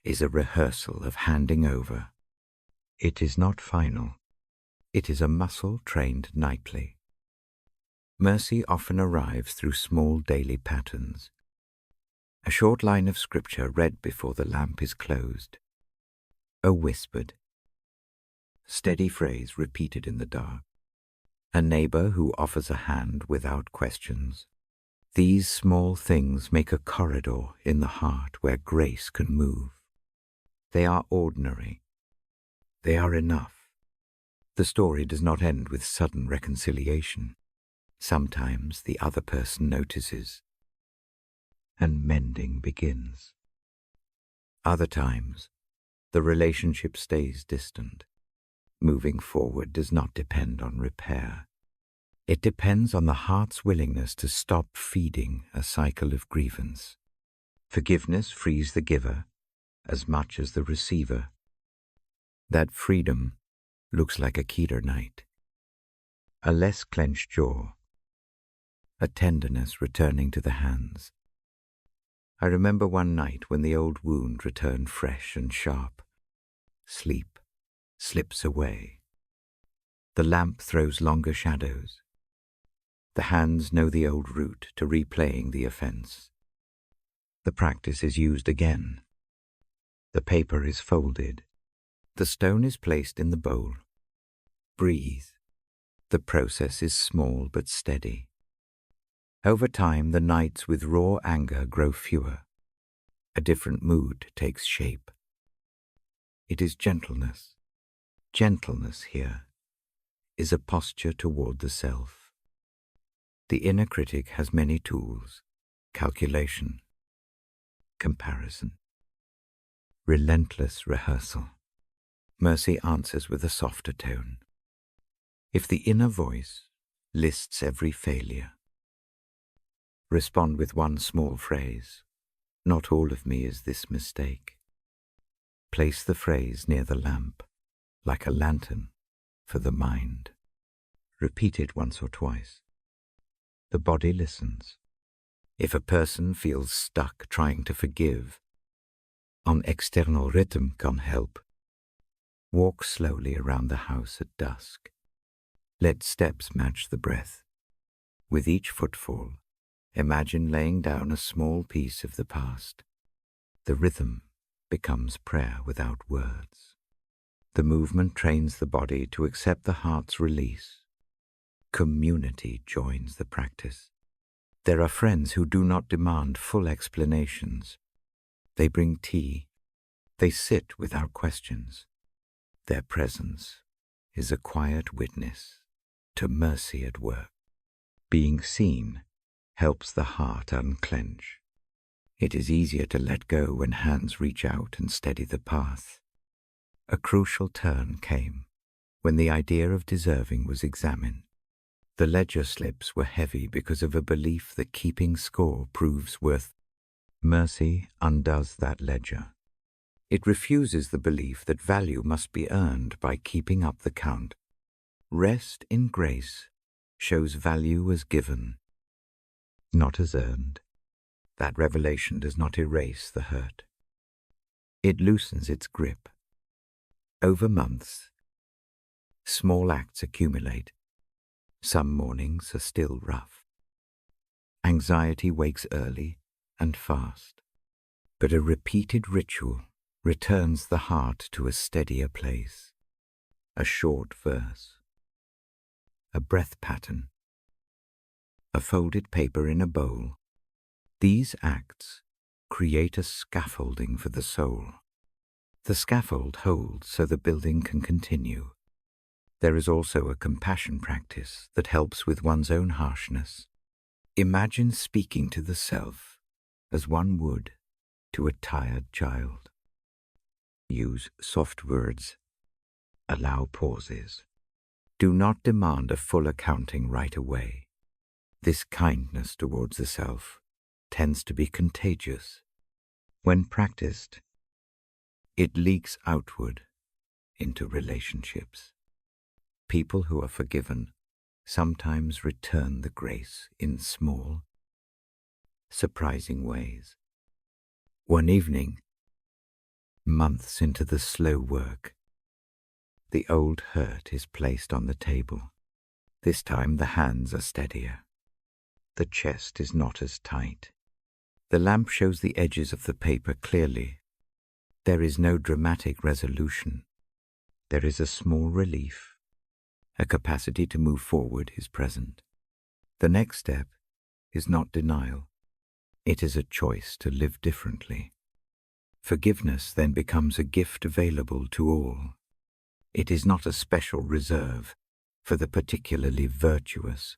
is a rehearsal of handing over. It is not final. It is a muscle trained nightly. Mercy often arrives through small daily patterns. A short line of scripture read before the lamp is closed. A whispered, steady phrase repeated in the dark. A neighbor who offers a hand without questions. These small things make a corridor in the heart where grace can move. They are ordinary. They are enough. The story does not end with sudden reconciliation. Sometimes the other person notices, and mending begins. Other times, the relationship stays distant. Moving forward does not depend on repair. It depends on the heart's willingness to stop feeding a cycle of grievance. Forgiveness frees the giver as much as the receiver. That freedom looks like a Keter night. A less clenched jaw. A tenderness returning to the hands. I remember one night when the old wound returned fresh and sharp. Sleep slips away. The lamp throws longer shadows. The hands know the old route to replaying the offense. The practice is used again. The paper is folded. The stone is placed in the bowl. Breathe. The process is small but steady. Over time, the nights with raw anger grow fewer. A different mood takes shape. It is gentleness. Gentleness here is a posture toward the self. The inner critic has many tools: calculation, comparison, relentless rehearsal. Mercy answers with a softer tone. If the inner voice lists every failure, respond with one small phrase: not all of me is this mistake. Place the phrase near the lamp, like a lantern for the mind. Repeat it once or twice. The body listens. If a person feels stuck trying to forgive, on external rhythm can help. Walk slowly around the house at dusk. Let steps match the breath. With each footfall, imagine laying down a small piece of the past. The rhythm becomes prayer without words. The movement trains the body to accept the heart's release. Community joins the practice. There are friends who do not demand full explanations. They bring tea. They sit without questions. Their presence is a quiet witness to mercy at work. Being seen helps the heart unclench. It is easier to let go when hands reach out and steady the path. A crucial turn came when the idea of deserving was examined. The ledger slips were heavy because of a belief that keeping score proves worth. Mercy undoes that ledger. It refuses the belief that value must be earned by keeping up the count. Rest in grace shows value as given, not as earned. That revelation does not erase the hurt. It loosens its grip. Over months, small acts accumulate. Some mornings are still rough. Anxiety wakes early and fast, but a repeated ritual returns the heart to a steadier place. A short verse, a breath pattern, a folded paper in a bowl. These acts create a scaffolding for the soul. The scaffold holds so the building can continue. There is also a compassion practice that helps with one's own harshness. Imagine speaking to the self as one would to a tired child. Use soft words. Allow pauses. Do not demand a full accounting right away. This kindness towards the self tends to be contagious. When practiced, it leaks outward into relationships. People who are forgiven sometimes return the grace in small, surprising ways. One evening, months into the slow work, the old hurt is placed on the table. This time the hands are steadier. The chest is not as tight. The lamp shows the edges of the paper clearly. There is no dramatic resolution. There is a small relief. A capacity to move forward is present. The next step is not denial. It is a choice to live differently. Forgiveness then becomes a gift available to all. It is not a special reserve for the particularly virtuous.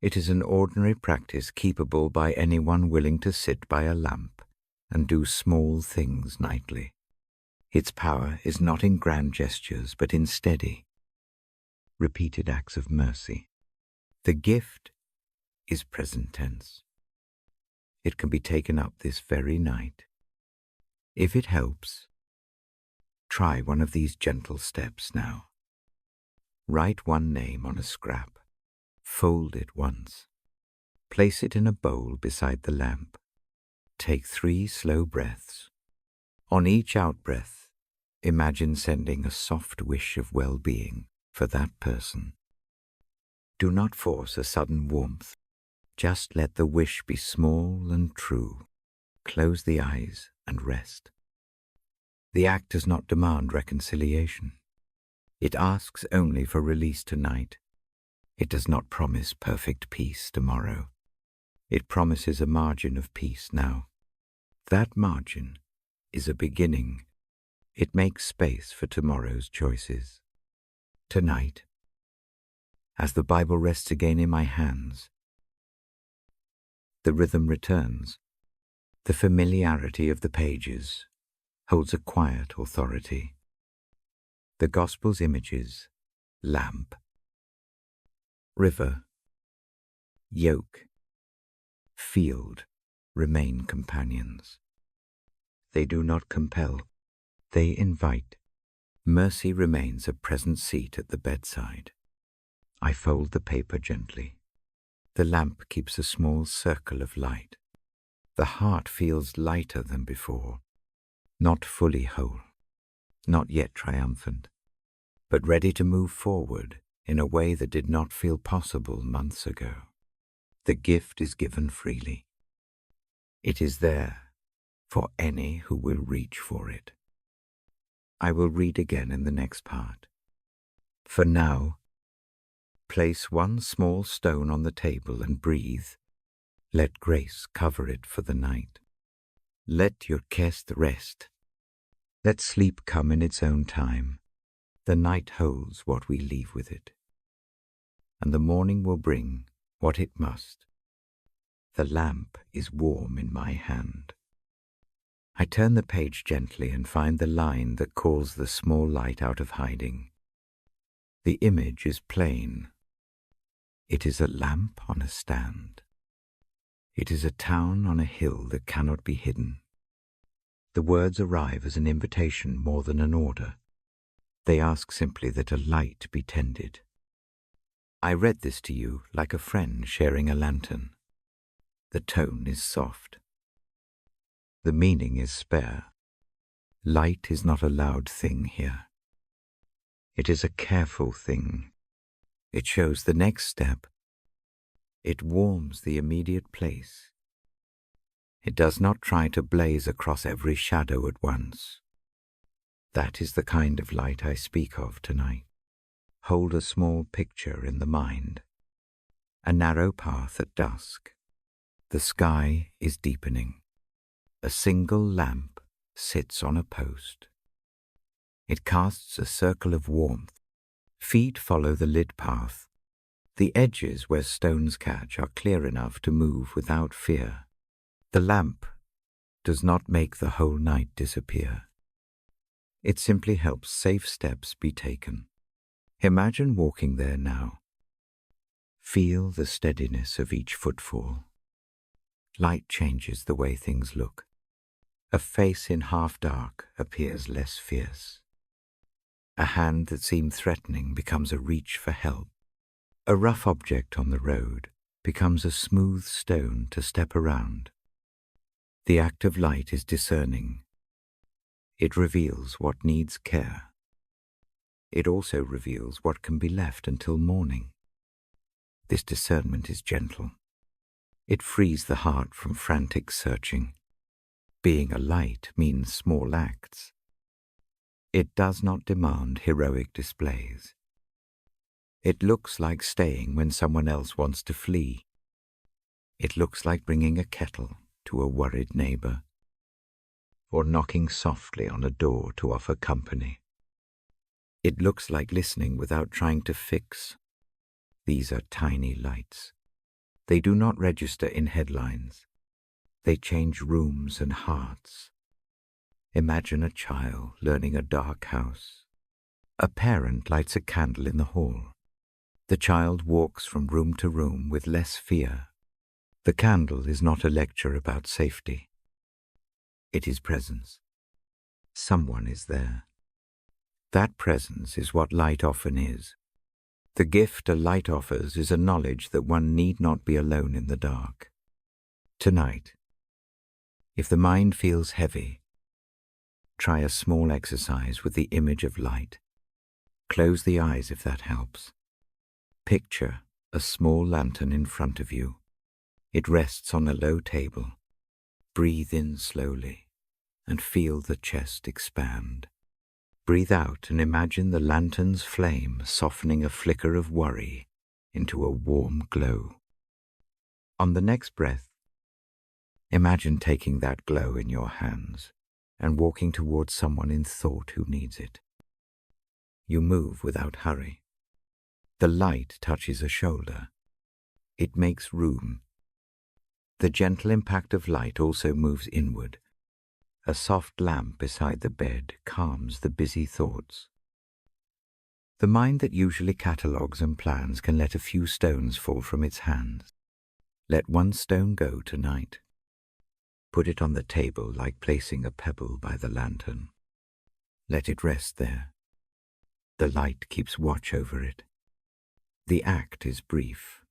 It is an ordinary practice keepable by anyone willing to sit by a lamp and do small things nightly. Its power is not in grand gestures, but in steady, repeated acts of mercy. The gift is present tense. It can be taken up this very night. If it helps, try one of these gentle steps now. Write one name on a scrap. Fold it once. Place it in a bowl beside the lamp. Take 3 slow breaths. On each out-breath, imagine sending a soft wish of well-being for that person. Do not force a sudden warmth. Just let the wish be small and true. Close the eyes and rest. The act does not demand reconciliation. It asks only for release tonight. It does not promise perfect peace tomorrow. It promises a margin of peace now. That margin is a beginning. It makes space for tomorrow's choices. Tonight, as the Bible rests again in my hands, the rhythm returns. The familiarity of the pages holds a quiet authority. The Gospel's images, lamp, river, yoke, field, remain companions. They do not compel, they invite. Mercy remains a present seat at the bedside. I fold the paper gently. The lamp keeps a small circle of light. The heart feels lighter than before. not fully whole, not yet triumphant, but ready to move forward in a way that did not feel possible months ago. The gift is given freely. It is there for any who will reach for it. I will read again in the next part. For now, place one small stone on the table and breathe. Let grace cover it for the night. Let your chest rest. Let sleep come in its own time. The night holds what we leave with it, and the morning will bring what it must. The lamp is warm in my hand. I turn the page gently and find the line that calls the small light out of hiding. The image is plain. It is a lamp on a stand. It is a town on a hill that cannot be hidden. The words arrive as an invitation more than an order. They ask simply that a light be tended. I read this to you like a friend sharing a lantern. The tone is soft. The meaning is spare. Light is not a loud thing here. It is a careful thing. It shows the next step. It warms the immediate place. It does not try to blaze across every shadow at once. That is the kind of light I speak of tonight. Hold a small picture in the mind. A narrow path at dusk. The sky is deepening. A single lamp sits on a post. It casts a circle of warmth. Feet follow the lit path. The edges where stones catch are clear enough to move without fear. The lamp does not make the whole night disappear. It simply helps safe steps be taken. Imagine walking there now. Feel the steadiness of each footfall. Light changes the way things look. A face in half dark appears less fierce. A hand that seemed threatening becomes a reach for help. A rough object on the road becomes a smooth stone to step around. The act of light is discerning. It reveals what needs care. It also reveals what can be left until morning. This discernment is gentle. It frees the heart from frantic searching. Being a light means small acts. It does not demand heroic displays. It looks like staying when someone else wants to flee. It looks like bringing a kettle to a worried neighbor, or knocking softly on a door to offer company. It looks like listening without trying to fix. These are tiny lights. They do not register in headlines. They change rooms and hearts. Imagine a child learning a dark house. A parent lights a candle in the hall. The child walks from room to room with less fear. The candle is not a lecture about safety. It is presence. Someone is there. That presence is what light often is. The gift a light offers is a knowledge that one need not be alone in the dark. Tonight, if the mind feels heavy, try a small exercise with the image of light. Close the eyes if that helps. Picture a small lantern in front of you. It rests on a low table. Breathe in slowly and feel the chest expand. Breathe out and imagine the lantern's flame softening a flicker of worry into a warm glow. On the next breath, imagine taking that glow in your hands and walking towards someone in thought who needs it. You move without hurry. The light touches a shoulder. It makes room. The gentle impact of light also moves inward. A soft lamp beside the bed calms the busy thoughts. The mind that usually catalogues and plans can let a few stones fall from its hands. Let one stone go tonight. Put it on the table like placing a pebble by the lantern. Let it rest there. The light keeps watch over it. The act is brief.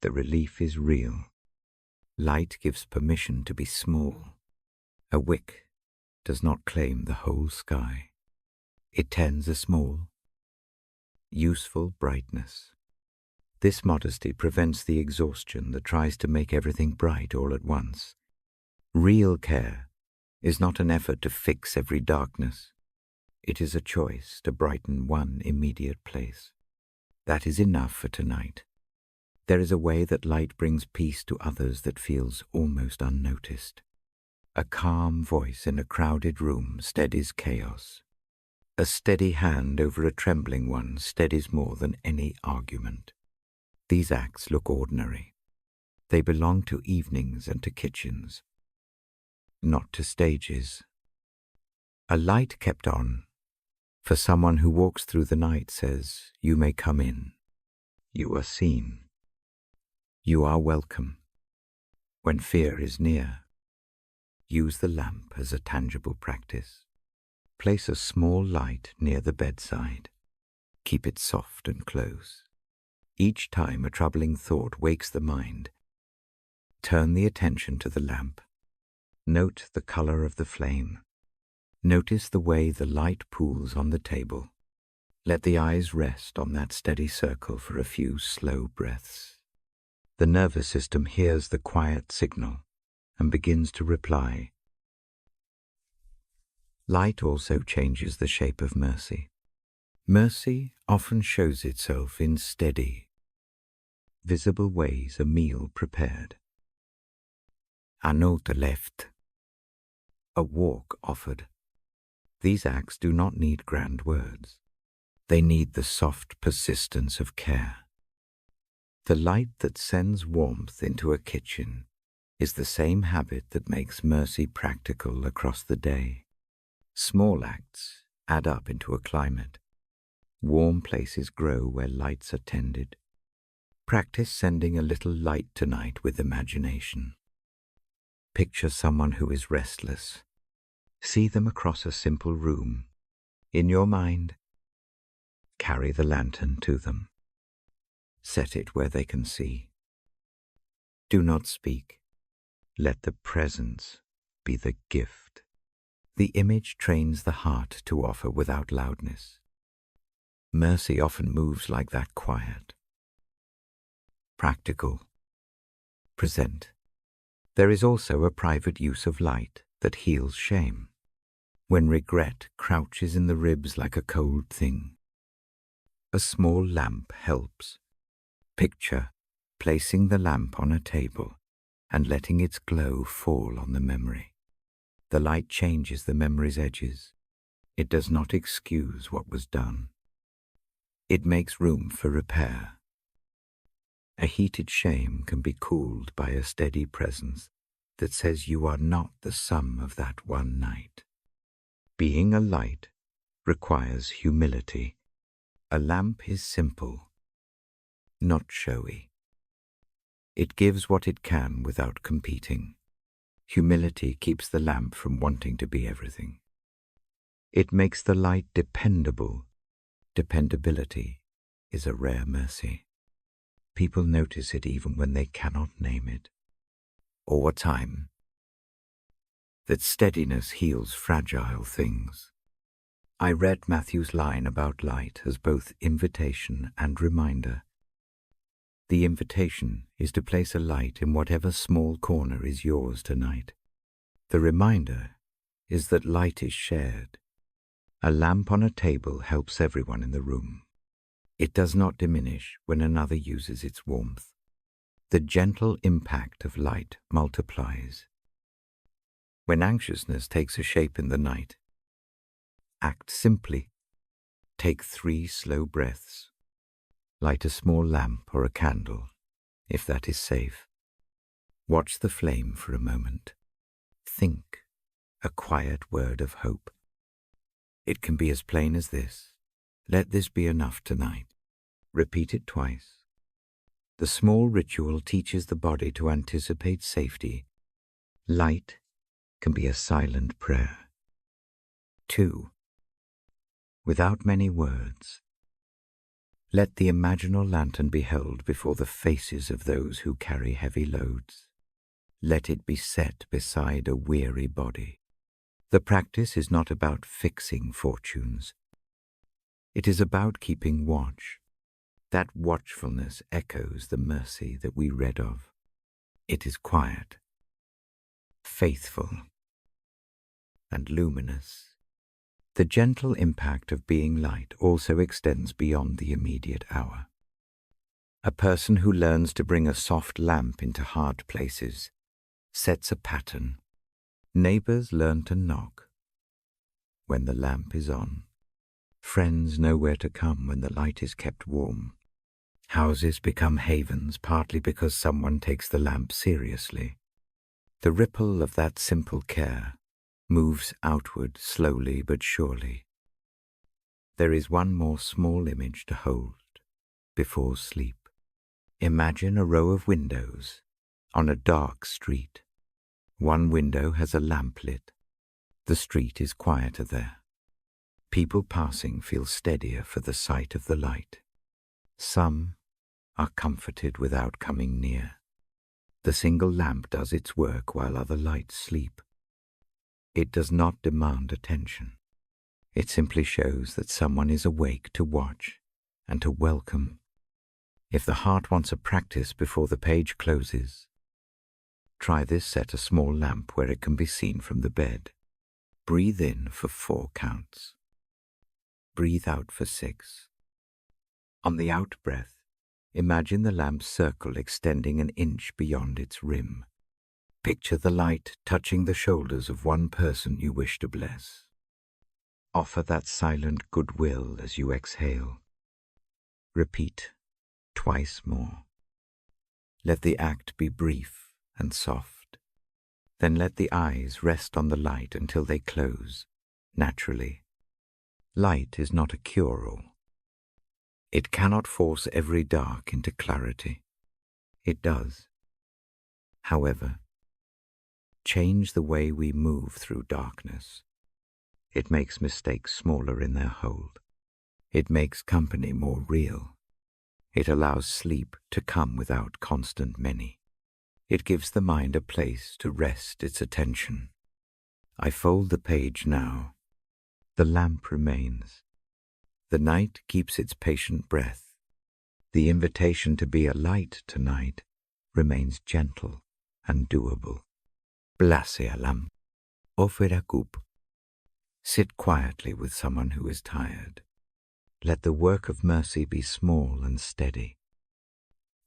The relief is real. Light gives permission to be small. A wick, does not claim the whole sky. It tends a small, useful brightness. This modesty prevents the exhaustion that tries to make everything bright all at once. Real care is not an effort to fix every darkness. It is a choice to brighten one immediate place. That is enough for tonight. There is a way that light brings peace to others that feels almost unnoticed. A calm voice in a crowded room steadies chaos. A steady hand over a trembling one steadies more than any argument. These acts look ordinary. They belong to evenings and to kitchens, not to stages. A light kept on, for someone who walks through the night says, "You may come in. You are seen. You are welcome." When fear is near, use the lamp as a tangible practice. Place a small light near the bedside. Keep it soft and close. Each time a troubling thought wakes the mind, turn the attention to the lamp. Note the color of the flame. Notice the way the light pools on the table. Let the eyes rest on that steady circle for a few slow breaths. The nervous system hears the quiet signal and begins to reply. Light also changes the shape of mercy. Mercy often shows itself in steady, visible ways: a meal prepared, a note left, a walk offered. These acts do not need grand words. They need the soft persistence of care. The light that sends warmth into a kitchen is the same habit that makes mercy practical across the day. Small acts add up into a climate. Warm places grow where lights are tended. Practice sending a little light tonight with imagination. Picture someone who is restless. See them across a simple room. In your mind, carry the lantern to them. Set it where they can see. Do not speak. Let the presence be the gift. The image trains the heart to offer without loudness. Mercy often moves like that, quiet. Practical. Present. There is also a private use of light that heals shame. When regret crouches in the ribs like a cold thing, a small lamp helps. Picture placing the lamp on a table and letting its glow fall on the memory. The light changes the memory's edges. It does not excuse what was done. It makes room for repair. A heated shame can be cooled by a steady presence that says you are not the sum of that one night. Being a light requires humility. A lamp is simple, not showy. It gives what it can without competing. Humility keeps the lamp from wanting to be everything. It makes the light dependable. Dependability is a rare mercy. People notice it even when they cannot name it. Or time. That steadiness heals fragile things. I read Matthew's line about light as both invitation and reminder. The invitation is to place a light in whatever small corner is yours tonight. The reminder is that light is shared. A lamp on a table helps everyone in the room. It does not diminish when another uses its warmth. The gentle impact of light multiplies. When anxiousness takes a shape in the night, act simply. Take 3 slow breaths. Light a small lamp or a candle, if that is safe. Watch the flame for a moment. Think a quiet word of hope. It can be as plain as this: let this be enough tonight. Repeat it twice. The small ritual teaches the body to anticipate safety. Light can be a silent prayer. 2. Without many words, let the imaginal lantern be held before the faces of those who carry heavy loads. Let it be set beside a weary body. The practice is not about fixing fortunes. It is about keeping watch. That watchfulness echoes the mercy that we read of. It is quiet, faithful, and luminous. The gentle impact of being light also extends beyond the immediate hour. A person who learns to bring a soft lamp into hard places sets a pattern. Neighbors learn to knock when the lamp is on. Friends know where to come when the light is kept warm. Houses become havens partly because someone takes the lamp seriously. The ripple of that simple care moves outward slowly but surely. There is one more small image to hold before sleep. Imagine a row of windows on a dark street. One window has a lamp lit. The street is quieter there. People passing feel steadier for the sight of the light. Some are comforted without coming near. The single lamp does its work while other lights sleep. It does not demand attention. It simply shows that someone is awake to watch and to welcome. If the heart wants a practice before the page closes, try this. Set a small lamp where it can be seen from the bed. Breathe in for 4 counts. Breathe out for 6. On the out-breath, imagine the lamp's circle extending an inch beyond its rim. Picture the light touching the shoulders of one person you wish to bless. Offer that silent goodwill as you exhale. Repeat twice more. Let the act be brief and soft. Then let the eyes rest on the light until they close, naturally. Light is not a cure-all. It cannot force every dark into clarity. It does, however, change the way we move through darkness. It makes mistakes smaller in their hold. It makes company more real. It allows sleep to come without constant many. It gives the mind a place to rest its attention. I fold the page now. The lamp remains. The night keeps its patient breath. The invitation to be a light tonight remains gentle and doable. Blase a lamp. Offer a coupe. Sit quietly with someone who is tired. Let the work of mercy be small and steady.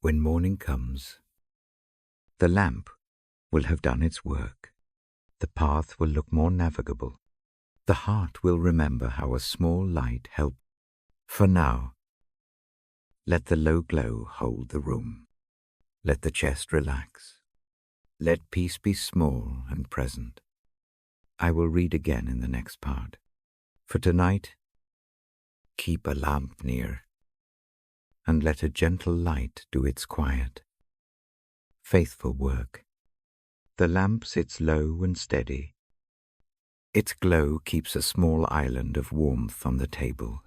When morning comes, the lamp will have done its work. The path will look more navigable. The heart will remember how a small light helped. For now, let the low glow hold the room. Let the chest relax. Let peace be small and present. I will read again in the next part. For tonight, keep a lamp near, and let a gentle light do its quiet, faithful work. The lamp sits low and steady. Its glow keeps a small island of warmth on the table.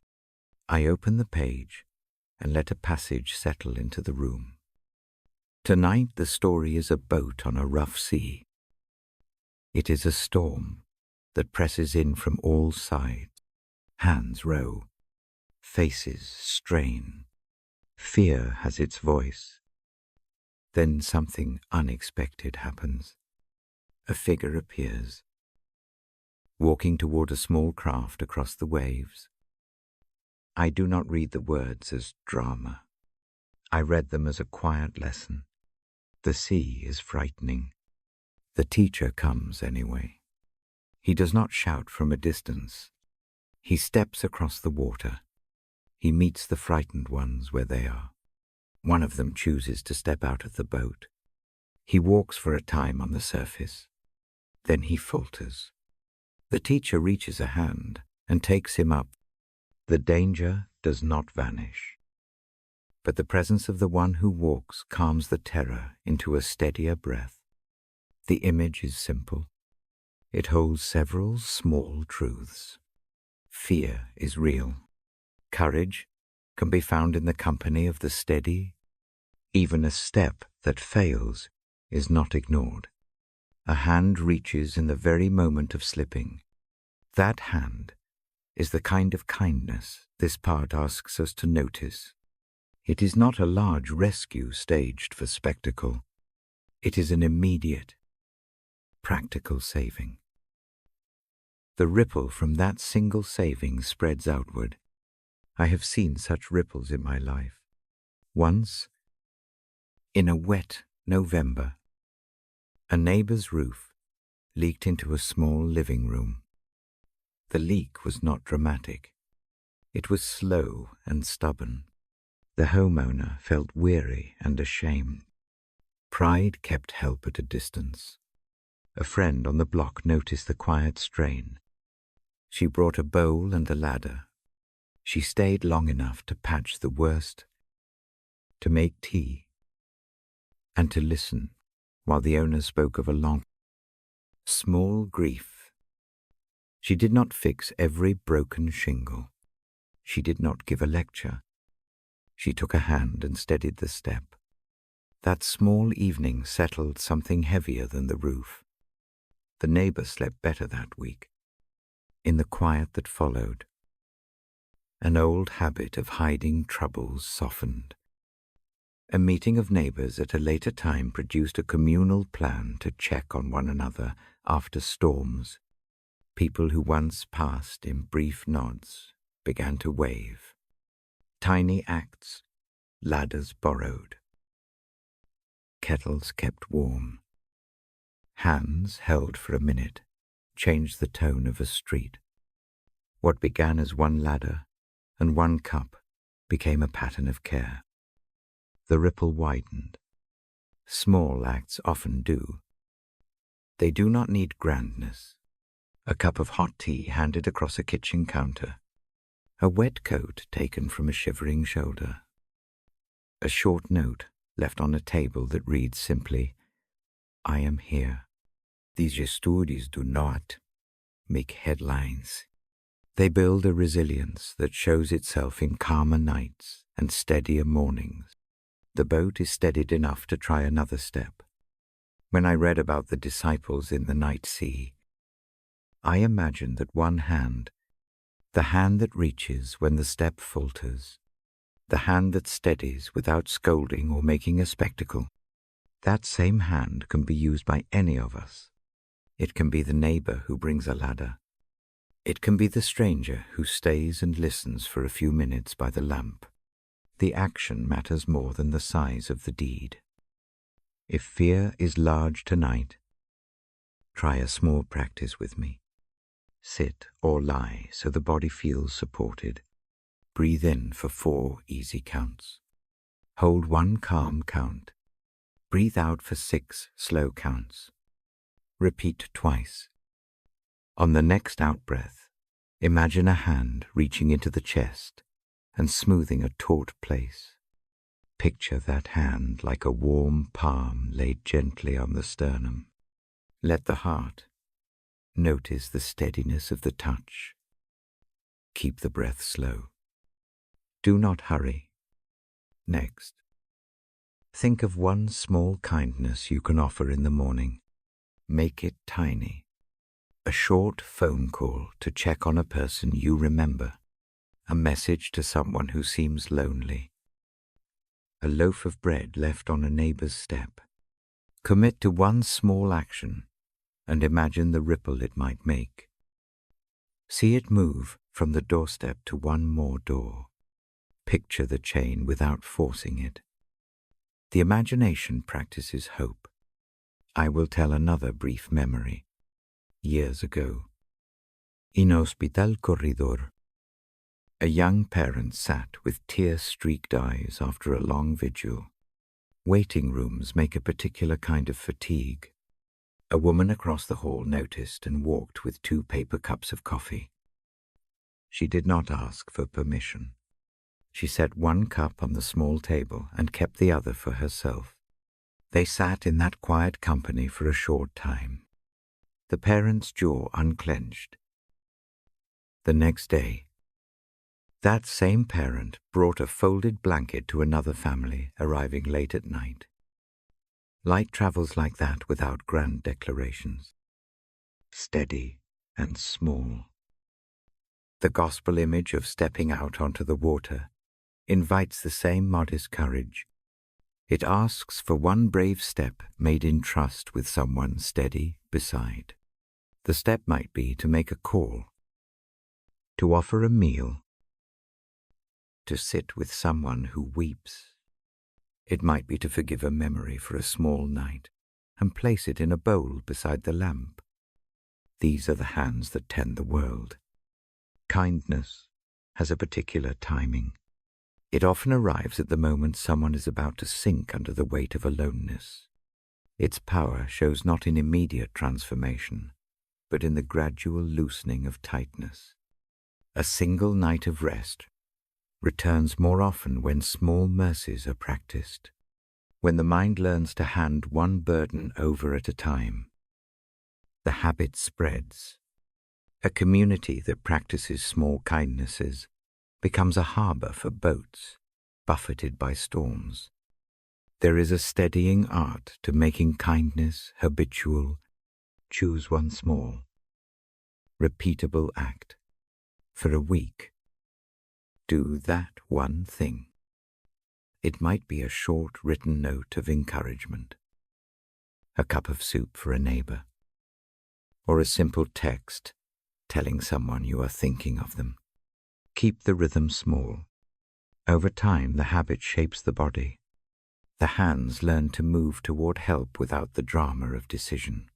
I open the page and let a passage settle into the room. Tonight the story is a boat on a rough sea. It is a storm that presses in from all sides. Hands row. Faces strain. Fear has its voice. Then something unexpected happens. A figure appears, walking toward a small craft across the waves. I do not read the words as drama. I read them as a quiet lesson. The sea is frightening. The teacher comes anyway. He does not shout from a distance. He steps across the water. He meets the frightened ones where they are. One of them chooses to step out of the boat. He walks for a time on the surface. Then he falters. The teacher reaches a hand and takes him up. The danger does not vanish, but the presence of the one who walks calms the terror into a steadier breath. The image is simple. It holds several small truths. Fear is real. Courage can be found in the company of the steady. Even a step that fails is not ignored. A hand reaches in the very moment of slipping. That hand is the kind of kindness this part asks us to notice. It is not a large rescue staged for spectacle. It is an immediate, practical saving. The ripple from that single saving spreads outward. I have seen such ripples in my life. Once, in a wet November, a neighbor's roof leaked into a small living room. The leak was not dramatic. It was slow and stubborn. The homeowner felt weary and ashamed. Pride kept help at a distance. A friend on the block noticed the quiet strain. She brought a bowl and a ladder. She stayed long enough to patch the worst, to make tea, and to listen while the owner spoke of a long, small grief. She did not fix every broken shingle. She did not give a lecture. She took a hand and steadied the step. That small evening settled something heavier than the roof. The neighbor slept better that week. In the quiet that followed, an old habit of hiding troubles softened. A meeting of neighbors at a later time produced a communal plan to check on one another after storms. People who once passed in brief nods began to wave. Tiny acts, ladders borrowed. Kettles kept warm. Hands held for a minute changed the tone of a street. What began as one ladder and one cup became a pattern of care. The ripple widened. Small acts often do. They do not need grandness. A cup of hot tea handed across a kitchen counter. A wet coat taken from a shivering shoulder. A short note left on a table that reads simply, "I am here." These stories do not make headlines. They build a resilience that shows itself in calmer nights and steadier mornings. The boat is steadied enough to try another step. When I read about the disciples in the night sea, I imagined that one hand, the hand that reaches when the step falters, the hand that steadies without scolding or making a spectacle, that same hand can be used by any of us. It can be the neighbor who brings a ladder. It can be the stranger who stays and listens for a few minutes by the lamp. The action matters more than the size of the deed. If fear is large tonight, try a small practice with me. Sit or lie so the body feels supported. Breathe in for 4 easy counts. Hold 1 calm count. Breathe out for 6 slow counts. Repeat twice. On the next out-breath, imagine a hand reaching into the chest and smoothing a taut place. Picture that hand like a warm palm laid gently on the sternum. Let the heart notice the steadiness of the touch. Keep the breath slow. Do not hurry. Next, think of one small kindness you can offer in the morning. Make it tiny. A short phone call to check on a person you remember. A message to someone who seems lonely. A loaf of bread left on a neighbor's step. Commit to one small action and imagine the ripple it might make. See it move from the doorstep to one more door. Picture the chain without forcing it. The imagination practices hope. I will tell another brief memory. Years ago, in Hospital Corridor, a young parent sat with tear-streaked eyes after a long vigil. Waiting rooms make a particular kind of fatigue. A woman across the hall noticed and walked with 2 paper cups of coffee. She did not ask for permission. She set 1 cup on the small table and kept the other for herself. They sat in that quiet company for a short time. The parent's jaw unclenched. The next day, that same parent brought a folded blanket to another family arriving late at night. Light travels like that without grand declarations. Steady and small. The gospel image of stepping out onto the water invites the same modest courage. It asks for one brave step made in trust with someone steady beside. The step might be to make a call, to offer a meal, to sit with someone who weeps. It might be to forgive a memory for a small night and place it in a bowl beside the lamp. These are the hands that tend the world. Kindness has a particular timing. It often arrives at the moment someone is about to sink under the weight of aloneness. Its power shows not in immediate transformation, but in the gradual loosening of tightness. A single night of rest returns more often when small mercies are practiced, when the mind learns to hand one burden over at a time. The habit spreads. A community that practices small kindnesses becomes a harbor for boats buffeted by storms. There is a steadying art to making kindness habitual. Choose one small, repeatable act. For a week, do that one thing. It might be a short written note of encouragement, a cup of soup for a neighbor, or a simple text telling someone you are thinking of them. Keep the rhythm small. Over time, the habit shapes the body. The hands learn to move toward help without the drama of decision.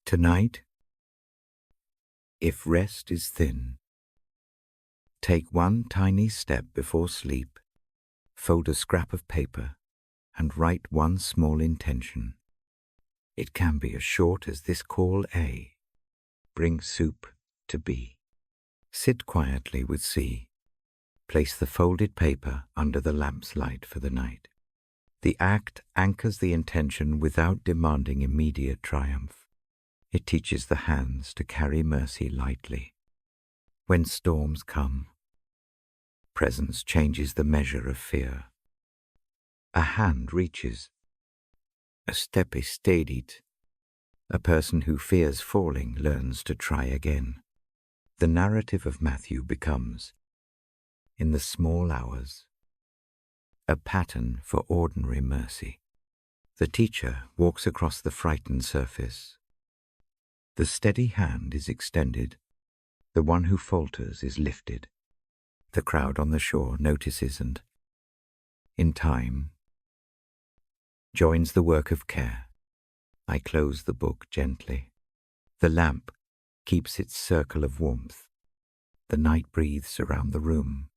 Tonight, if rest is thin, take one tiny step before sleep, fold a scrap of paper, and write one small intention. It can be as short as this call A. Bring soup to B. Sit quietly with C. Place the folded paper under the lamp's light for the night. The act anchors the intention without demanding immediate triumph. It teaches the hands to carry mercy lightly. When storms come, presence changes the measure of fear. A hand reaches. A step is steadied. A person who fears falling learns to try again. The narrative of Matthew becomes, in the small hours, a pattern for ordinary mercy. The teacher walks across the frightened surface. The steady hand is extended. The one who falters is lifted. The crowd on the shore notices and, in time, joins the work of care. I close the book gently. The lamp keeps its circle of warmth. The night breathes around the room.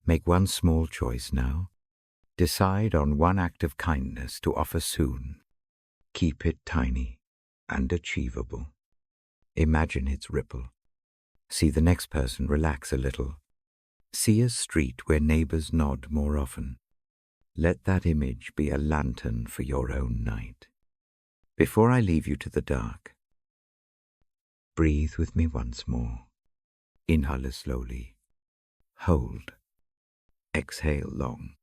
Make one small choice now. Decide on one act of kindness to offer soon. Keep it tiny and achievable. Imagine its ripple. See the next person relax a little. See a street where neighbors nod more often. Let that image be a lantern for your own night. Before I leave you to the dark, breathe with me once more. Inhale slowly. Hold. Exhale long.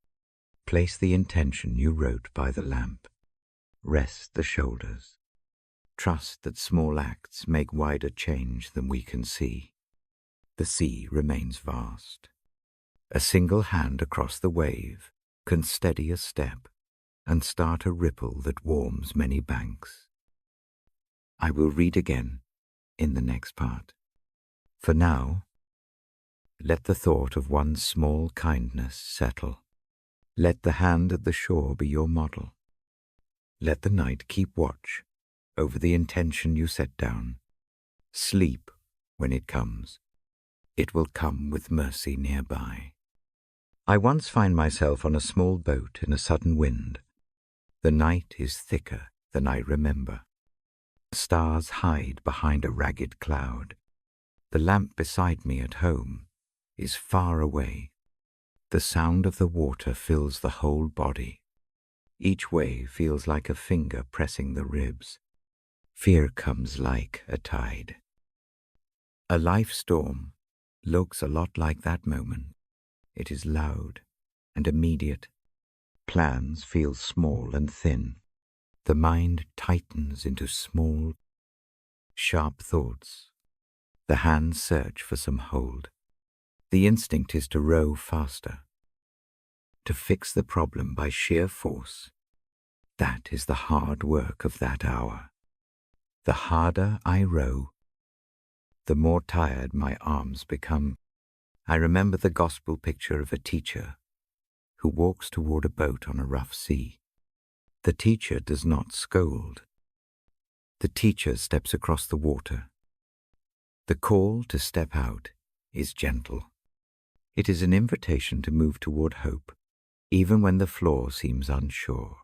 Place the intention you wrote by the lamp. Rest the shoulders. Trust that small acts make wider change than we can see. The sea remains vast. A single hand across the wave can steady a step and start a ripple that warms many banks. I will read again in the next part. For now, let the thought of one small kindness settle. Let the hand at the shore be your model. Let the night keep watch over the intention you set down. Sleep when it comes. It will come with mercy nearby. I once find myself on a small boat in a sudden wind. The night is thicker than I remember. Stars hide behind a ragged cloud. The lamp beside me at home is far away. The sound of the water fills the whole body. Each wave feels like a finger pressing the ribs. Fear comes like a tide. A life storm looks a lot like that moment. It is loud and immediate. Plans feel small and thin. The mind tightens into small, sharp thoughts. The hands search for some hold. The instinct is to row faster, to fix the problem by sheer force. That is the hard work of that hour. The harder I row, the more tired my arms become. I remember the gospel picture of a teacher who walks toward a boat on a rough sea. The teacher does not scold. The teacher steps across the water. The call to step out is gentle. It is an invitation to move toward hope, even when the floor seems unsure.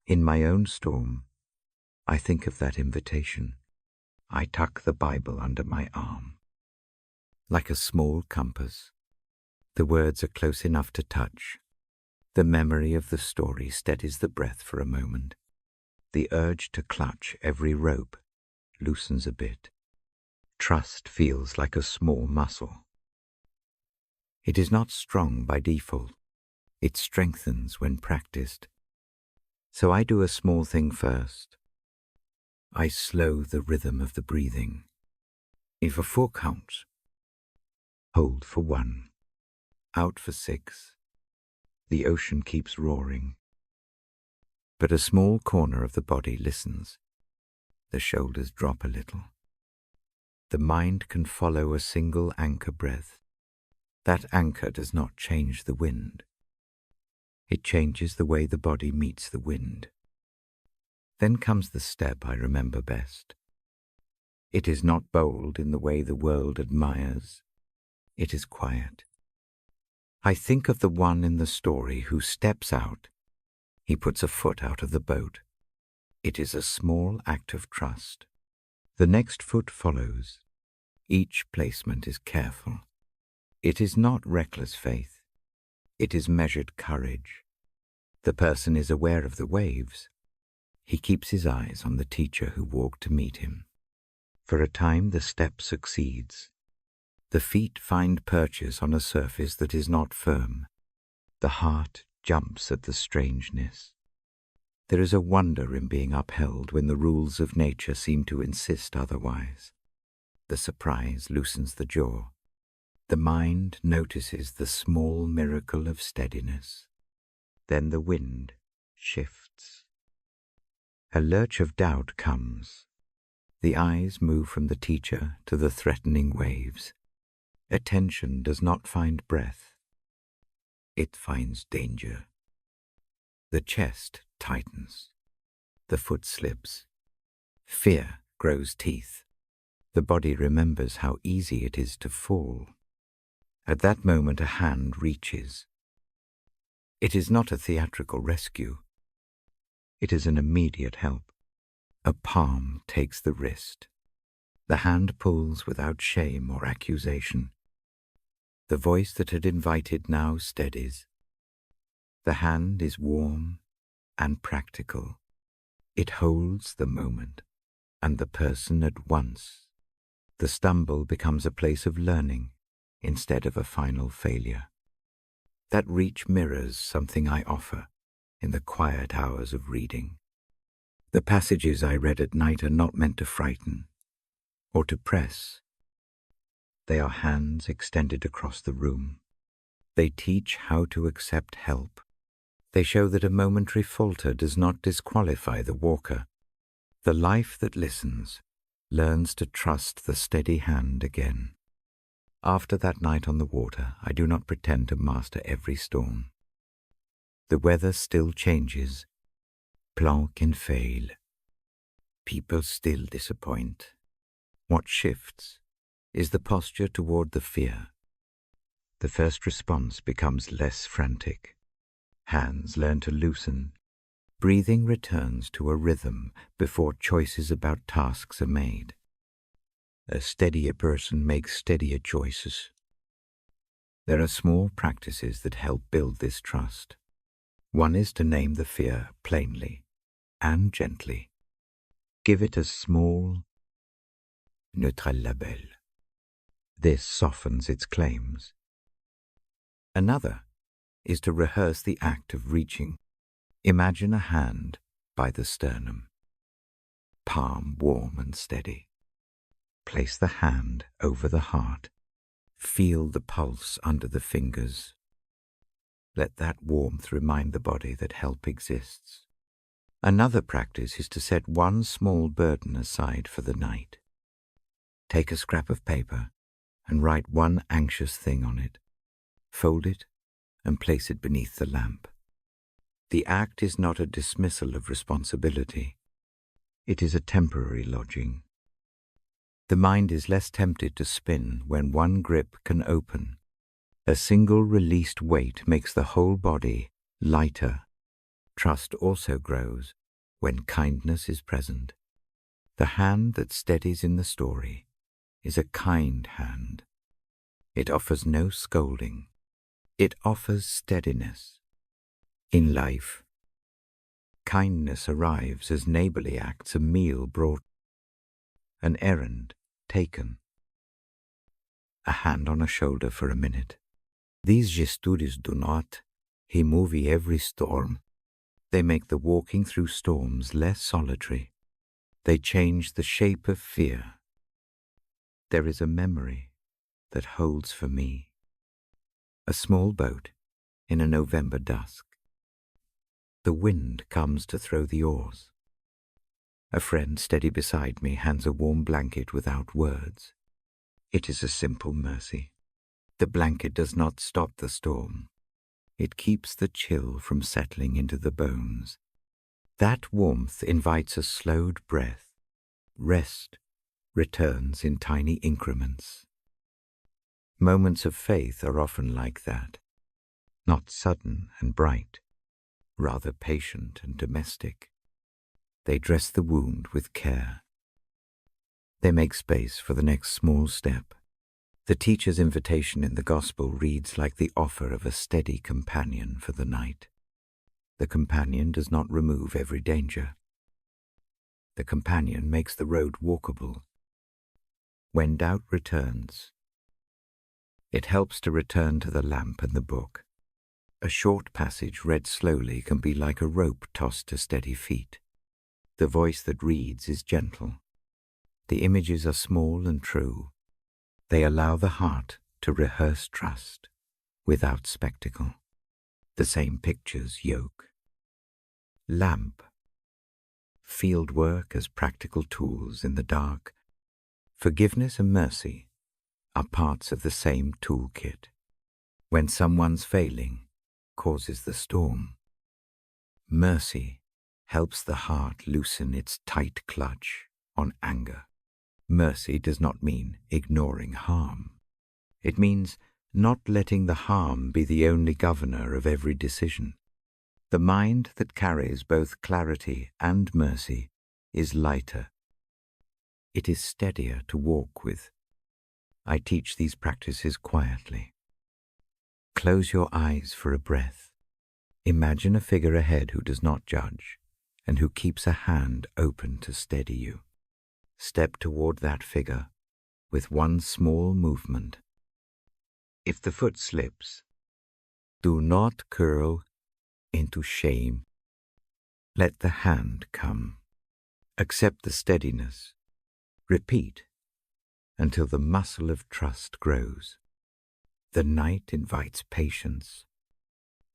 In my own storm, I think of that invitation. I tuck the Bible under my arm. Like a small compass, the words are close enough to touch. The memory of the story steadies the breath for a moment. The urge to clutch every rope loosens a bit. Trust feels like a small muscle. It is not strong by default. It strengthens when practiced. So I do a small thing first. I slow the rhythm of the breathing. If a 4 counts, hold for 1, out for 6. The ocean keeps roaring. But a small corner of the body listens. The shoulders drop a little. The mind can follow a single anchor breath. That anchor does not change the wind. It changes the way the body meets the wind. Then comes the step I remember best. It is not bold in the way the world admires. It is quiet. I think of the one in the story who steps out. He puts a foot out of the boat. It is a small act of trust. The next foot follows. Each placement is careful. It is not reckless faith. It is measured courage. The person is aware of the waves. He keeps his eyes on the teacher who walked to meet him. For a time the step succeeds. The feet find purchase on a surface that is not firm. The heart jumps at the strangeness. There is a wonder in being upheld when the rules of nature seem to insist otherwise. The surprise loosens the jaw. The mind notices the small miracle of steadiness. Then the wind shifts. A lurch of doubt comes. The eyes move from the teacher to the threatening waves. Attention does not find breath. It finds danger. The chest tightens. The foot slips. Fear grows teeth. The body remembers how easy it is to fall. At that moment a hand reaches. It is not a theatrical rescue. It is an immediate help. A palm takes the wrist. The hand pulls without shame or accusation. The voice that had invited now steadies. The hand is warm and practical. It holds the moment and the person at once. The stumble becomes a place of learning instead of a final failure. That reach mirrors something I offer in the quiet hours of reading. The passages I read at night are not meant to frighten or to press. They are hands extended across the room. They teach how to accept help. They show that a momentary falter does not disqualify the walker. The life that listens learns to trust the steady hand again. After that night on the water, I do not pretend to master every storm. The weather still changes. Plans can fail. People still disappoint. What shifts is the posture toward the fear. The first response becomes less frantic. Hands learn to loosen. Breathing returns to a rhythm before choices about tasks are made. A steadier person makes steadier choices. There are small practices that help build this trust. One is to name the fear plainly and gently. Give it a small, neutral label. This softens its claims. Another is to rehearse the act of reaching. Imagine a hand by the sternum, palm warm and steady. Place the hand over the heart. Feel the pulse under the fingers. Let that warmth remind the body that help exists. Another practice is to set one small burden aside for the night. Take a scrap of paper and write one anxious thing on it. Fold it and place it beneath the lamp. The act is not a dismissal of responsibility. It is a temporary lodging. The mind is less tempted to spin when one grip can open. A single released weight makes the whole body lighter. Trust also grows when kindness is present. The hand that steadies in the story is a kind hand. It offers no scolding. It offers steadiness. In life, kindness arrives as neighborly acts, a meal brought, an errand taken, a hand on a shoulder for a minute. These gestures do not remove every storm. They make the walking through storms less solitary. They change the shape of fear. There is a memory that holds for me. A small boat in a November dusk. The wind comes to throw the oars. A friend steady beside me hands a warm blanket without words. It is a simple mercy. The blanket does not stop the storm. It keeps the chill from settling into the bones. That warmth invites a slowed breath. Rest returns in tiny increments. Moments of faith are often like that, not sudden and bright, rather patient and domestic. They dress the wound with care. They make space for the next small step. The teacher's invitation in the Gospel reads like the offer of a steady companion for the night. The companion does not remove every danger. The companion makes the road walkable. When doubt returns, it helps to return to the lamp and the book. A short passage read slowly can be like a rope tossed to steady feet. The voice that reads is gentle. The images are small and true. They allow the heart to rehearse trust without spectacle. The same pictures yoke. Lamp. Field work as practical tools in the dark. Forgiveness and mercy are parts of the same toolkit. When someone's failing causes the storm, mercy helps the heart loosen its tight clutch on anger. Mercy does not mean ignoring harm. It means not letting the harm be the only governor of every decision. The mind that carries both clarity and mercy is lighter. It is steadier to walk with. I teach these practices quietly. Close your eyes for a breath. Imagine a figure ahead who does not judge and who keeps a hand open to steady you. Step toward that figure with one small movement. If the foot slips, do not curl into shame. Let the hand come. Accept the steadiness. Repeat until the muscle of trust grows. The night invites patience.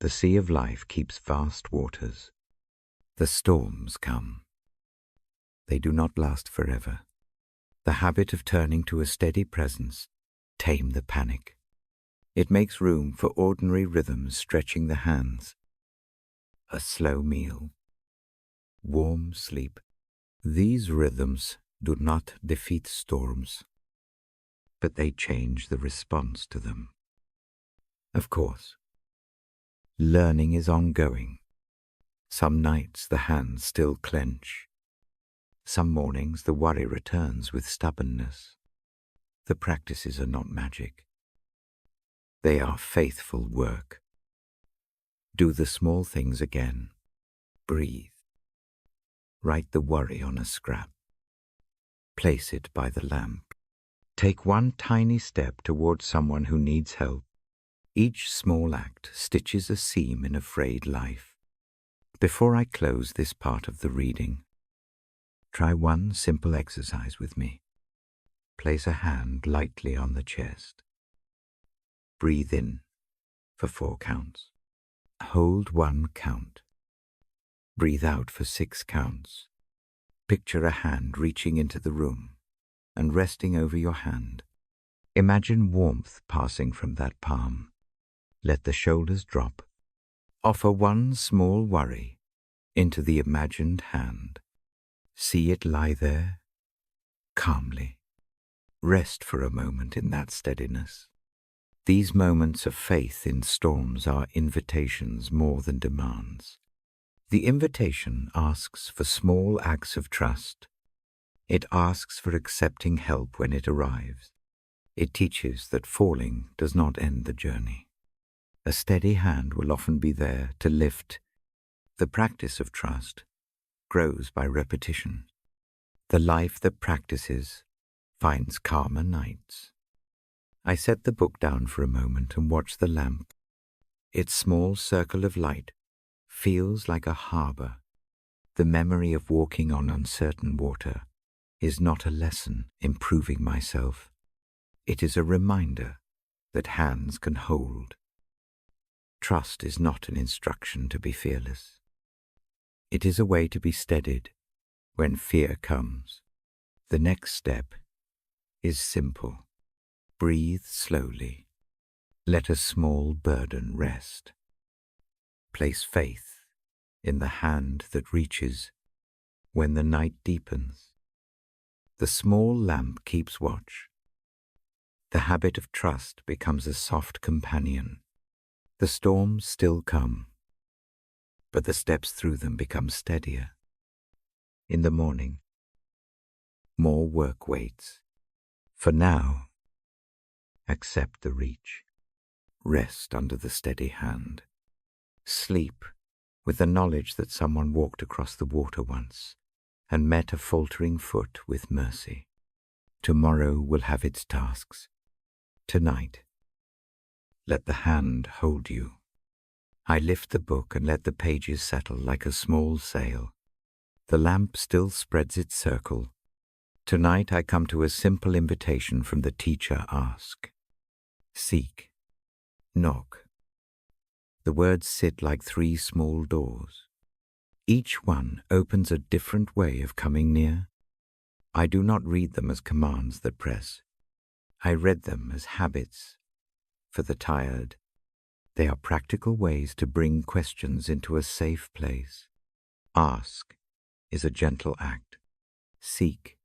The sea of life keeps vast waters. The storms come. They do not last forever. The habit of turning to a steady presence tame the panic. It makes room for ordinary rhythms stretching the hands. A slow meal. Warm sleep. These rhythms do not defeat storms, but they change the response to them. Of course, learning is ongoing. Some nights the hands still clench. Some mornings the worry returns with stubbornness. The practices are not magic. They are faithful work. Do the small things again. Breathe. Write the worry on a scrap. Place it by the lamp. Take one tiny step toward someone who needs help. Each small act stitches a seam in a frayed life. Before I close this part of the reading, try one simple exercise with me. Place a hand lightly on the chest. Breathe in for 4 counts. Hold 1 count. Breathe out for 6 counts. Picture a hand reaching into the room and resting over your hand. Imagine warmth passing from that palm. Let the shoulders drop. Offer 1 small worry into the imagined hand. See it lie there calmly. Rest for a moment in that steadiness. These moments of faith in storms are invitations more than demands. The invitation asks for small acts of trust. It asks for accepting help when it arrives. It teaches that falling does not end the journey. A steady hand will often be there to lift. The practice of trust grows by repetition. The life that practices finds calmer nights. I set the book down for a moment and watch the lamp. Its small circle of light feels like a harbor. The memory of walking on uncertain water is not a lesson in proving myself. It is a reminder that hands can hold. Trust is not an instruction to be fearless. It is a way to be steadied when fear comes. The next step is simple. Breathe slowly. Let a small burden rest. Place faith in the hand that reaches when the night deepens. The small lamp keeps watch. The habit of trust becomes a soft companion. The storms still come, but the steps through them become steadier. In the morning, more work waits. For now, accept the reach. Rest under the steady hand. Sleep with the knowledge that someone walked across the water once and met a faltering foot with mercy. Tomorrow will have its tasks. Tonight, let the hand hold you. I lift the book and let the pages settle like a small sail. The lamp still spreads its circle. Tonight I come to a simple invitation from the teacher. Ask, seek, knock. The words sit like 3 small doors. Each one opens a different way of coming near. I do not read them as commands that press. I read them as habits for the tired. They are practical ways to bring questions into a safe place. Ask is a gentle act. Seek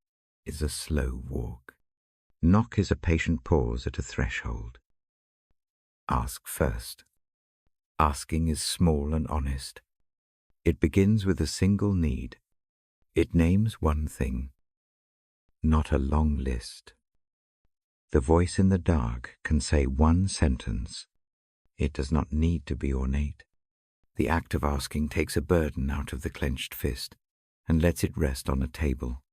is a slow walk. Knock is a patient pause at a threshold. Ask first. Asking is small and honest. It begins with a single need. It names one thing, not a long list. The voice in the dark can say 1 sentence. It does not need to be ornate. The act of asking takes a burden out of the clenched fist and lets it rest on a table.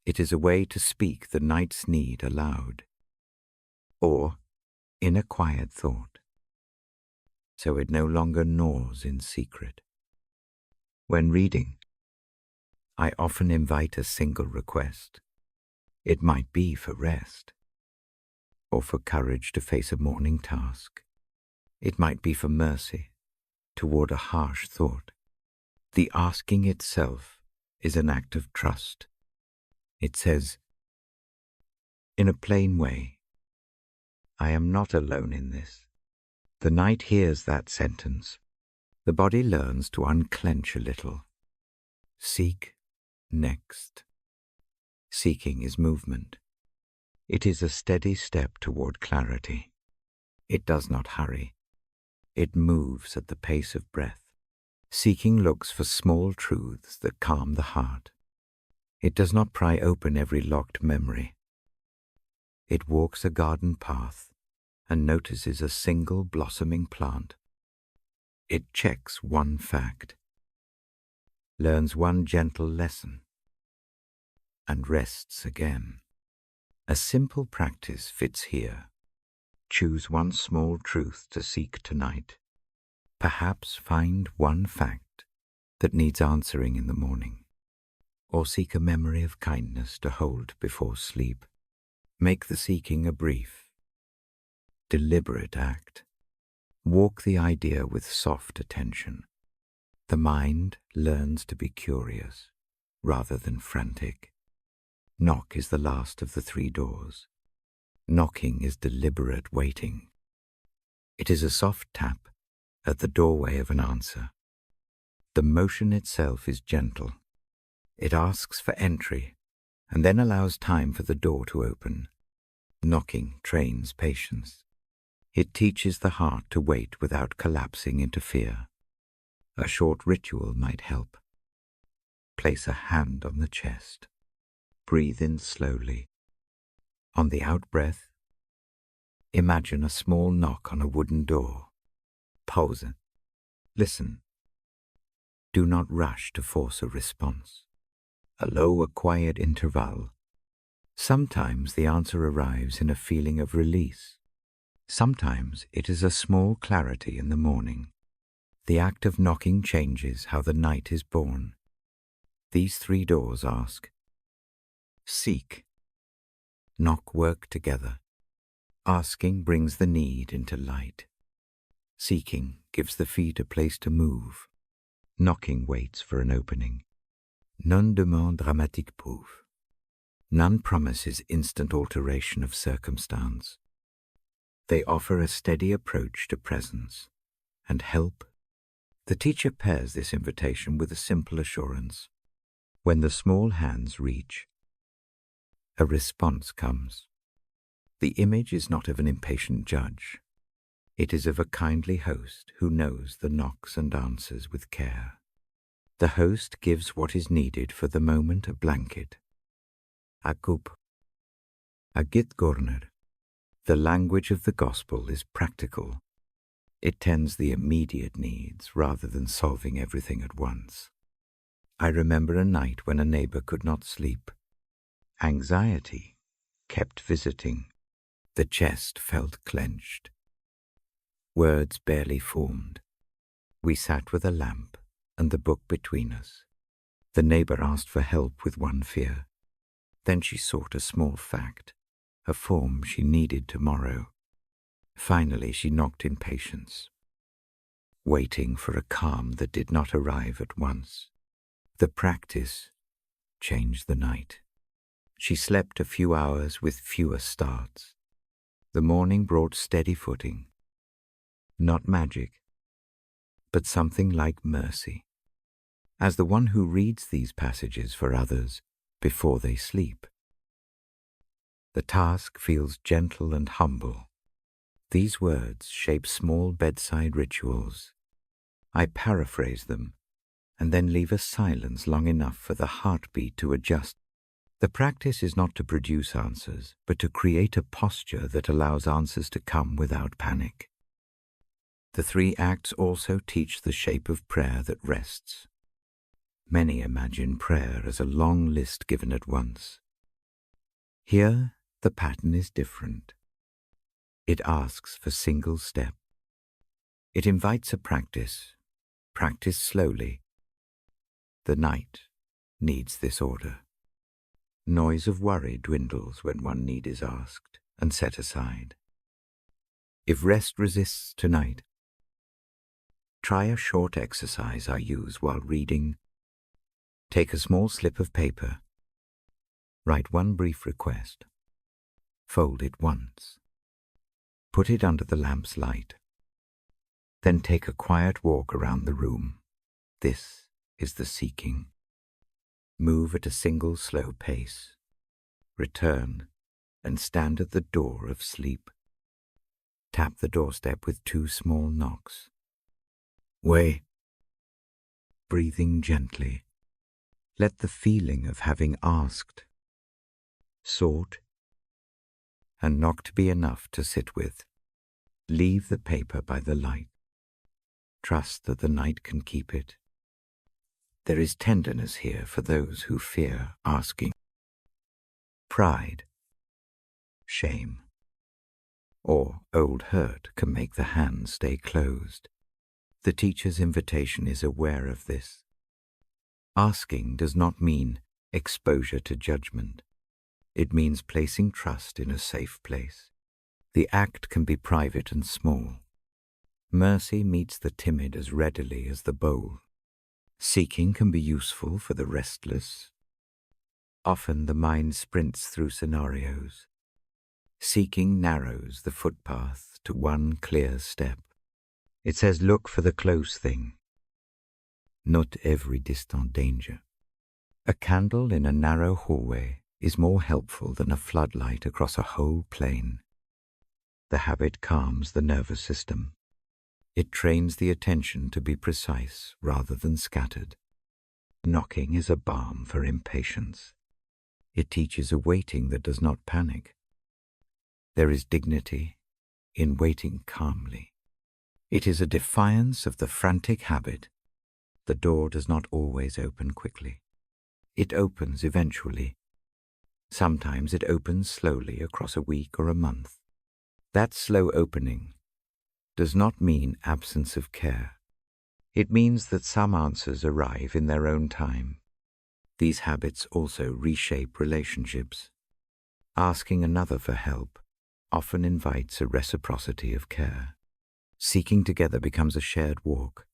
It is a way to speak the night's need aloud, or in a quiet thought, so it no longer gnaws in secret. When reading, I often invite a single request. It might be for rest, or for courage to face a morning task. It might be for mercy toward a harsh thought. The asking itself is an act of trust. It says, in a plain way, I am not alone in this. The night hears that sentence. The body learns to unclench a little. Seek next. Seeking is movement. It is a steady step toward clarity. It does not hurry. It moves at the pace of breath. Seeking looks for small truths that calm the heart. It does not pry open every locked memory. It walks a garden path and notices a single blossoming plant. It checks 1 fact, learns 1 gentle lesson, and rests again. A simple practice fits here. Choose 1 small truth to seek tonight. Perhaps find 1 fact that needs answering in the morning, or seek a memory of kindness to hold before sleep. Make the seeking a brief, deliberate act. Walk the idea with soft attention. The mind learns to be curious rather than frantic. Knock is the last of the 3 doors. Knocking is deliberate waiting. It is a soft tap at the doorway of an answer. The motion itself is gentle. It asks for entry and then allows time for the door to open. Knocking trains patience. It teaches the heart to wait without collapsing into fear. A short ritual might help. Place a hand on the chest. Breathe in slowly. On the out-breath, imagine a small knock on a wooden door. Pause. Listen. Do not rush to force a response. Allow a quiet interval. Sometimes the answer arrives in a feeling of release. Sometimes it is a small clarity in the morning. The act of knocking changes how the night is born. These 3 doors ask. Seek. Knock work together. Asking brings the need into light. Seeking gives the feet a place to move. Knocking waits for an opening. None demande dramatique proof. None promises instant alteration of circumstance. They offer a steady approach to presence and help. The teacher pairs this invitation with a simple assurance. When the small hands reach, a response comes. The image is not of an impatient judge. It is of a kindly host who knows the knocks and answers with care. The host gives what is needed for the moment: a blanket, a coupe, a git gorner. The language of the gospel is practical. It tends the immediate needs rather than solving everything at once. I remember a night when a neighbor could not sleep. Anxiety kept visiting. The chest felt clenched. Words barely formed. We sat with a lamp and the book between us. The neighbor asked for help with one fear. Then she sought a small fact, a form she needed tomorrow. Finally, she knocked in patience, waiting for a calm that did not arrive at once. The practice changed the night. She slept a few hours with fewer starts. The morning brought steady footing. Not magic, but something like mercy. As the one who reads these passages for others before they sleep, the task feels gentle and humble. These words shape small bedside rituals. I paraphrase them and then leave a silence long enough for the heartbeat to adjust. The practice is not to produce answers, but to create a posture that allows answers to come without panic. The 3 acts also teach the shape of prayer that rests. Many imagine prayer as a long list given at once. Here, the pattern is different. It asks for single step. It invites a practice slowly. The night needs this order. Noise of worry dwindles when one need is asked and set aside. If rest resists tonight, try a short exercise I use while reading. Take a small slip of paper. Write one brief request. Fold it once. Put it under the lamp's light. Then take a quiet walk around the room. This is the seeking. Move at a single slow pace. Return and stand at the door of sleep. Tap the doorstep with 2 small knocks. Wait. Breathing gently. Let the feeling of having asked, sought, and knocked be enough to sit with. Leave the paper by the light. Trust that the night can keep it. There is tenderness here for those who fear asking. Pride, shame, or old hurt can make the hand stay closed. The teacher's invitation is aware of this. Asking does not mean exposure to judgment. It means placing trust in a safe place. The act can be private and small. Mercy meets the timid as readily as the bold. Seeking can be useful for the restless. Often the mind sprints through scenarios. Seeking narrows the footpath to one clear step. It says, look for the close thing, not every distant danger. A candle in a narrow hallway is more helpful than a floodlight across a whole plain. The habit calms the nervous system. It trains the attention to be precise rather than scattered. Knocking is a balm for impatience. It teaches a waiting that does not panic. There is dignity in waiting calmly. It is a defiance of the frantic habit. The door does not always open quickly. It opens eventually. Sometimes it opens slowly across a week or a month. That slow opening does not mean absence of care. It means that some answers arrive in their own time. These habits also reshape relationships. Asking another for help often invites a reciprocity of care. Seeking together becomes a shared walk.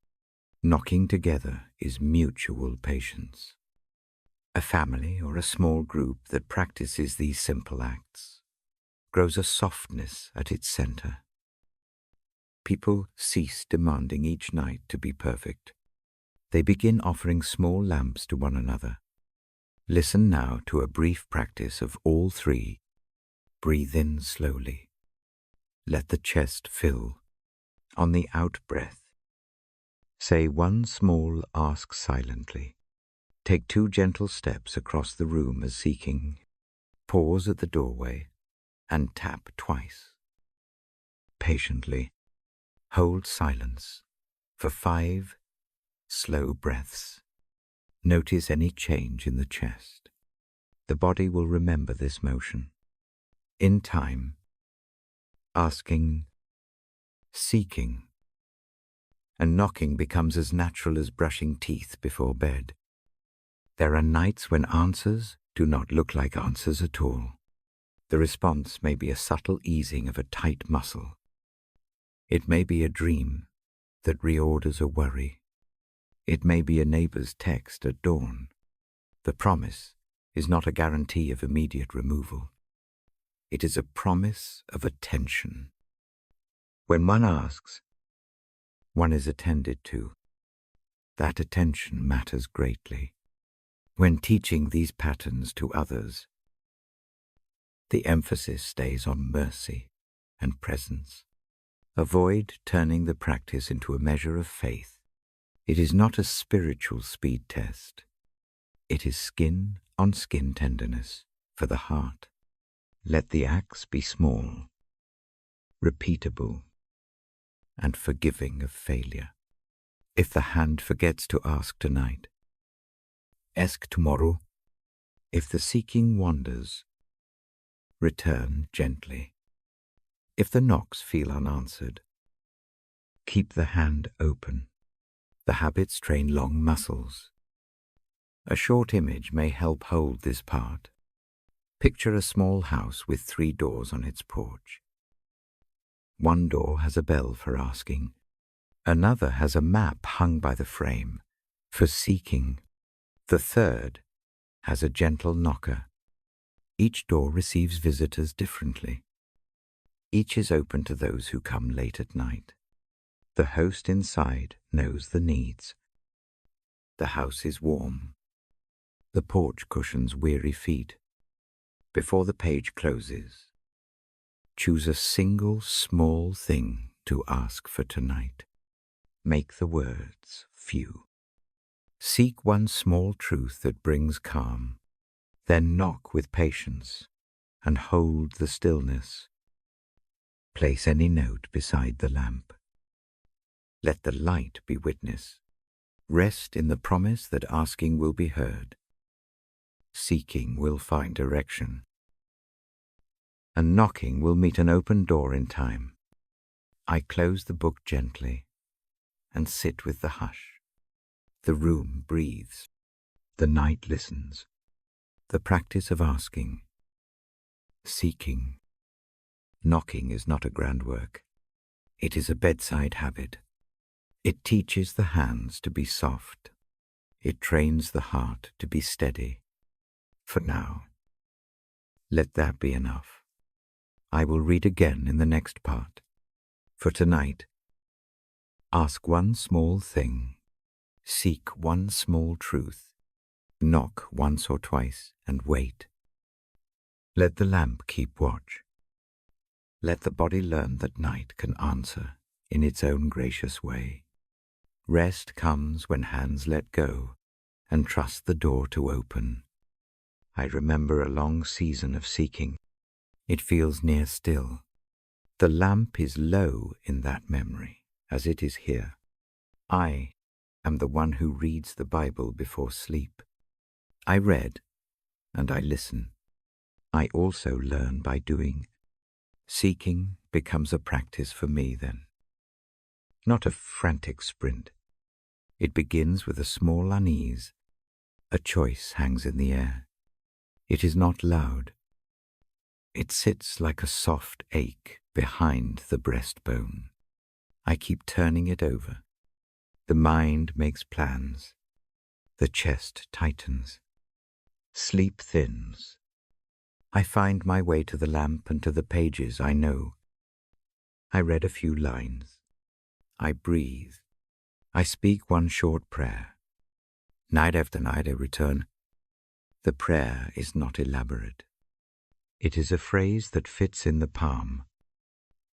Knocking together is mutual patience. A family or a small group that practices these simple acts grows a softness at its center. People cease demanding each night to be perfect. They begin offering small lamps to one another. Listen now to a brief practice of all three. Breathe in slowly. Let the chest fill. On the out-breath, say one small ask silently. Take 2 gentle steps across the room as seeking. Pause at the doorway and tap twice. Patiently, hold silence for 5 slow breaths. Notice any change in the chest. The body will remember this motion. In time, asking, seeking, and knocking becomes as natural as brushing teeth before bed. There are nights when answers do not look like answers at all. The response may be a subtle easing of a tight muscle. It may be a dream that reorders a worry. It may be a neighbor's text at dawn. The promise is not a guarantee of immediate removal. It is a promise of attention. When one asks, one is attended to. That attention matters greatly. When teaching these patterns to others, the emphasis stays on mercy and presence. Avoid turning the practice into a measure of faith. It is not a spiritual speed test. It is skin-on-skin tenderness for the heart. Let the acts be small, repeatable, and forgiving of failure. If the hand forgets to ask tonight, ask tomorrow. If the seeking wanders, return gently. If the knocks feel unanswered, keep the hand open. The habits train long muscles. A short image may help hold this part. Picture a small house with 3 doors on its porch. One door has a bell for asking. Another has a map hung by the frame for seeking. The third has a gentle knocker. Each door receives visitors differently. Each is open to those who come late at night. The host inside knows the needs. The house is warm. The porch cushions weary feet. Before the page closes, choose a single small thing to ask for tonight. Make the words few. Seek one small truth that brings calm. Then knock with patience and hold the stillness. Place any note beside the lamp. Let the light be witness. Rest in the promise that asking will be heard. Seeking will find direction. And knocking will meet an open door in time. I close the book gently and sit with the hush. The room breathes. The night listens. The practice of asking Seeking. Knocking is not a grand work. It is a bedside habit. It teaches the hands to be soft. It trains the heart to be steady. For now, let that be enough. I will read again in the next part. For tonight, ask one small thing. Seek one small truth. Knock once or twice and wait. Let the lamp keep watch. Let the body learn that night can answer in its own gracious way. Rest comes when hands let go and trust the door to open. I remember a long season of seeking. It feels near still. The lamp is low in that memory, as it is here. I am the one who reads the Bible before sleep. I read, and I listen. I also learn by doing. Seeking becomes a practice for me then. Not a frantic sprint. It begins with a small unease. A choice hangs in the air. It is not loud. It sits like a soft ache behind the breastbone. I keep turning it over. The mind makes plans. The chest tightens. Sleep thins. I find my way to the lamp and to the pages I know. I read a few lines. I breathe. I speak one short prayer. Night after night I return. The prayer is not elaborate. It is a phrase that fits in the palm.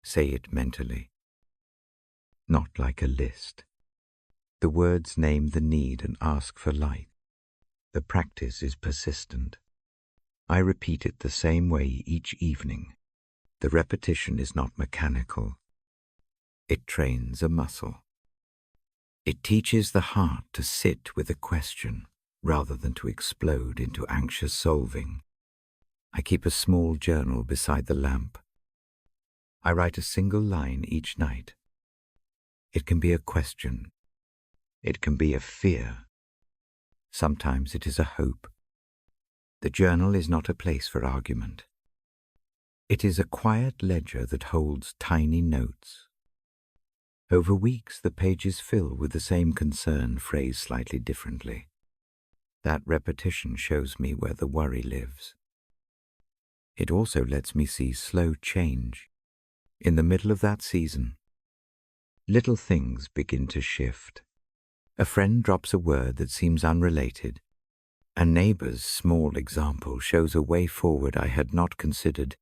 Say it mentally. Not like a list. The words name the need and ask for light. The practice is persistent. I repeat it the same way each evening. The repetition is not mechanical. It trains a muscle. It teaches the heart to sit with a question rather than to explode into anxious solving. I keep a small journal beside the lamp. I write a single line each night. It can be a question. It can be a fear. Sometimes it is a hope. The journal is not a place for argument. It is a quiet ledger that holds tiny notes. Over weeks, the pages fill with the same concern phrased slightly differently. That repetition shows me where the worry lives. It also lets me see slow change. In the middle of that season, little things begin to shift. A friend drops a word that seems unrelated. A neighbor's small example shows a way forward I had not considered.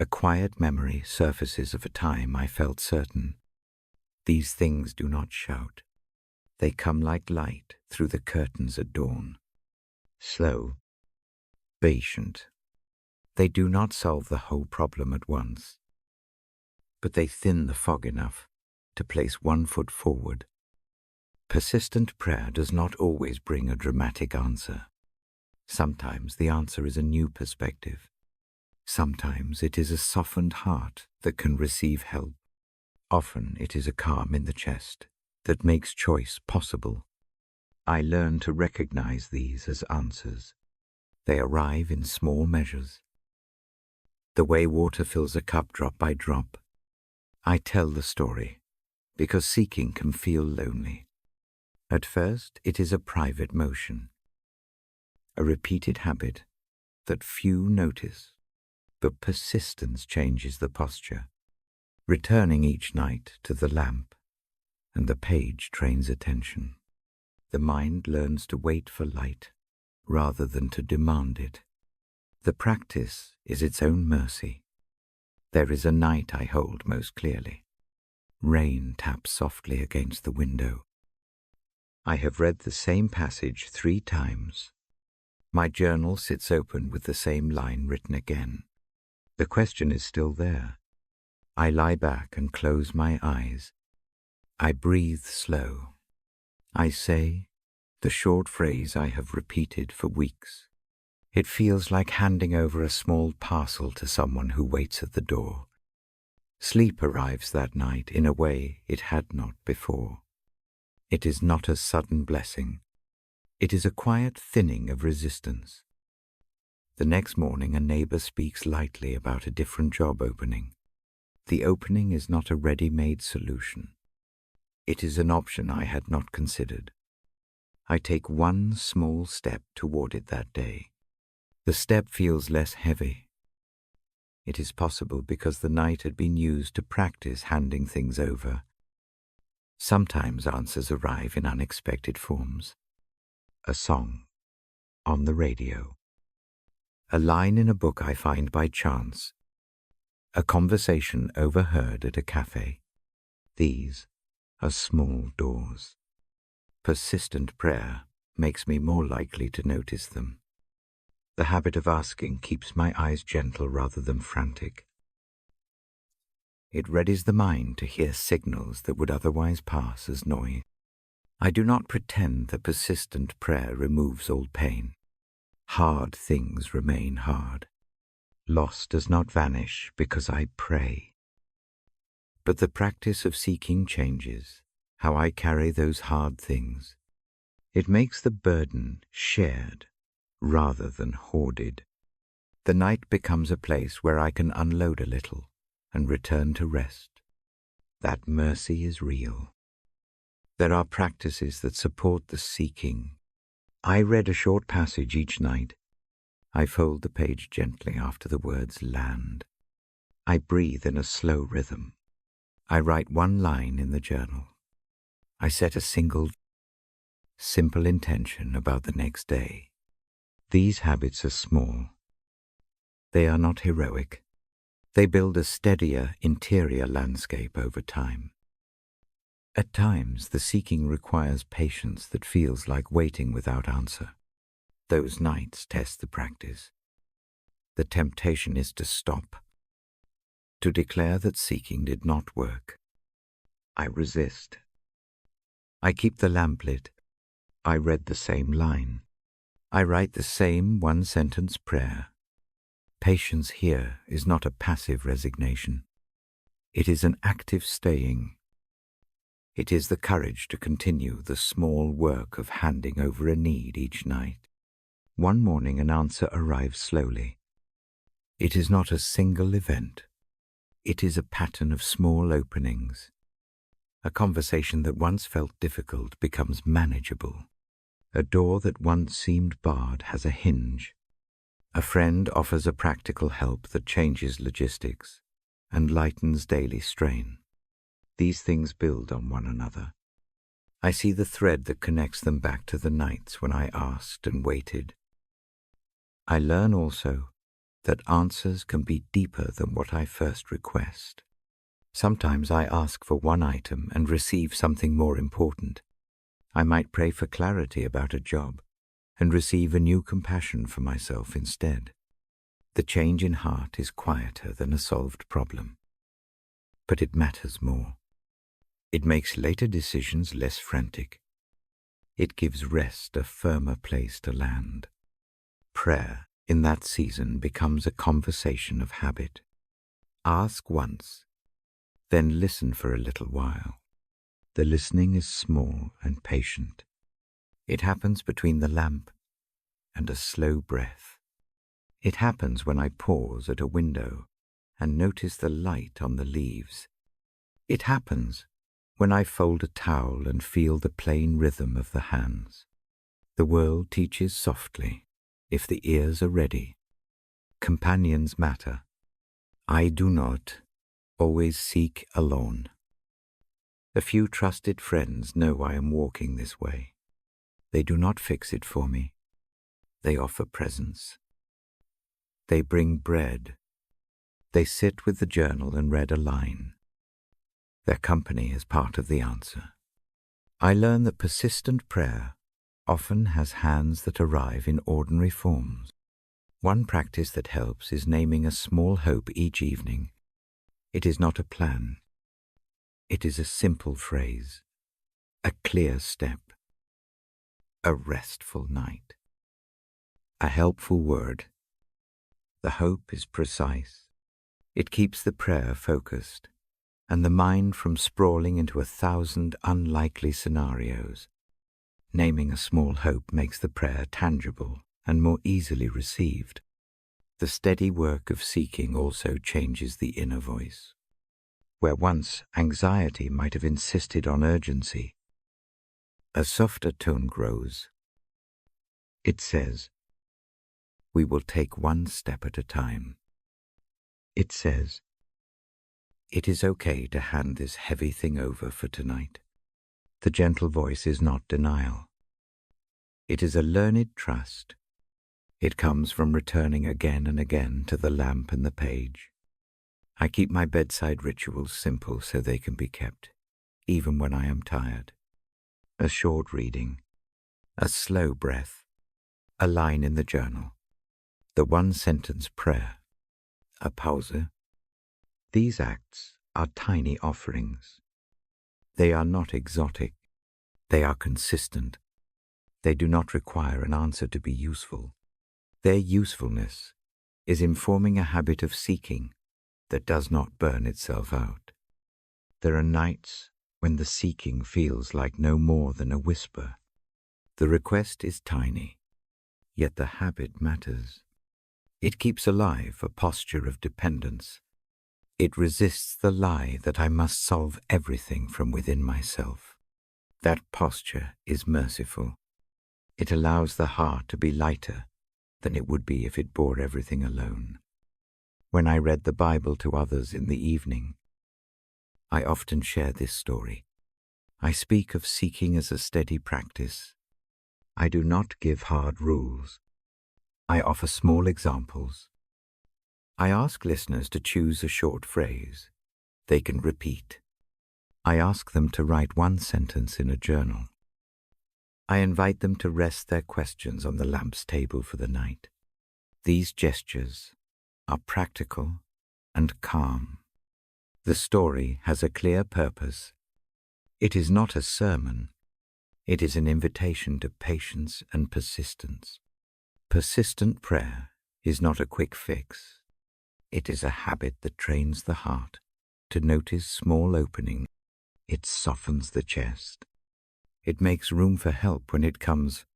A quiet memory surfaces of a time I felt certain. These things do not shout. They come like light through the curtains at dawn. Slow, patient. They do not solve the whole problem at once, but they thin the fog enough to place one foot forward. Persistent prayer does not always bring a dramatic answer. Sometimes the answer is a new perspective. Sometimes it is a softened heart that can receive help. Often it is a calm in the chest that makes choice possible. I learn to recognize these as answers. They arrive in small measures. The way water fills a cup drop by drop. I tell the story because seeking can feel lonely. At first, it is a private motion, a repeated habit that few notice, but persistence changes the posture. Returning each night to the lamp, and the page trains attention. The mind learns to wait for light rather than to demand it. The practice is its own mercy. There is a night I hold most clearly. Rain taps softly against the window. I have read the same passage 3 times. My journal sits open with the same line written again. The question is still there. I lie back and close my eyes. I breathe slow. I say the short phrase I have repeated for weeks. It feels like handing over a small parcel to someone who waits at the door. Sleep arrives that night in a way it had not before. It is not a sudden blessing. It is a quiet thinning of resistance. The next morning, a neighbor speaks lightly about a different job opening. The opening is not a ready-made solution. It is an option I had not considered. I take one small step toward it that day. The step feels less heavy. It is possible because the night had been used to practice handing things over. Sometimes answers arrive in unexpected forms. A song on the radio. A line in a book I find by chance. A conversation overheard at a cafe. These are small doors. Persistent prayer makes me more likely to notice them. The habit of asking keeps my eyes gentle rather than frantic. It readies the mind to hear signals that would otherwise pass as noise. I do not pretend that persistent prayer removes all pain. Hard things remain hard. Loss does not vanish because I pray. But the practice of seeking changes how I carry those hard things. It makes the burden shared rather than hoarded. The night becomes a place where I can unload a little and return to rest. That mercy is real. There are practices that support the seeking. I read a short passage each night. I fold the page gently after the words land. I breathe in a slow rhythm. I write one line in the journal. I set a simple intention about the next day. These habits are small. They are not heroic. They build a steadier interior landscape over time. At times, the seeking requires patience that feels like waiting without answer. Those nights test the practice. The temptation is to stop, to declare that seeking did not work. I resist. I keep the lamp lit. I read the same line. I write the same one-sentence prayer. Patience here is not a passive resignation. It is an active staying. It is the courage to continue the small work of handing over a need each night. One morning an answer arrives slowly. It is not a single event. It is a pattern of small openings. A conversation that once felt difficult becomes manageable. A door that once seemed barred has a hinge. A friend offers a practical help that changes logistics and lightens daily strain. These things build on one another. I see the thread that connects them back to the nights when I asked and waited. I learn also that answers can be deeper than what I first request. Sometimes I ask for one item and receive something more important. I might pray for clarity about a job and receive a new compassion for myself instead. The change in heart is quieter than a solved problem, but it matters more. It makes later decisions less frantic. It gives rest a firmer place to land. Prayer in that season becomes a conversation of habit. Ask once, then listen for a little while. The listening is small and patient. It happens between the lamp and a slow breath. It happens when I pause at a window and notice the light on the leaves. It happens when I fold a towel and feel the plain rhythm of the hands. The world teaches softly, if the ears are ready. Companions matter. I do not always seek alone. A few trusted friends know I am walking this way. They do not fix it for me. They offer presence. They bring bread. They sit with the journal and read a line. Their company is part of the answer. I learn that persistent prayer often has hands that arrive in ordinary forms. One practice that helps is naming a small hope each evening. It is not a plan. It is a simple phrase, a clear step, a restful night, a helpful word. The hope is precise. It keeps the prayer focused and the mind from sprawling into 1,000 unlikely scenarios. Naming a small hope makes the prayer tangible and more easily received. The steady work of seeking also changes the inner voice. Where once anxiety might have insisted on urgency, a softer tone grows. It says, "We will take one step at a time." It says, "It is okay to hand this heavy thing over for tonight." The gentle voice is not denial. It is a learned trust. It comes from returning again and again to the lamp and the page. I keep my bedside rituals simple so they can be kept, even when I am tired. A short reading, a slow breath, a line in the journal, the one-sentence prayer, a pause. These acts are tiny offerings. They are not exotic. They are consistent. They do not require an answer to be useful. Their usefulness is informing a habit of seeking that does not burn itself out. There are nights when the seeking feels like no more than a whisper. The request is tiny, yet the habit matters. It keeps alive a posture of dependence. It resists the lie that I must solve everything from within myself. That posture is merciful. It allows the heart to be lighter than it would be if it bore everything alone. When I read the Bible to others in the evening, I often share this story. I speak of seeking as a steady practice. I do not give hard rules. I offer small examples. I ask listeners to choose a short phrase they can repeat. I ask them to write one sentence in a journal. I invite them to rest their questions on the lamp's table for the night. These gestures are practical and calm. The story has a clear purpose. It is not a sermon. It is an invitation to patience and persistence. Persistent prayer is not a quick fix. It is a habit that trains the heart to notice small openings. It softens the chest. It makes room for help when it comes.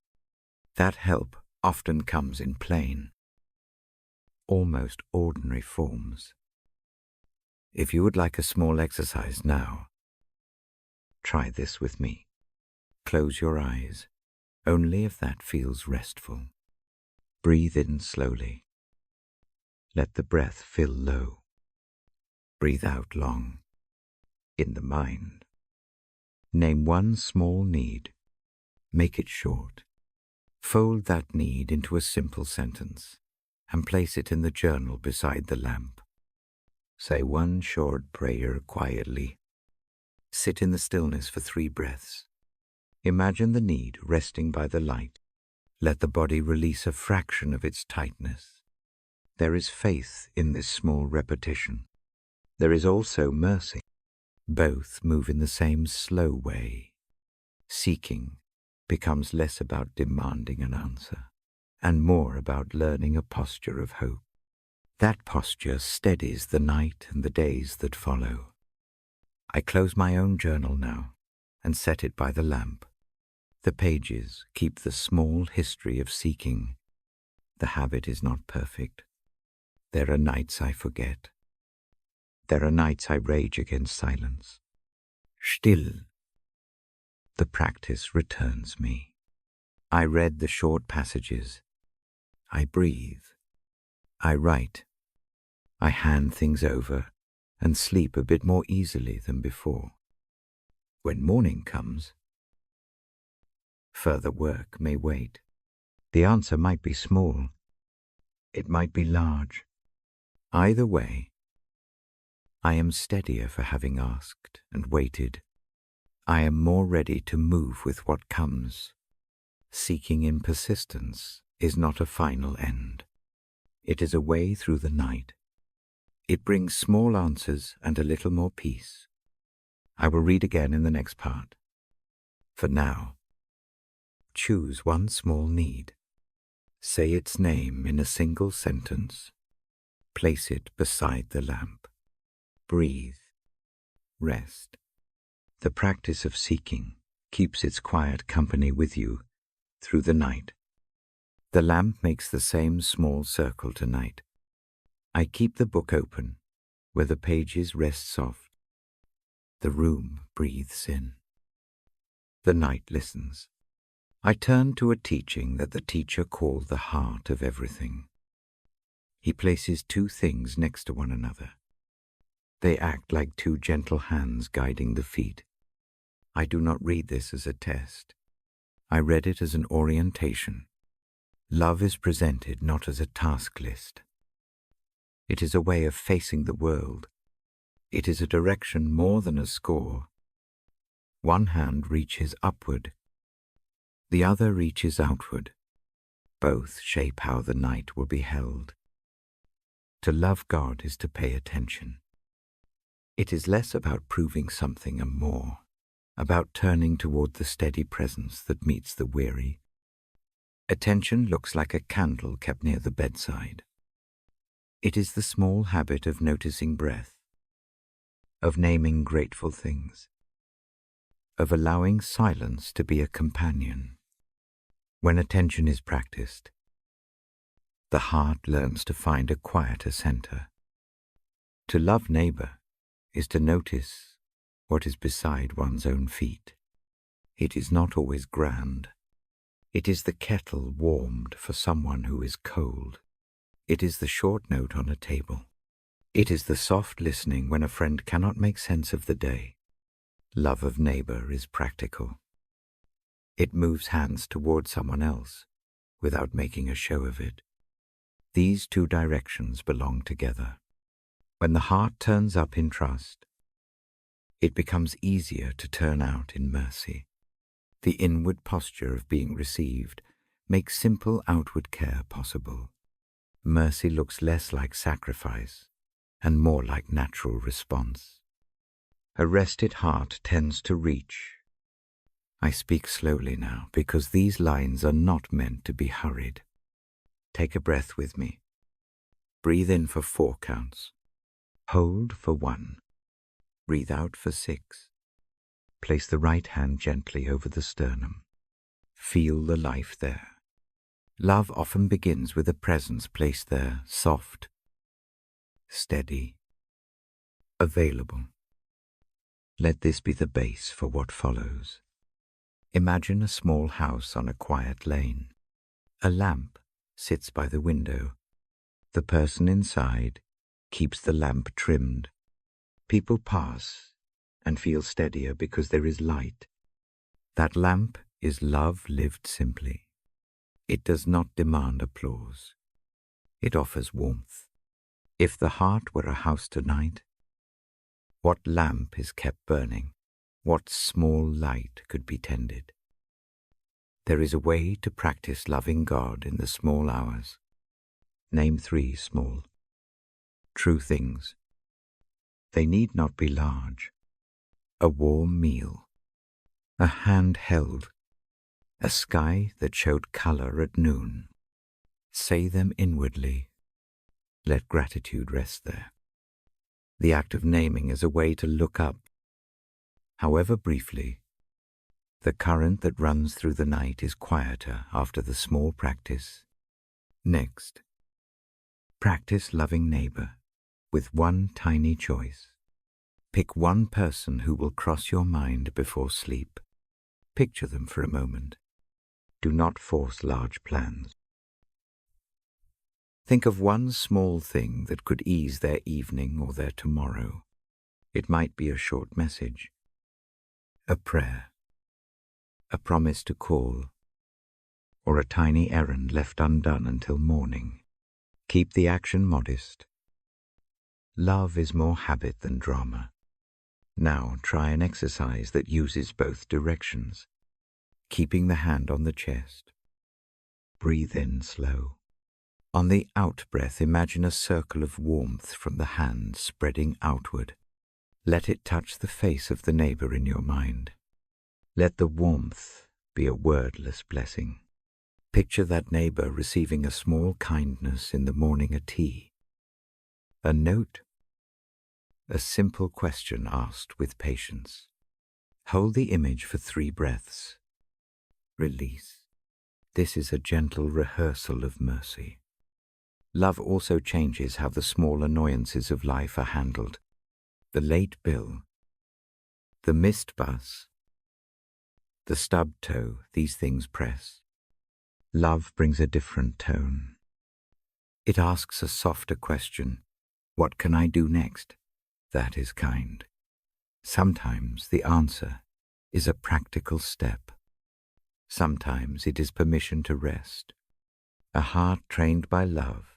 That help often comes in plain, almost ordinary forms. If you would like a small exercise now, try this with me. Close your eyes, only if that feels restful. Breathe in slowly. Let the breath fill low. Breathe out long. In the mind, name one small need. Make it short. Fold that need into a simple sentence and place it in the journal beside the lamp. Say one short prayer quietly. Sit in the stillness for 3 breaths. Imagine the need resting by the light. Let the body release a fraction of its tightness. There is faith in this small repetition. There is also mercy. Both move in the same slow way. Seeking becomes less about demanding an answer and more about learning a posture of hope. That posture steadies the night and the days that follow. I close my own journal now and set it by the lamp. The pages keep the small history of seeking. The habit is not perfect. There are nights I forget. There are nights I rage against silence. Still, the practice returns me. I read the short passages. I breathe. I write. I hand things over and sleep a bit more easily than before. When morning comes, further work may wait. The answer might be small. It might be large. Either way, I am steadier for having asked and waited. I am more ready to move with what comes. Seeking in persistence is not a final end. It is a way through the night. It brings small answers and a little more peace. I will read again in the next part. For now, choose one small need. Say its name in a single sentence. Place it beside the lamp. Breathe. Rest. The practice of seeking keeps its quiet company with you through the night. The lamp makes the same small circle tonight. I keep the book open, where the pages rest soft. The room breathes in. The night listens. I turn to a teaching that the teacher called the heart of everything. He places two things next to one another. They act like two gentle hands guiding the feet. I do not read this as a test. I read it as an orientation. Love is presented not as a task list. It is a way of facing the world. It is a direction more than a score. One hand reaches upward. The other reaches outward. Both shape how the night will be held. To love God is to pay attention. It is less about proving something and more about turning toward the steady presence that meets the weary. Attention looks like a candle kept near the bedside. It is the small habit of noticing breath, of naming grateful things, of allowing silence to be a companion. When attention is practiced, the heart learns to find a quieter center. To love neighbor is to notice what is beside one's own feet. It is not always grand. It is the kettle warmed for someone who is cold. It is the short note on a table. It is the soft listening when a friend cannot make sense of the day. Love of neighbor is practical. It moves hands toward someone else without making a show of it. These two directions belong together. When the heart turns up in trust, it becomes easier to turn out in mercy. The inward posture of being received makes simple outward care possible. Mercy looks less like sacrifice and more like natural response. A rested heart tends to reach. I speak slowly now because these lines are not meant to be hurried. Take a breath with me. Breathe in for 4 counts. Hold for 1. Breathe out for 6. Place the right hand gently over the sternum. Feel the life there. Love often begins with a presence placed there, soft, steady, available. Let this be the base for what follows. Imagine a small house on a quiet lane. A lamp sits by the window. The person inside keeps the lamp trimmed. People pass and feel steadier because there is light. That lamp is love lived simply. It does not demand applause. It offers warmth. If the heart were a house tonight, what lamp is kept burning? What small light could be tended? There is a way to practice loving God in the small hours. Name 3 small, true things. They need not be large. A warm meal, a hand held, a sky that showed color at noon. Say them inwardly. Let gratitude rest there. The act of naming is a way to look up. However briefly, the current that runs through the night is quieter after the small practice. Next, practice loving neighbor with one tiny choice. Pick one person who will cross your mind before sleep. Picture them for a moment. Do not force large plans. Think of one small thing that could ease their evening or their tomorrow. It might be a short message, a prayer, a promise to call, or a tiny errand left undone until morning. Keep the action modest. Love is more habit than drama. Now try an exercise that uses both directions. Keeping the hand on the chest. Breathe in slow. On the out-breath, imagine a circle of warmth from the hand spreading outward. Let it touch the face of the neighbor in your mind. Let the warmth be a wordless blessing. Picture that neighbor receiving a small kindness in the morning at tea. A note, a simple question asked with patience. Hold the image for 3 breaths. Release. This is a gentle rehearsal of mercy. Love also changes how the small annoyances of life are handled. The late bill, the missed bus, the stubbed toe, these things press. Love brings a different tone. It asks a softer question. What can I do next? That is kind. Sometimes the answer is a practical step. Sometimes it is permission to rest. A heart trained by love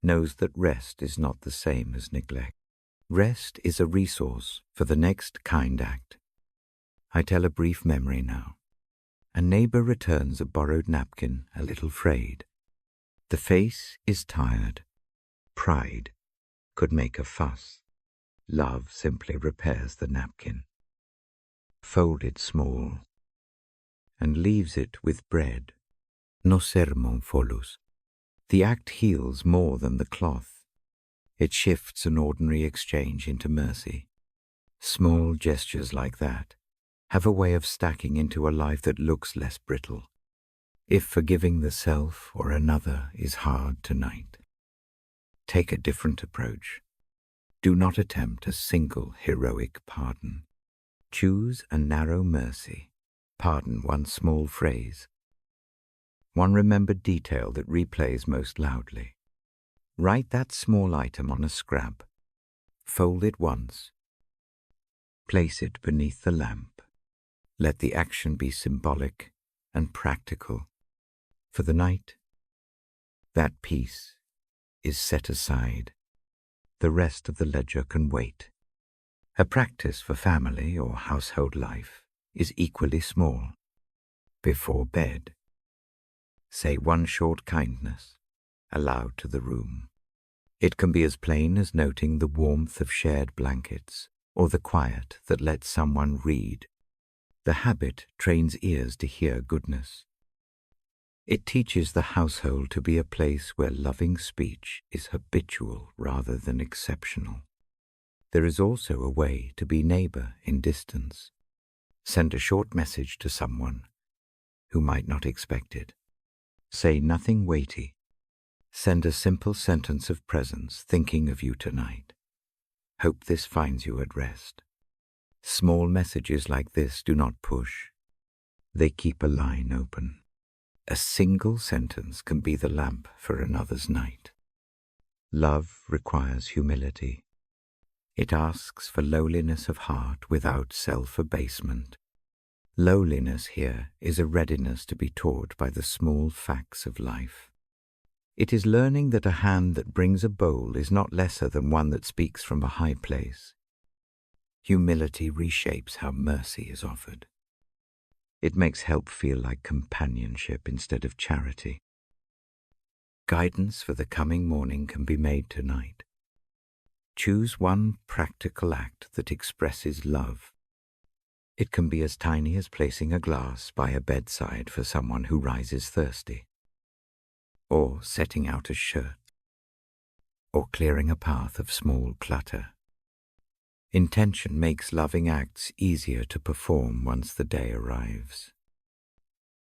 knows that rest is not the same as neglect. Rest is a resource for the next kind act. I tell a brief memory now. A neighbor returns a borrowed napkin, a little frayed. The face is tired. Pride could make a fuss. Love simply repairs the napkin, folded small, and leaves it with bread. No sermon follows. The act heals more than the cloth. It shifts an ordinary exchange into mercy. Small gestures like that have a way of stacking into a life that looks less brittle. If forgiving the self or another is hard tonight, take a different approach. Do not attempt a single heroic pardon. Choose a narrow mercy. Pardon one small phrase, one remembered detail that replays most loudly. Write that small item on a scrap. Fold it once. Place it beneath the lamp. Let the action be symbolic and practical. For the night, that piece is set aside. The rest of the ledger can wait. A practice for family or household life is equally small. Before bed, say one short kindness aloud to the room. It can be as plain as noting the warmth of shared blankets or the quiet that lets someone read. The habit trains ears to hear goodness. It teaches the household to be a place where loving speech is habitual rather than exceptional. There is also a way to be neighbor in distance. Send a short message to someone who might not expect it. Say nothing weighty. Send a simple sentence of presence, thinking of you tonight. Hope this finds you at rest. Small messages like this do not push. They keep a line open. A single sentence can be the lamp for another's night. Love requires humility. It asks for lowliness of heart without self-abasement. Lowliness here is a readiness to be taught by the small facts of life. It is learning that a hand that brings a bowl is not lesser than one that speaks from a high place. Humility reshapes how mercy is offered. It makes help feel like companionship instead of charity. Guidance for the coming morning can be made tonight. Choose one practical act that expresses love. It can be as tiny as placing a glass by a bedside for someone who rises thirsty, or setting out a shirt, or clearing a path of small clutter. Intention makes loving acts easier to perform once the day arrives.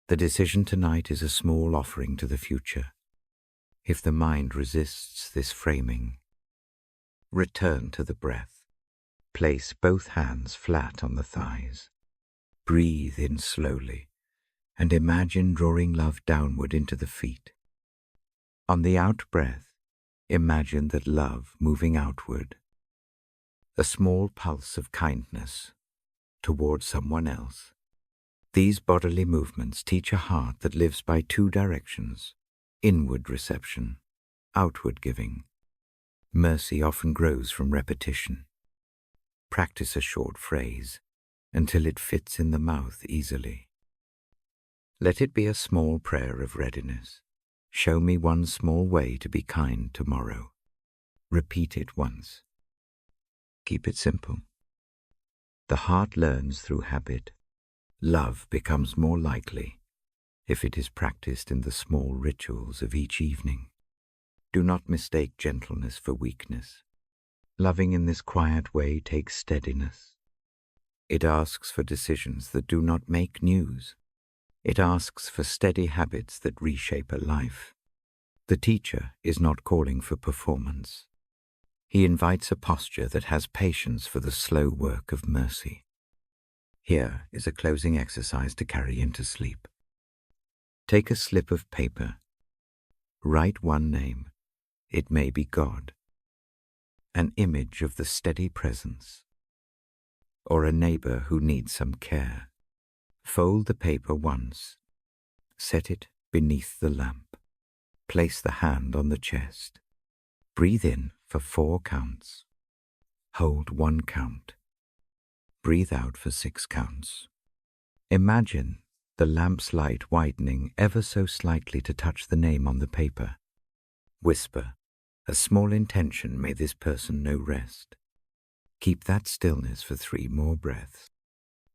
The decision tonight is a small offering to the future. If the mind resists this framing, return to the breath. Place both hands flat on the thighs. Breathe in slowly and imagine drawing love downward into the feet. On the out-breath, imagine that love moving outward. A small pulse of kindness toward someone else. These bodily movements teach a heart that lives by two directions: inward reception, outward giving. Mercy often grows from repetition. Practice a short phrase until it fits in the mouth easily. Let it be a small prayer of readiness. Show me one small way to be kind tomorrow. Repeat it once. Keep it simple. The heart learns through habit. Love becomes more likely if it is practiced in the small rituals of each evening. Do not mistake gentleness for weakness. Loving in this quiet way takes steadiness. It asks for decisions that do not make news. It asks for steady habits that reshape a life. The teacher is not calling for performance. He invites a posture that has patience for the slow work of mercy. Here is a closing exercise to carry into sleep. Take a slip of paper. Write one name. It may be God. An image of the steady presence. Or a neighbor who needs some care. Fold the paper once. Set it beneath the lamp. Place the hand on the chest. Breathe in for 4 counts. Hold 1 count. Breathe out for 6 counts. Imagine the lamp's light widening ever so slightly to touch the name on the paper. Whisper, a small intention, may this person know rest. Keep that stillness for 3 more breaths.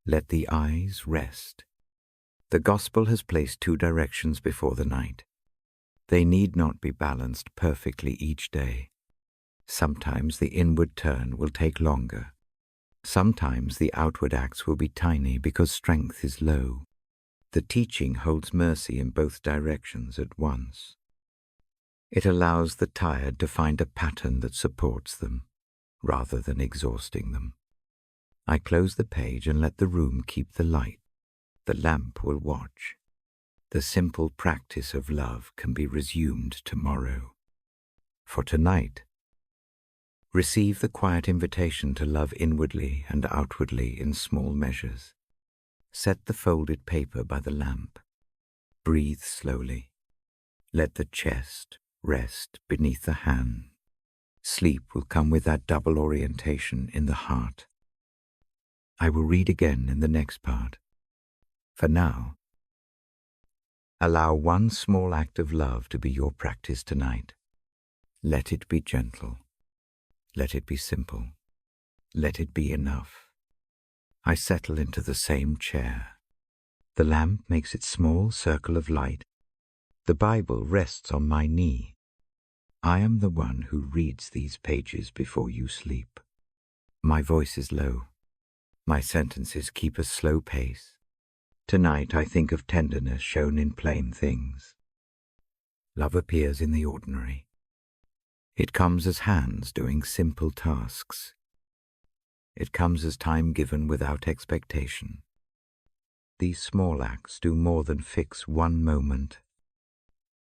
Let the eyes rest. The gospel has placed 2 directions before the night. They need not be balanced perfectly each day. Sometimes the inward turn will take longer. Sometimes the outward acts will be tiny because strength is low. The teaching holds mercy in both directions at once. It allows the tired to find a pattern that supports them, rather than exhausting them. I close the page and let the room keep the light. The lamp will watch. The simple practice of love can be resumed tomorrow. For tonight, receive the quiet invitation to love inwardly and outwardly in small measures. Set the folded paper by the lamp. Breathe slowly. Let the chest rest beneath the hand. Sleep will come with that double orientation in the heart. I will read again in the next part. For now, allow one small act of love to be your practice tonight. Let it be gentle. Let it be simple. Let it be enough. I settle into the same chair. The lamp makes its small circle of light. The Bible rests on my knee. I am the one who reads these pages before you sleep. My voice is low. My sentences keep a slow pace. Tonight I think of tenderness shown in plain things. Love appears in the ordinary. It comes as hands doing simple tasks. It comes as time given without expectation. These small acts do more than fix one moment.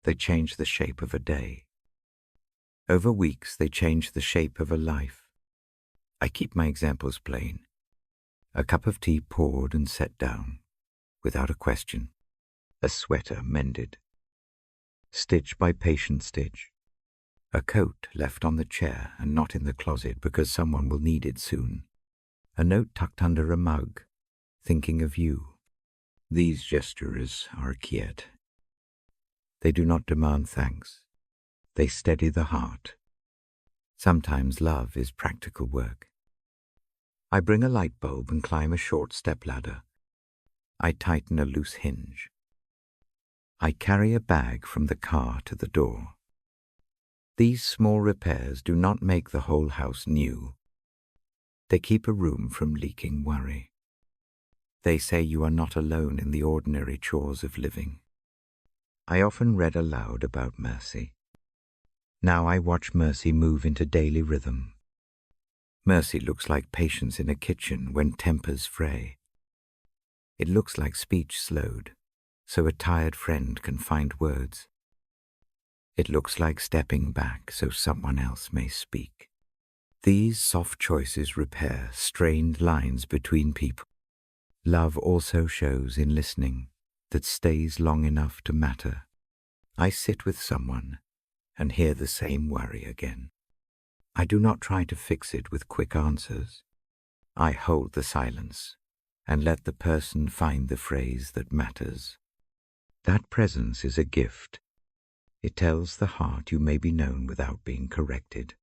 They change the shape of a day. Over weeks they change the shape of a life. I keep my examples plain. A cup of tea poured and set down, without a question. A sweater mended. Stitch by patient stitch. A coat left on the chair and not in the closet because someone will need it soon. A note tucked under a mug, thinking of you. These gestures are quiet. They do not demand thanks. They steady the heart. Sometimes love is practical work. I bring a light bulb and climb a short stepladder. I tighten a loose hinge. I carry a bag from the car to the door. These small repairs do not make the whole house new. They keep a room from leaking worry. They say you are not alone in the ordinary chores of living. I often read aloud about mercy. Now I watch mercy move into daily rhythm. Mercy looks like patience in a kitchen when tempers fray. It looks like speech slowed, so a tired friend can find words. It looks like stepping back so someone else may speak. These soft choices repair strained lines between people. Love also shows in listening that stays long enough to matter. I sit with someone and hear the same worry again. I do not try to fix it with quick answers. I hold the silence and let the person find the phrase that matters. That presence is a gift. It tells the heart you may be known without being corrected.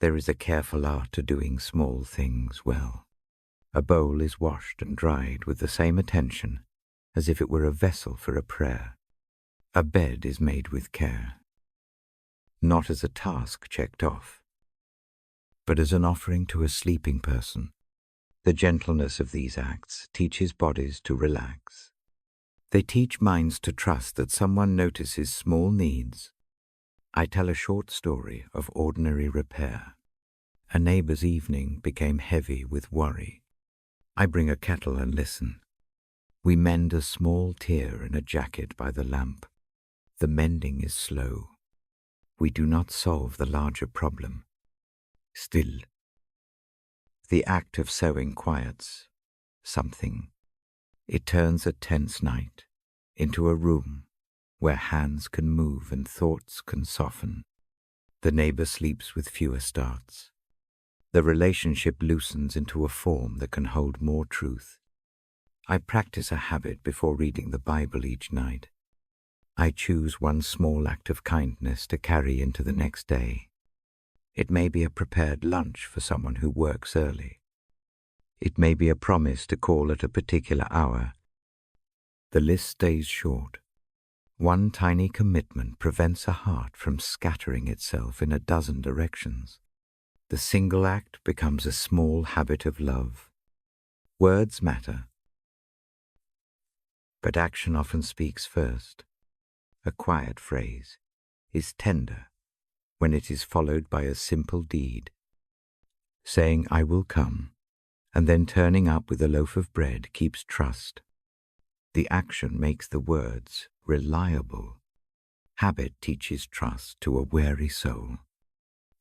There is a careful art to doing small things well. A bowl is washed and dried with the same attention as if it were a vessel for a prayer. A bed is made with care, not as a task checked off, but as an offering to a sleeping person. The gentleness of these acts teaches bodies to relax. They teach minds to trust that someone notices small needs I tell a short story of ordinary repair. A neighbor's evening became heavy with worry. I bring a kettle and listen. We mend a small tear in a jacket by the lamp. The mending is slow. We do not solve the larger problem. Still, the act of sewing quiets something. It turns a tense night into a room where hands can move and thoughts can soften. The neighbor sleeps with fewer starts. The relationship loosens into a form that can hold more truth. I practice a habit before reading the Bible each night. I choose one small act of kindness to carry into the next day. It may be a prepared lunch for someone who works early. It may be a promise to call at a particular hour. The list stays short. One tiny commitment prevents a heart from scattering itself in a dozen directions. The single act becomes a small habit of love. Words matter, but action often speaks first. A quiet phrase is tender when it is followed by a simple deed. Saying, "I will come," and then turning up with a loaf of bread keeps trust. The action makes the words reliable. Habit teaches trust to a wary soul.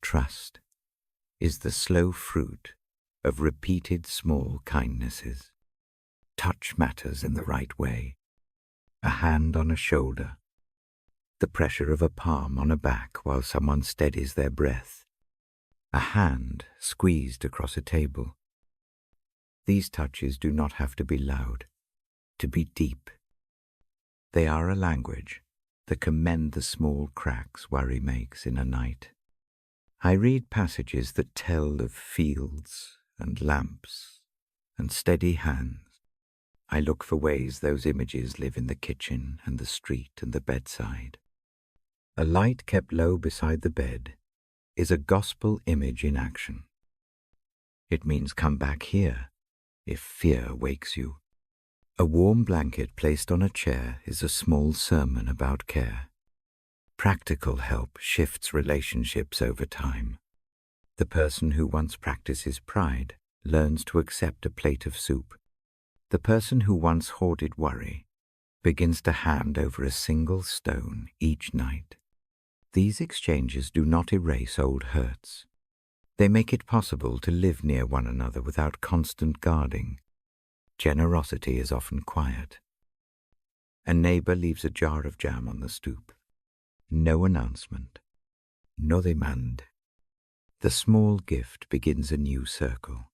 Trust is the slow fruit of repeated small kindnesses. Touch matters in the right way. A hand on a shoulder. The pressure of a palm on a back while someone steadies their breath. A hand squeezed across a table. These touches do not have to be loud, to be deep. They are a language that can mend the small cracks worry makes in a night. I read passages that tell of fields and lamps and steady hands. I look for ways those images live in the kitchen and the street and the bedside. A light kept low beside the bed is a gospel image in action. It means come back here if fear wakes you. A warm blanket placed on a chair is a small sermon about care. Practical help shifts relationships over time. The person who once practices pride learns to accept a plate of soup. The person who once hoarded worry begins to hand over a single stone each night. These exchanges do not erase old hurts. They make it possible to live near one another without constant guarding. Generosity is often quiet. A neighbor leaves a jar of jam on the stoop. No announcement. No demand. The small gift begins a new circle.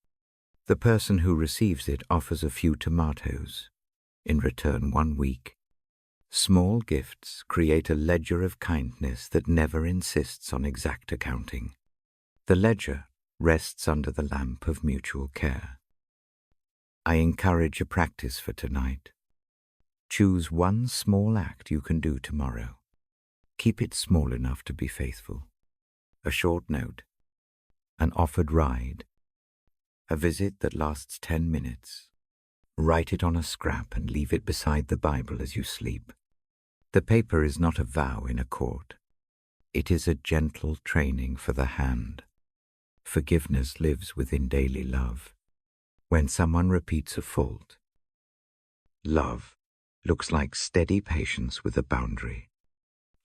The person who receives it offers a few tomatoes. In return, 1 week. Small gifts create a ledger of kindness that never insists on exact accounting. The ledger rests under the lamp of mutual care. I encourage a practice for tonight. Choose one small act you can do tomorrow. Keep it small enough to be faithful. A short note, an offered ride, a visit that lasts 10 minutes. Write it on a scrap and leave it beside the Bible as you sleep. The paper is not a vow in a court. It is a gentle training for the hand. Forgiveness lives within daily love. When someone repeats a fault, love looks like steady patience with a boundary.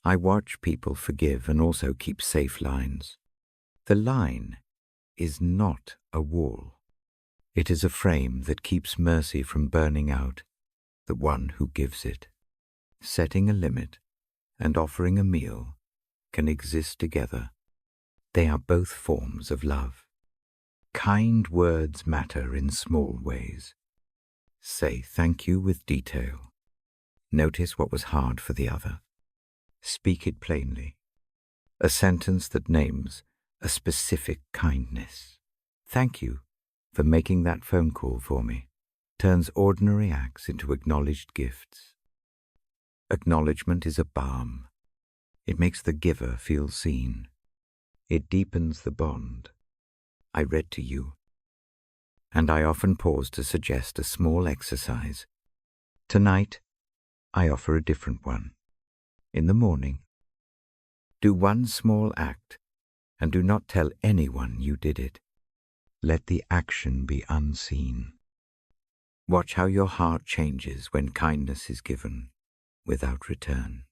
I watch people forgive and also keep safe lines. The line is not a wall. It is a frame that keeps mercy from burning out the one who gives it. Setting a limit and offering a meal can exist together. They are both forms of love. Kind words matter in small ways. Say thank you with detail. Notice what was hard for the other. Speak it plainly. A sentence that names a specific kindness. Thank you for making that phone call for me. Turns ordinary acts into acknowledged gifts. Acknowledgement is a balm. It makes the giver feel seen. It deepens the bond. I read to you, and I often pause to suggest a small exercise. Tonight, I offer a different one. In the morning, Do one small act, and do not tell anyone you did it. Let the action be unseen. Watch how your heart changes when kindness is given without return.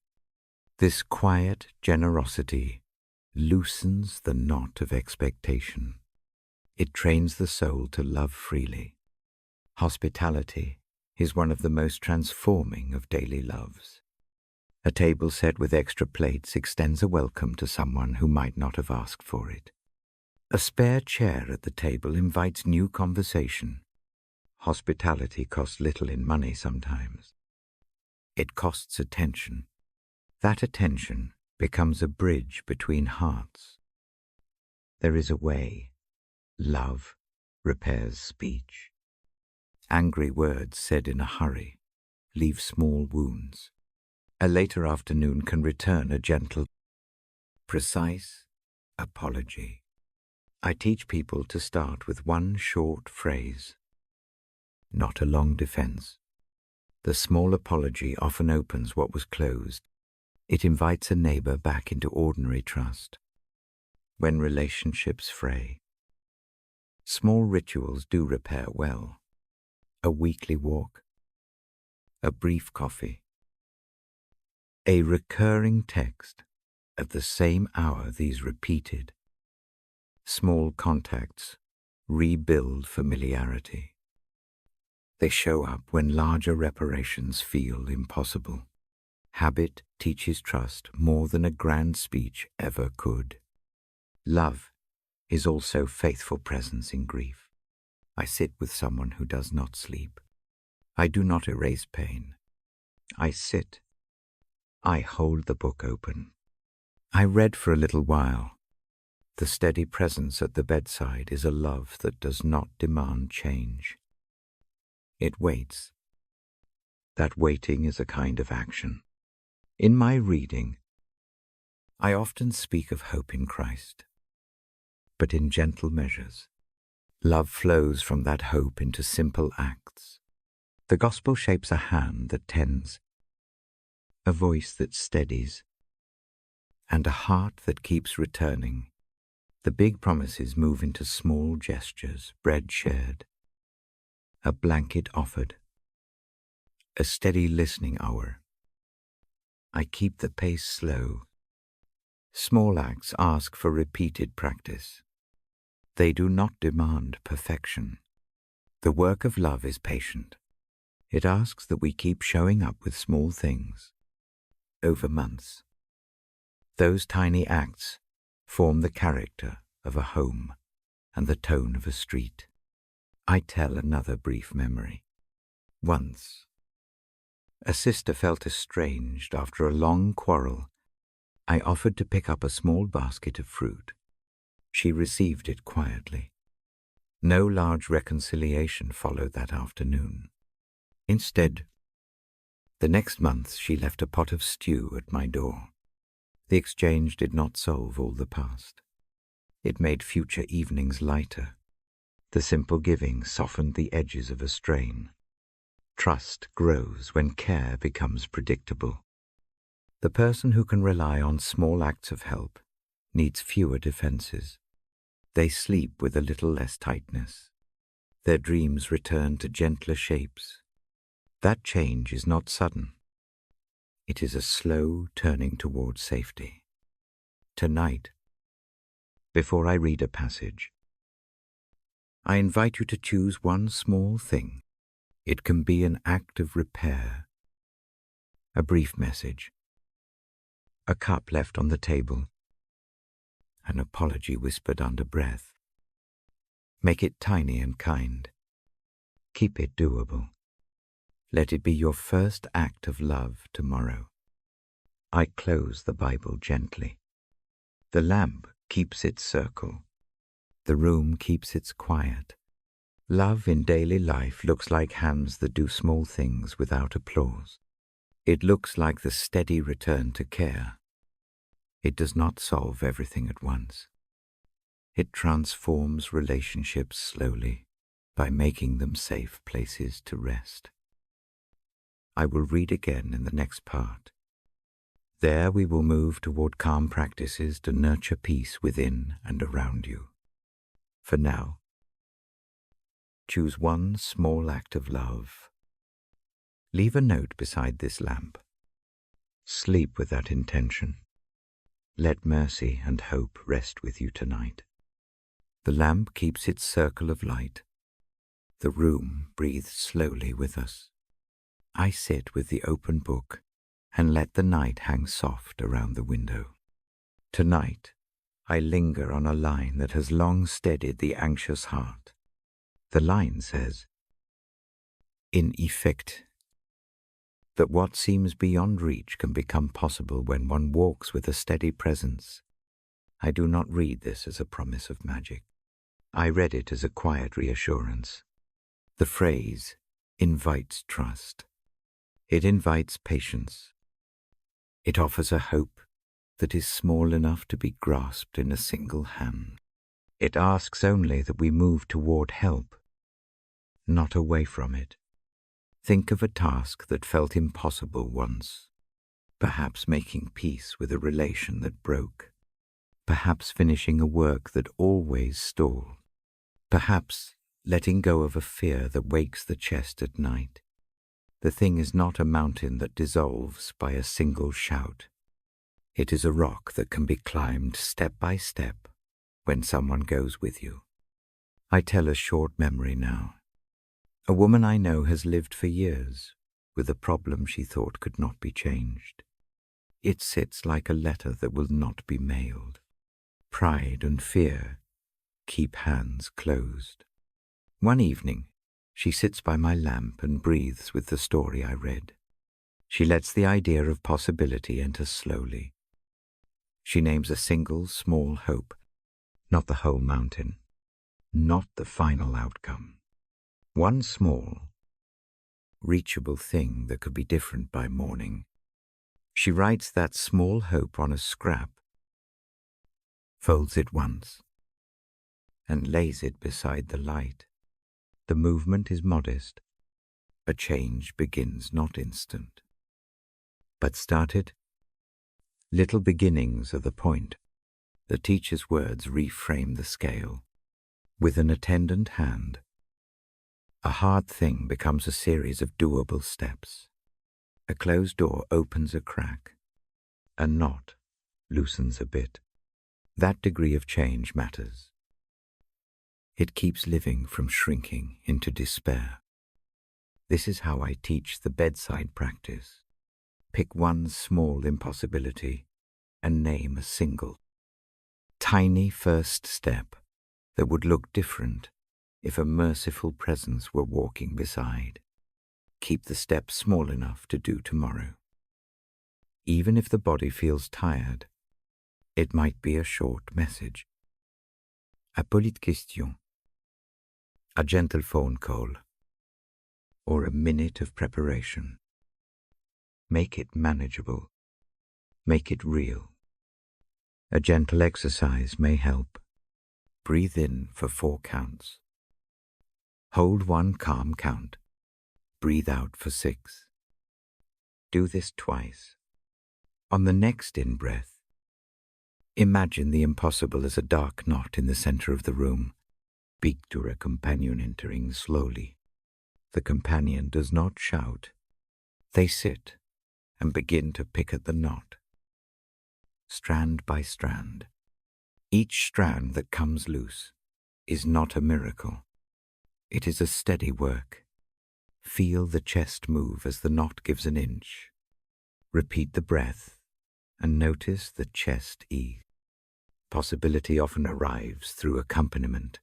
This quiet generosity loosens the knot of expectation. It trains the soul to love freely. Hospitality is one of the most transforming of daily loves. A table set with extra plates extends a welcome to someone who might not have asked for it. A spare chair at the table invites new conversation. Hospitality costs little in money sometimes. It costs attention. That attention becomes a bridge between hearts. There is a way. Love repairs speech. Angry words said in a hurry leave small wounds. A later afternoon can return a gentle, precise apology. I teach people to start with one short phrase, not a long defense. The small apology often opens what was closed. It invites a neighbor back into ordinary trust. When relationships fray, small rituals do repair well. A weekly walk, a brief coffee, a recurring text at the same hour. These repeated small contacts rebuild familiarity. They show up when larger reparations feel impossible. Habit teaches trust more than a grand speech ever could. Love is also faithful presence in grief. I sit with someone who does not sleep. I do not erase pain. I sit. I hold the book open. I read for a little while. The steady presence at the bedside is a love that does not demand change. It waits. That waiting is a kind of action. In my reading, I often speak of hope in Christ, but in gentle measures. Love flows from that hope into simple acts. The gospel shapes a hand that tends, a voice that steadies, and a heart that keeps returning. The big promises move into small gestures, bread shared, a blanket offered, a steady listening hour. I keep the pace slow. Small acts ask for repeated practice. They do not demand perfection. The work of love is patient. It asks that we keep showing up with small things over months. Those tiny acts form the character of a home and the tone of a street. I tell another brief memory. Once, a sister felt estranged after a long quarrel. I offered to pick up a small basket of fruit. She received it quietly. No large reconciliation followed that afternoon. Instead, the next month she left a pot of stew at my door. The exchange did not solve all the past. It made future evenings lighter. The simple giving softened the edges of a strain. Trust grows when care becomes predictable. The person who can rely on small acts of help needs fewer defenses. They sleep with a little less tightness. Their dreams return to gentler shapes. That change is not sudden. It is a slow turning towards safety. Tonight, before I read a passage, I invite you to choose one small thing. It can be an act of repair, a brief message, a cup left on the table, an apology whispered under breath. Make it tiny and kind. Keep it doable. Let it be your first act of love tomorrow. I close the Bible gently. The lamp keeps its circle. The room keeps its quiet. Love in daily life looks like hands that do small things without applause. It looks like the steady return to care. It does not solve everything at once. It transforms relationships slowly by making them safe places to rest. I will read again in the next part. There we will move toward calm practices to nurture peace within and around you. For now, choose one small act of love. Leave a note beside this lamp. Sleep with that intention. Let mercy and hope rest with you tonight. The lamp keeps its circle of light. The room breathes slowly with us. I sit with the open book and let the night hang soft around the window. Tonight, I linger on a line that has long steadied the anxious heart. The line says, in effect, that what seems beyond reach can become possible when one walks with a steady presence. I do not read this as a promise of magic. I read it as a quiet reassurance. The phrase invites trust. It invites patience. It offers a hope that is small enough to be grasped in a single hand. It asks only that we move toward help, not away from it. Think of a task that felt impossible once, perhaps making peace with a relation that broke, perhaps finishing a work that always stalled, perhaps letting go of a fear that wakes the chest at night. The thing is not a mountain that dissolves by a single shout. It is a rock that can be climbed step by step when someone goes with you. I tell a short memory now. A woman I know has lived for years with a problem she thought could not be changed. It sits like a letter that will not be mailed. Pride and fear keep hands closed. One evening, she sits by my lamp and breathes with the story I read. She lets the idea of possibility enter slowly. She names a single small hope, not the whole mountain, not the final outcome. One small, reachable thing that could be different by morning. She writes that small hope on a scrap, folds it once, and lays it beside the light. The movement is modest. A change begins not instant, but started. Little beginnings are the point. The teacher's words reframe the scale. With an attendant hand, a hard thing becomes a series of doable steps. A closed door opens a crack. A knot loosens a bit. That degree of change matters. It keeps living from shrinking into despair. This is how I teach the bedside practice. Pick one small impossibility and name a single, tiny first step that would look different if a merciful presence were walking beside. Keep the step small enough to do tomorrow. Even if the body feels tired, it might be a short message. A polite question, a gentle phone call, or a minute of preparation. Make it manageable. Make it real. A gentle exercise may help. Breathe in for 4 counts. Hold 1 calm count. Breathe out for 6. Do this twice. On the next in-breath, imagine the impossible as a dark knot in the center of the room. Speak to a companion entering slowly. The companion does not shout. They sit and begin to pick at the knot, strand by strand. Each strand that comes loose is not a miracle. It is a steady work. Feel the chest move as the knot gives an inch. Repeat the breath and notice the chest ease. Possibility often arrives through accompaniment.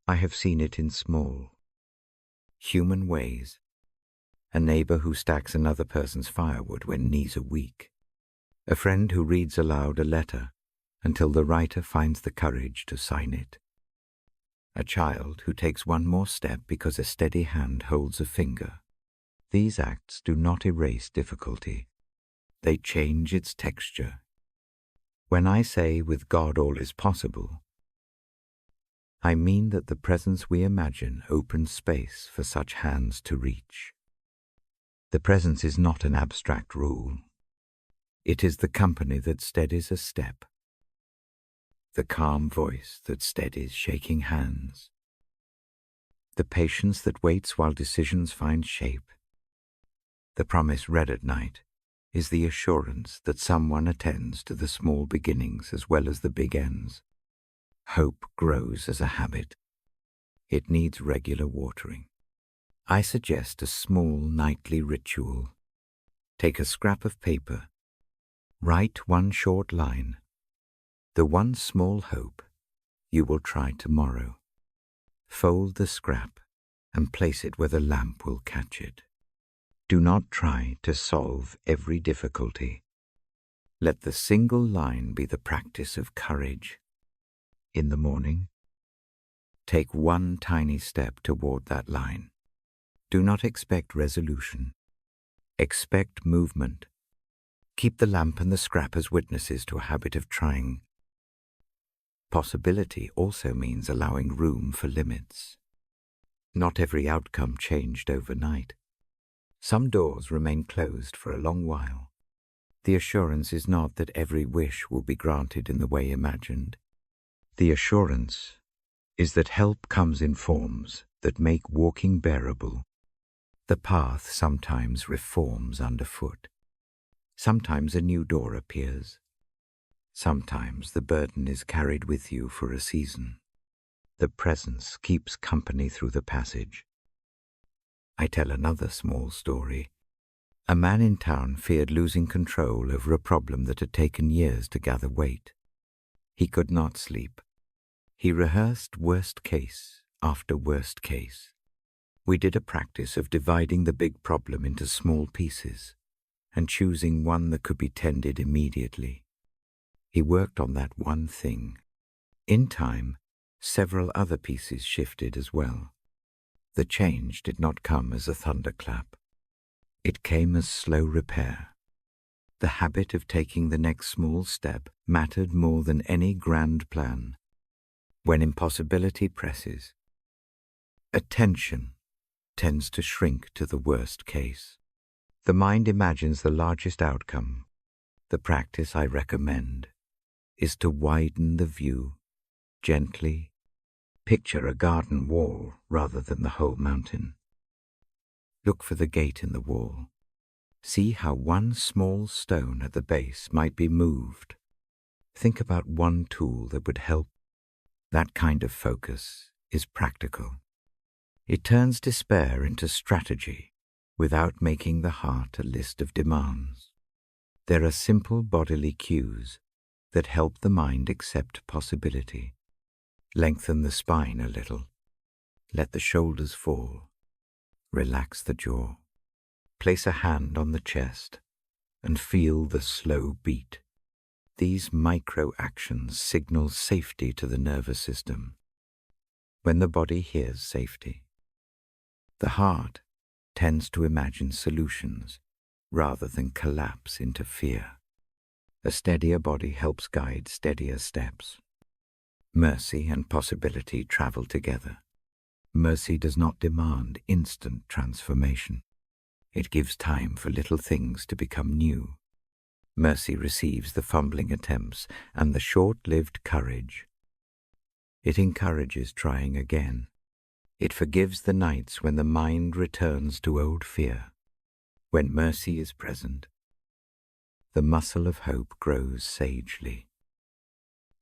I have seen it in small, human ways. A neighbor who stacks another person's firewood when knees are weak. A friend who reads aloud a letter until the writer finds the courage to sign it. A child who takes one more step because a steady hand holds a finger. These acts do not erase difficulty. They change its texture. When I say with God all is possible, I mean that the presence we imagine opens space for such hands to reach. The presence is not an abstract rule. It is the company that steadies a step, the calm voice that steadies shaking hands, the patience that waits while decisions find shape. The promise read at night is the assurance that someone attends to the small beginnings as well as the big ends. Hope grows as a habit. It needs regular watering. I suggest a small nightly ritual. Take a scrap of paper. Write one short line. The one small hope you will try tomorrow. Fold the scrap and place it where the lamp will catch it. Do not try to solve every difficulty. Let the single line be the practice of courage. In the morning, take one tiny step toward that line. Do not expect resolution. Expect movement. Keep the lamp and the scrap as witnesses to a habit of trying. Possibility also means allowing room for limits. Not every outcome changed overnight. Some doors remain closed for a long while. The assurance is not that every wish will be granted in the way imagined. The assurance is that help comes in forms that make walking bearable. The path sometimes reforms underfoot. Sometimes a new door appears. Sometimes the burden is carried with you for a season. The presence keeps company through the passage. I tell another small story. A man in town feared losing control over a problem that had taken years to gather weight. He could not sleep. He rehearsed worst case after worst case. We did a practice of dividing the big problem into small pieces and choosing one that could be tended immediately. He worked on that one thing. In time, several other pieces shifted as well. The change did not come as a thunderclap. It came as slow repair. The habit of taking the next small step mattered more than any grand plan. When impossibility presses, attention tends to shrink to the worst case. The mind imagines the largest outcome. The practice I recommend is to widen the view gently. Picture a garden wall rather than the whole mountain. Look for the gate in the wall. See how one small stone at the base might be moved. Think about one tool that would help. That kind of focus is practical. It turns despair into strategy without making the heart a list of demands. There are simple bodily cues that help the mind accept possibility. Lengthen the spine a little. Let the shoulders fall. Relax the jaw. Place a hand on the chest and feel the slow beat. These micro actions signal safety to the nervous system. When the body hears safety, the heart tends to imagine solutions rather than collapse into fear. A steadier body helps guide steadier steps. Mercy and possibility travel together. Mercy does not demand instant transformation. It gives time for little things to become new. Mercy receives the fumbling attempts and the short-lived courage. It encourages trying again. It forgives the nights when the mind returns to old fear. When mercy is present, the muscle of hope grows sagely,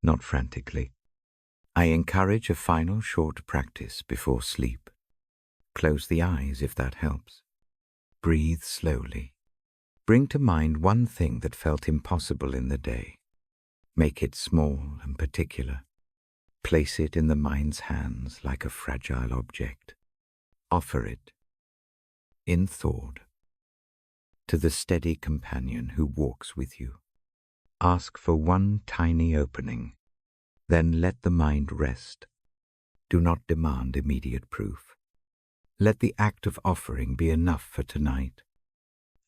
not frantically. I encourage a final short practice before sleep. Close the eyes if that helps. Breathe slowly. Bring to mind one thing that felt impossible in the day. Make it small and particular. Place it in the mind's hands like a fragile object. Offer it, in thought, to the steady companion who walks with you. Ask for one tiny opening. Then let the mind rest. Do not demand immediate proof. Let the act of offering be enough for tonight.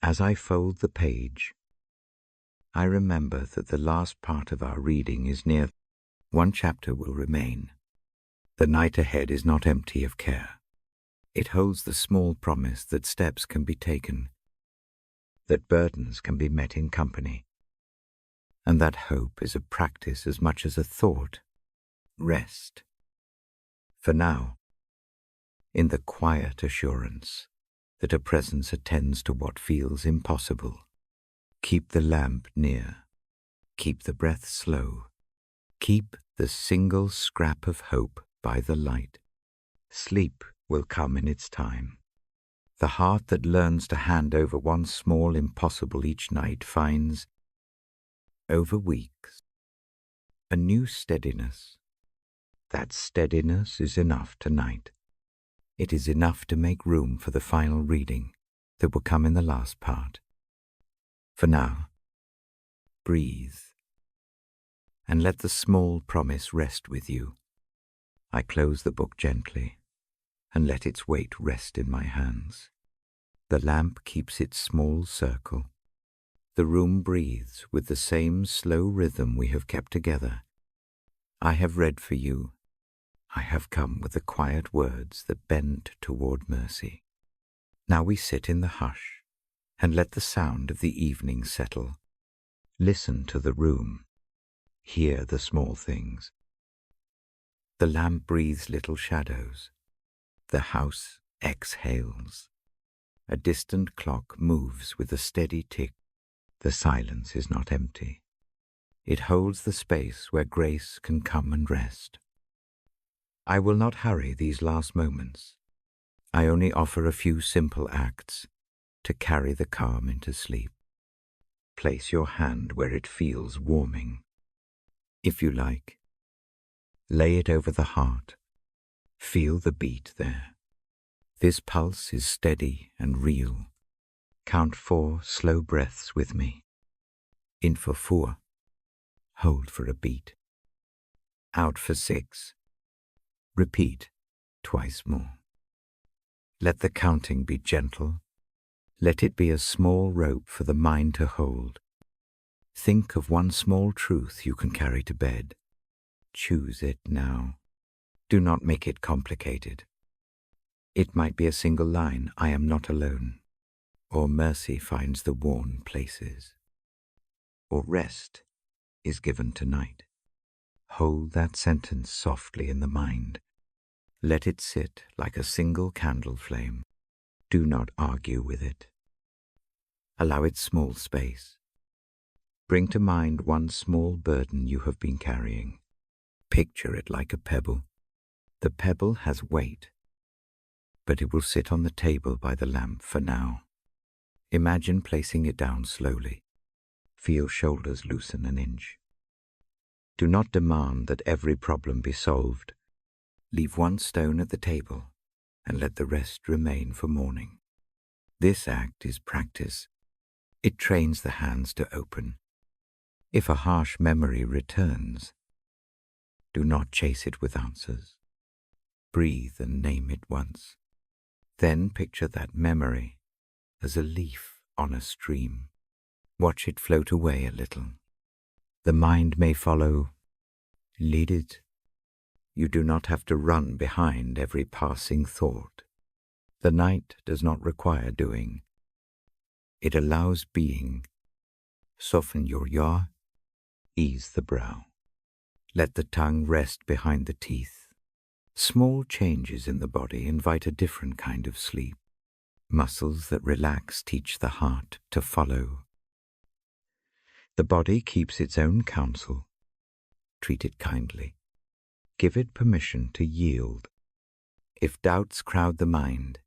As I fold the page, I remember that the last part of our reading is near. One chapter will remain. The night ahead is not empty of care. It holds the small promise that steps can be taken, that burdens can be met in company. and that hope is a practice as much as a thought. Rest. For now, in the quiet assurance that a presence attends to what feels impossible. Keep the lamp near. Keep the breath slow. Keep the single scrap of hope by the light. Sleep will come in its time. The heart that learns to hand over one small impossible each night finds, over weeks, a new steadiness. That steadiness is enough tonight. It is enough to make room for the final reading that will come in the last part. For now, breathe, and let the small promise rest with you. I close the book gently, and let its weight rest in my hands. The lamp keeps its small circle. The room breathes with the same slow rhythm we have kept together. I have read for you. I have come with the quiet words that bend toward mercy. Now we sit in the hush, and let the sound of the evening settle. Listen to the room. Hear the small things. The lamp breathes little shadows. The house exhales. A distant clock moves with a steady tick. The silence is not empty. It holds the space where grace can come and rest. I will not hurry these last moments. I only offer a few simple acts to carry the calm into sleep. Place your hand where it feels warming. If you like, lay it over the heart. Feel the beat there. This pulse is steady and real. Count 4 slow breaths with me. In for 4. Hold for a beat. Out for 6. Repeat twice more. Let the counting be gentle. Let it be a small rope for the mind to hold. Think of one small truth you can carry to bed. Choose it now. Do not make it complicated. It might be a single line, I am not alone. Or mercy finds the worn places. Or rest is given tonight. Hold that sentence softly in the mind. Let it sit like a single candle flame. Do not argue with it. Allow it small space. Bring to mind one small burden you have been carrying. Picture it like a pebble. The pebble has weight, but it will sit on the table by the lamp for now. Imagine placing it down slowly. Feel shoulders loosen an inch. Do not demand that every problem be solved. Leave one stone at the table and let the rest remain for morning. This act is practice. It trains the hands to open. If a harsh memory returns, do not chase it with answers. Breathe and name it once. Then picture that memory as a leaf on a stream. Watch it float away a little. The mind may follow. Lead it. You do not have to run behind every passing thought. The night does not require doing. It allows being. Soften your yaw. Ease the brow. Let the tongue rest behind the teeth. Small changes in the body invite a different kind of sleep. Muscles that relax teach the heart to follow. The body keeps its own counsel. Treat it kindly. Give it permission to yield. If doubts crowd the mind,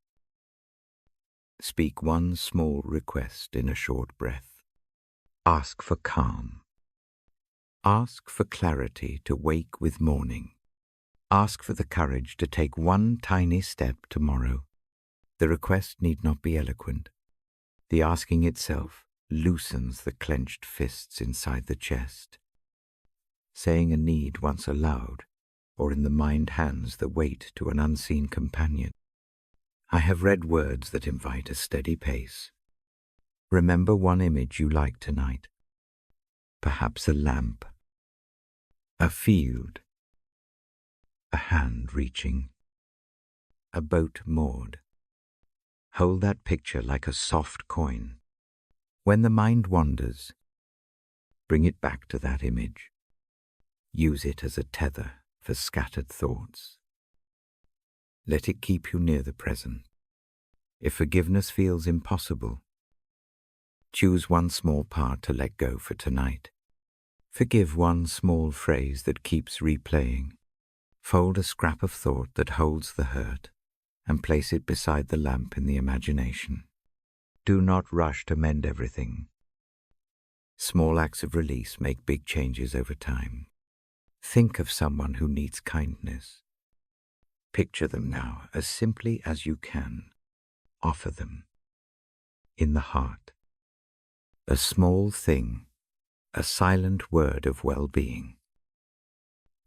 speak one small request in a short breath. Ask for calm. Ask for clarity to wake with morning. Ask for the courage to take one tiny step tomorrow. The request need not be eloquent. The asking itself loosens the clenched fists inside the chest. Saying a need once aloud, or in the mind hands the weight to an unseen companion. I have read words that invite a steady pace. Remember one image you like tonight. Perhaps a lamp, a field, a hand reaching, a boat moored. Hold that picture like a soft coin. When the mind wanders, Bring it back to that image. Use it as a tether for scattered thoughts. Let it keep you near the present. If forgiveness feels impossible, choose one small part to let go for tonight. Forgive one small phrase that keeps replaying. Fold a scrap of thought that holds the hurt and place it beside the lamp in the imagination. Do not rush to mend everything. Small acts of release make big changes over time. Think of someone who needs kindness. Picture them now as simply as you can. Offer them. In the heart. A small thing, a silent word of well-being.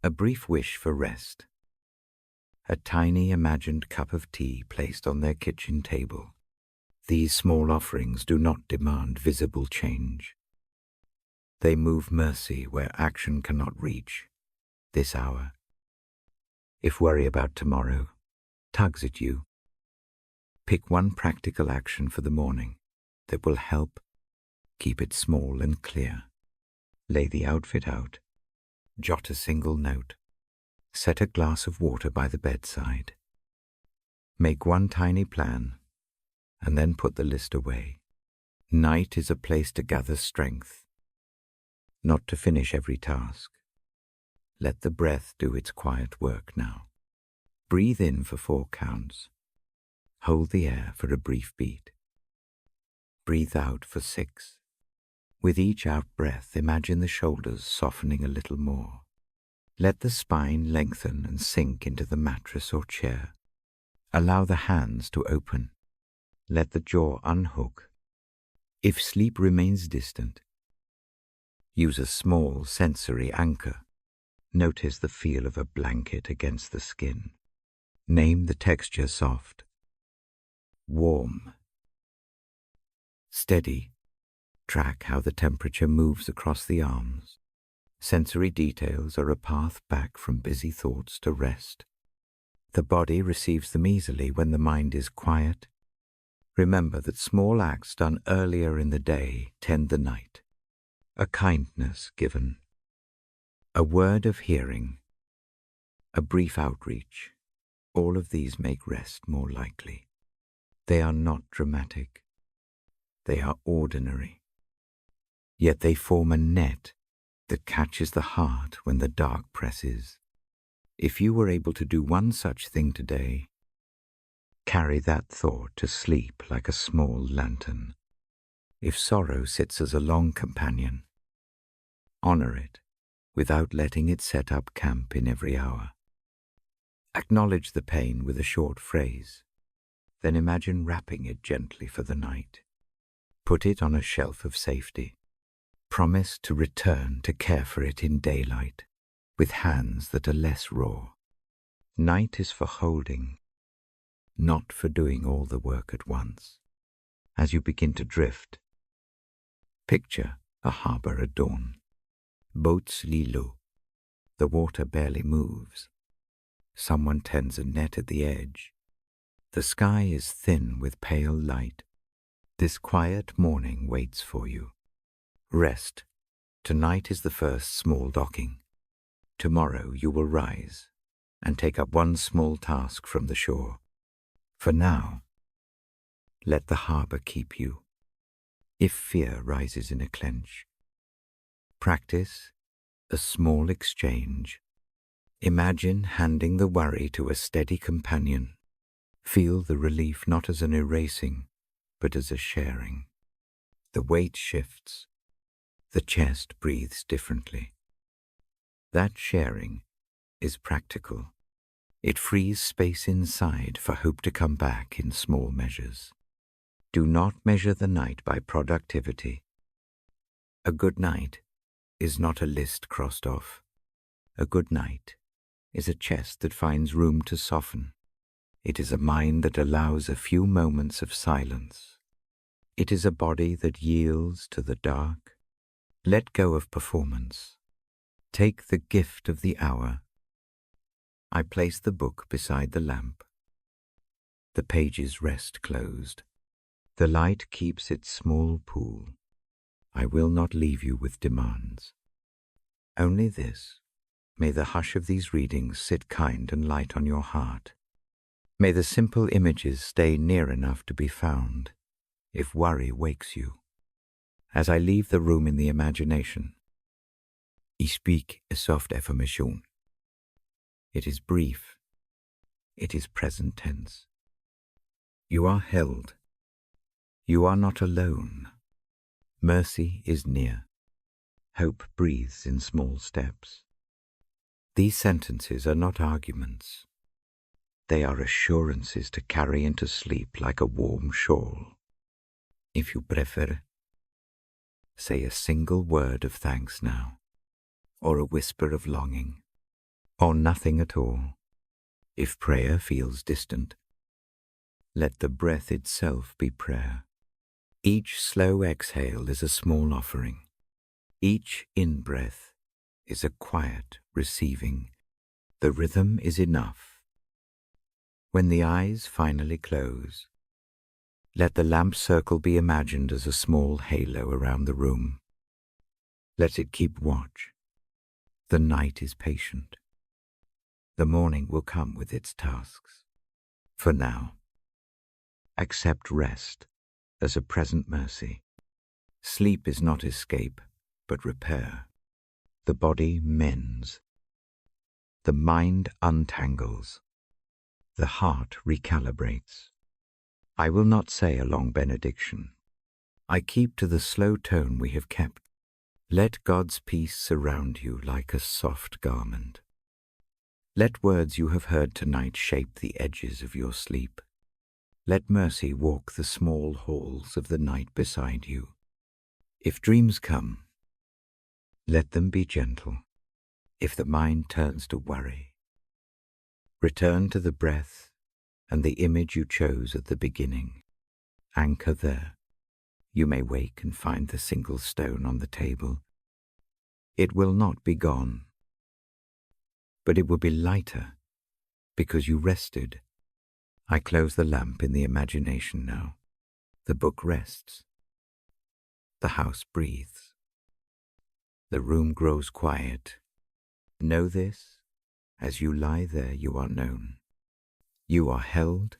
A brief wish for rest. A tiny imagined cup of tea placed on their kitchen table. These small offerings do not demand visible change. They move mercy where action cannot reach. This hour. If worry about tomorrow tugs at you, pick one practical action for the morning that will help. Keep it small and clear. Lay the outfit out. Jot a single note. Set a glass of water by the bedside. Make one tiny plan, and then put the list away. Night is a place to gather strength, not to finish every task. Let the breath do its quiet work now. Breathe in for 4 counts. Hold the air for a brief beat. Breathe out for 6. With each out-breath, imagine the shoulders softening a little more. Let the spine lengthen and sink into the mattress or chair. Allow the hands to open. Let the jaw unhook. If sleep remains distant, use a small sensory anchor. Notice the feel of a blanket against the skin. Name the texture soft, warm, steady. Track how the temperature moves across the arms. Sensory details are a path back from busy thoughts to rest. The body receives them easily when the mind is quiet. Remember that small acts done earlier in the day tend the night. A kindness given, a word of hearing, a brief outreach, all of these make rest more likely. They are not dramatic. They are ordinary. Yet they form a net that catches the heart when the dark presses. If you were able to do one such thing today, carry that thought to sleep like a small lantern. If sorrow sits as a long companion, honor it without letting it set up camp in every hour. Acknowledge the pain with a short phrase, then imagine wrapping it gently for the night. Put it on a shelf of safety. Promise to return to care for it in daylight, with hands that are less raw. Night is for holding, not for doing all the work at once. As you begin to drift, picture a harbor at dawn. Boats lie low. The water barely moves. Someone tends a net at the edge. The sky is thin with pale light. This quiet morning waits for you. Rest. Tonight is the first small docking. Tomorrow you will rise and take up one small task from the shore. For now, let the harbor keep you. If fear rises in a clench, practice a small exchange. Imagine handing the worry to a steady companion. Feel the relief not as an erasing, but as a sharing. The weight shifts. The chest breathes differently. That sharing is practical. It frees space inside for hope to come back in small measures. Do not measure the night by productivity. A good night is not a list crossed off. A good night is a chest that finds room to soften. It is a mind that allows a few moments of silence. It is a body that yields to the dark. Let go of performance. Take the gift of the hour. I place the book beside the lamp. The pages rest closed. The light keeps its small pool. I will not leave you with demands. Only this, may the hush of these readings sit kind and light on your heart. May the simple images stay near enough to be found, if worry wakes you. As I leave the room in the imagination, I speak a soft affirmation. It is brief. It is present tense. You are held. You are not alone. Mercy is near. Hope breathes in small steps. These sentences are not arguments. They are assurances to carry into sleep like a warm shawl. If you prefer, say a single word of thanks now, or a whisper of longing, or nothing at all. If prayer feels distant, let the breath itself be prayer. Each slow exhale is a small offering. Each in-breath is a quiet receiving. The rhythm is enough. When the eyes finally close, let the lamp circle be imagined as a small halo around the room. Let it keep watch. The night is patient. The morning will come with its tasks. For now, accept rest as a present mercy. Sleep is not escape, but repair. The body mends. The mind untangles. The heart recalibrates. I will not say a long benediction. I keep to the slow tone we have kept. Let God's peace surround you like a soft garment. Let words you have heard tonight shape the edges of your sleep. Let mercy walk the small halls of the night beside you. If dreams come, let them be gentle. If the mind turns to worry, return to the breath and the image you chose at the beginning. Anchor there. You may wake and find the single stone on the table. It will not be gone, but it will be lighter because you rested. I close the lamp in the imagination now. The book rests. The house breathes. The room grows quiet. Know this, as you lie there you are known. You are held.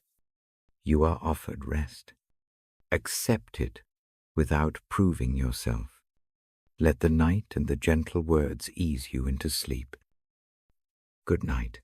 You are offered rest. Accept it without proving yourself. Let the night and the gentle words ease you into sleep. Good night.